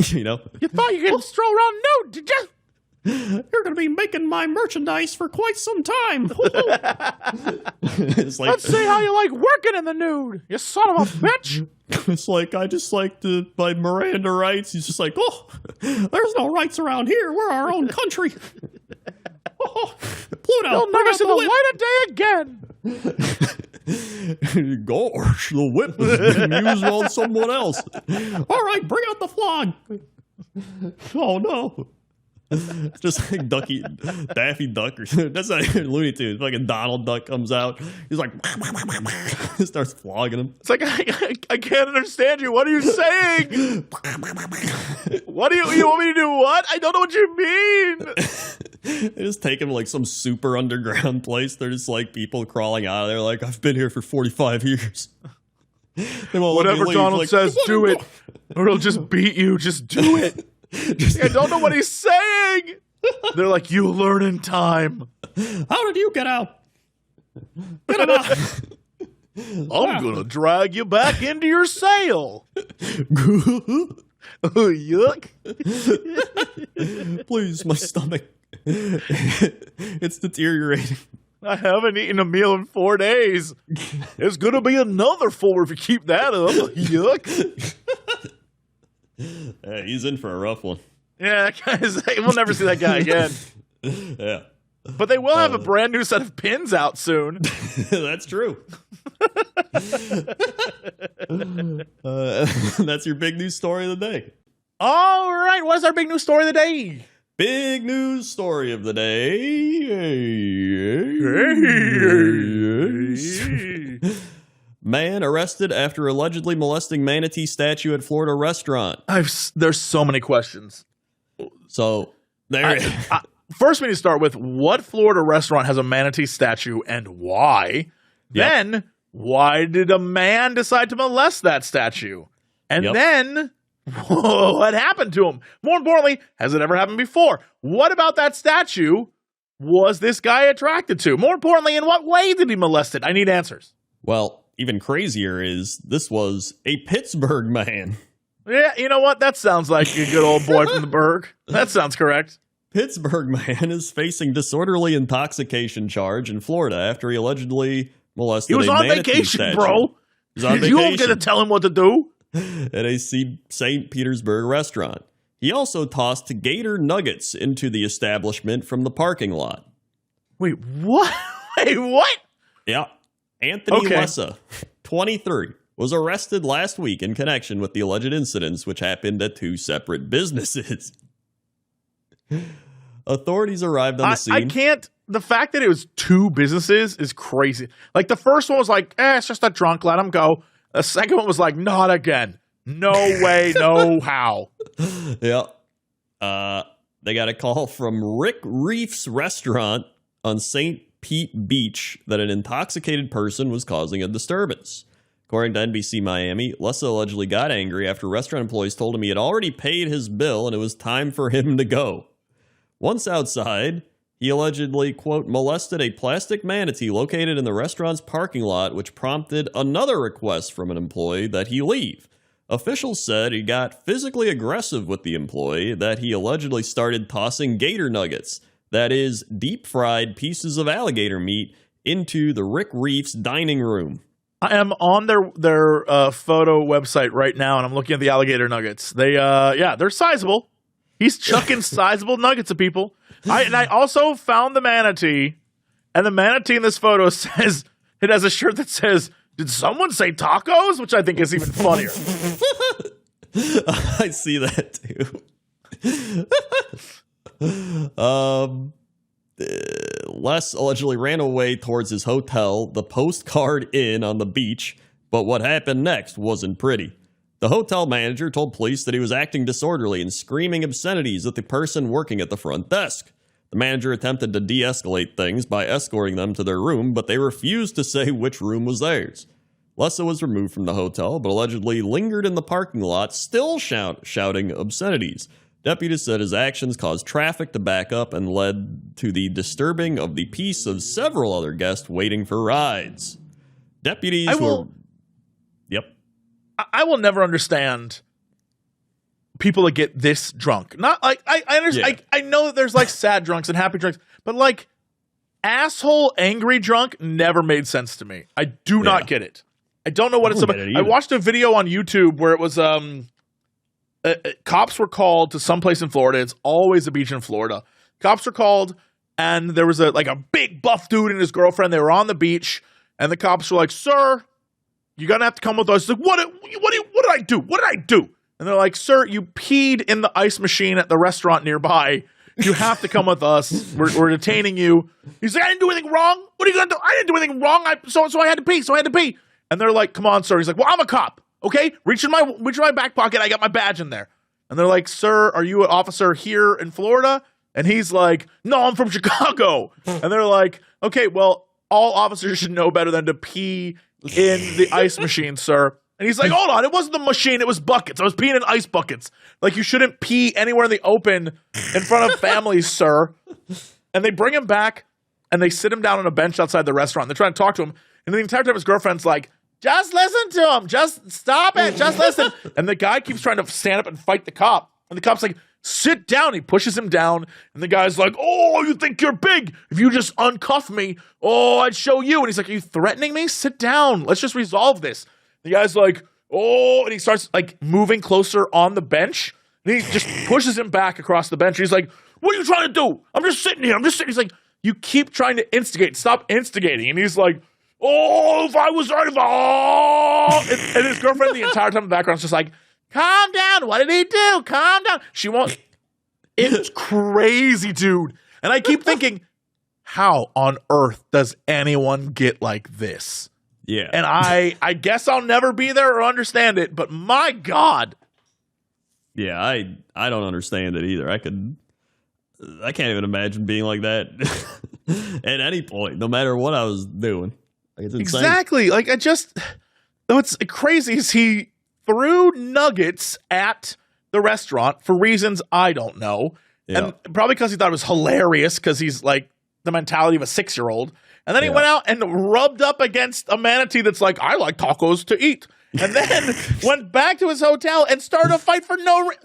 You know? You thought you could stroll around nude, did you? You're going to be making my merchandise for quite some time. It's like, let's see how you like working in the nude, you son of a bitch. It's like, I just like to, by Miranda rights, he's just like, oh, there's no rights around here. We're our own country. Oh, Pluto, you'll never see the light of day again. Gosh, the whip is being used on someone else. All right, bring out the flog. Oh, no. Just like Daffy Duck, or that's not even Looney Tunes. Fucking Donald Duck comes out. He's like, starts flogging him. It's like, I can't understand you. What are you saying? What do you want me to do? What? I don't know what you mean. They just take him to like some super underground place. They're just like people crawling out of there. Like, I've been here for 45 years. Whatever Donald says, do it, or he'll just beat you. Just do it. I don't know what he's saying. They're like, you'll learn in time. How did you get out? Get him out. I'm going to drag you back into your cell. Oh, yuck. Please, my stomach. It's deteriorating. I haven't eaten a meal in 4 days. It's going to be another 4 if you keep that up. Yuck. He's in for a rough one. Yeah, we'll never see that guy again. Yeah. But they will have a brand new set of pins out soon. That's true. That's your big news story of the day. All right, what's our big news story of the day? Big news story of the day. Man arrested after allegedly molesting manatee statue at Florida restaurant. There's so many questions. So, first we need to start with what Florida restaurant has a manatee statue and why? Yep. Then, why did a man decide to molest that statue? And then, what happened to him? More importantly, has it ever happened before? What about that statue was this guy attracted to? More importantly, in what way did he molest it? I need answers. Well, even crazier is this was a Pittsburgh man. Yeah, you know what? That sounds like a good old boy from the Burgh. That sounds correct. Pittsburgh man is facing disorderly incontinence charge in Florida after he allegedly molested a manatee statue. He was on vacation, bro. He was on vacation. You don't get to tell him what to do. At a St. Petersburg restaurant. He also tossed gator nuggets into the establishment from the parking lot. Wait, what? Wait, what? Yeah. Anthony Lessa, 23, was arrested last week in connection with the alleged incidents, which happened at two separate businesses. Authorities arrived on the scene. The fact that it was two businesses is crazy. Like, the first one was like, it's just a drunk, let him go. The second one was like, not again. No way, no how. Yeah. They got a call from Rick Reef's restaurant on St. Pete Beach that an intoxicated person was causing a disturbance. According to NBC Miami, Lessa allegedly got angry after restaurant employees told him he had already paid his bill and it was time for him to go. Once outside, he allegedly, quote, molested a plastic manatee located in the restaurant's parking lot, which prompted another request from an employee that he leave. Officials said he got physically aggressive with the employee, that he allegedly started tossing gator nuggets, that is, deep-fried pieces of alligator meat, into the Rick Reef's dining room. I am on their photo website right now, and I'm looking at the alligator nuggets. They're sizable. He's chucking sizable nuggets at people. I also found the manatee, and the manatee in this photo says, it has a shirt that says, did someone say tacos? Which I think is even funnier. I see that too. Les allegedly ran away towards his hotel, the Postcard Inn on the beach, but what happened next wasn't pretty. The hotel manager told police that he was acting disorderly and screaming obscenities at the person working at the front desk. The manager attempted to de-escalate things by escorting them to their room, but they refused to say which room was theirs. Lessa was removed from the hotel, but allegedly lingered in the parking lot, still shouting obscenities. Deputies said his actions caused traffic to back up and led to the disturbing of the peace of several other guests waiting for rides. Deputies I will never understand people that get this drunk. Not like I understand. Yeah. I know that there's like sad drunks and happy drunks, but like asshole angry drunk never made sense to me. I do not get it. I don't know what it's about. I watched a video on YouTube where it was cops were called to someplace in Florida. It's always a beach in Florida. Cops were called, and there was a big buff dude and his girlfriend. They were on the beach, and the cops were like, "Sir, you're gonna have to come with us." He's like, what did I do? What did I do? And they're like, "Sir, you peed in the ice machine at the restaurant nearby. You have to come with us. We're detaining you." He's like, "I didn't do anything wrong. What are you gonna do? I didn't do anything wrong. So I had to pee. So I had to pee." And they're like, "Come on, sir." He's like, "Well, I'm a cop. Okay, reach in my back pocket. I got my badge in there." And they're like, "Sir, are you an officer here in Florida?" And he's like, "No, I'm from Chicago." And they're like, "Okay, well, all officers should know better than to pee in the ice machine, sir." And he's like, "Hold on, it wasn't the machine, it was buckets. I was peeing in ice buckets. Like, you shouldn't pee anywhere in the open in front of families, sir." And they bring him back, and they sit him down on a bench outside the restaurant. They're trying to talk to him. And the entire time his girlfriend's like, "Just listen to him. Just stop it. Just listen." And the guy keeps trying to stand up and fight the cop. And the cop's like, "Sit down." He pushes him down. And the guy's like, "Oh, you think you're big? If you just uncuff me, I'd show you." And he's like, "Are you threatening me? Sit down. Let's just resolve this." The guy's like, "Oh," and he starts like moving closer on the bench. And he just pushes him back across the bench. He's like, what are you trying to do? I'm just sitting here. He's like, you keep trying to instigate. Stop instigating. And he's like, oh, if I was right, and his girlfriend the entire time in the background is just like, calm down. What did he do? Calm down. She won't. It's crazy, dude. And I keep thinking, how on earth does anyone get like this? Yeah. And I guess I'll never be there or understand it, but my God. Yeah, I don't understand it either. I can't even imagine being like that at any point, no matter what I was doing. Like, it's insane. Exactly. Like, what's crazy is he threw nuggets at the restaurant for reasons I don't know. Yeah. And probably because he thought it was hilarious because he's like the mentality of a 6-year-old. And then he went out and rubbed up against a manatee that's like, I like tacos to eat. And then went back to his hotel and started a fight for no reason.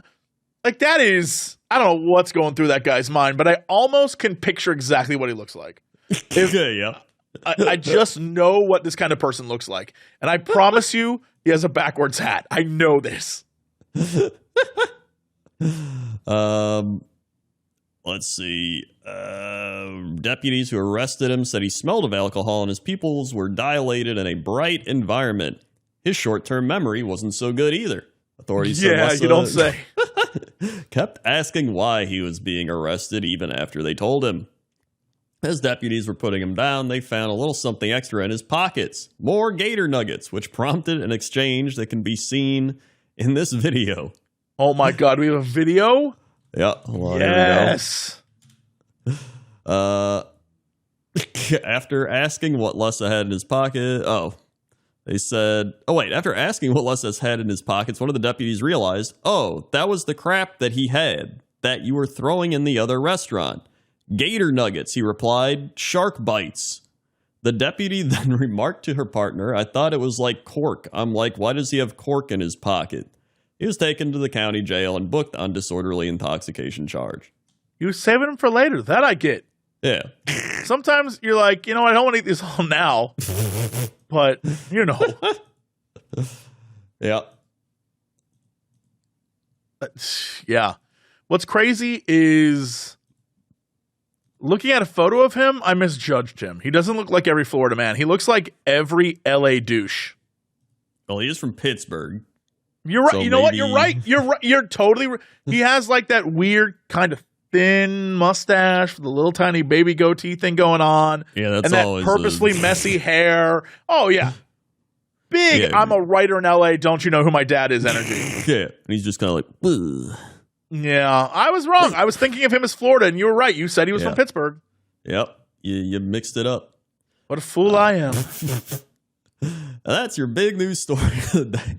Like, that is, I don't know what's going through that guy's mind, but I almost can picture exactly what he looks like. Yeah. I just know what this kind of person looks like. And I promise you, he has a backwards hat. I know this. Let's see. Deputies who arrested him said he smelled of alcohol and his pupils were dilated in a bright environment. His short-term memory wasn't so good either. Authorities said you don't say. kept asking why he was being arrested even after they told him. As deputies were putting him down, they found a little something extra in his pockets. More gator nuggets, which prompted an exchange that can be seen in this video. Oh my God, we have a video? Yeah. Hold on, yes. Here we go. After asking what Lessa had in his pocket, after asking what Lessa had in his pockets, one of the deputies realized, that was the crap that he had that you were throwing in the other restaurant. Gator nuggets, he replied. Shark bites. The deputy then remarked to her partner, I thought it was like cork. I'm like, why does he have cork in his pocket? He was taken to the county jail and booked on disorderly intoxication charge. You were saving him for later. That I get. Yeah. Sometimes you're like, I don't want to eat this all now. But, Yeah. Yeah. What's crazy is looking at a photo of him, I misjudged him. He doesn't look like every Florida man. He looks like every LA douche. Well, he is from Pittsburgh. You're right. So you know what? You're right. You're totally right. He has like that weird kind of thin mustache with a little tiny baby goatee thing going on. Yeah, that's and that always purposely messy hair. Oh, yeah. Big, yeah, I'm a writer in LA, don't you know who my dad is energy. Yeah, and he's just kind of like, ugh. Yeah, I was wrong. I was thinking of him as Florida, and you were right. You said he was from Pittsburgh. Yep, you mixed it up. What a fool I am. That's your big news story of the day.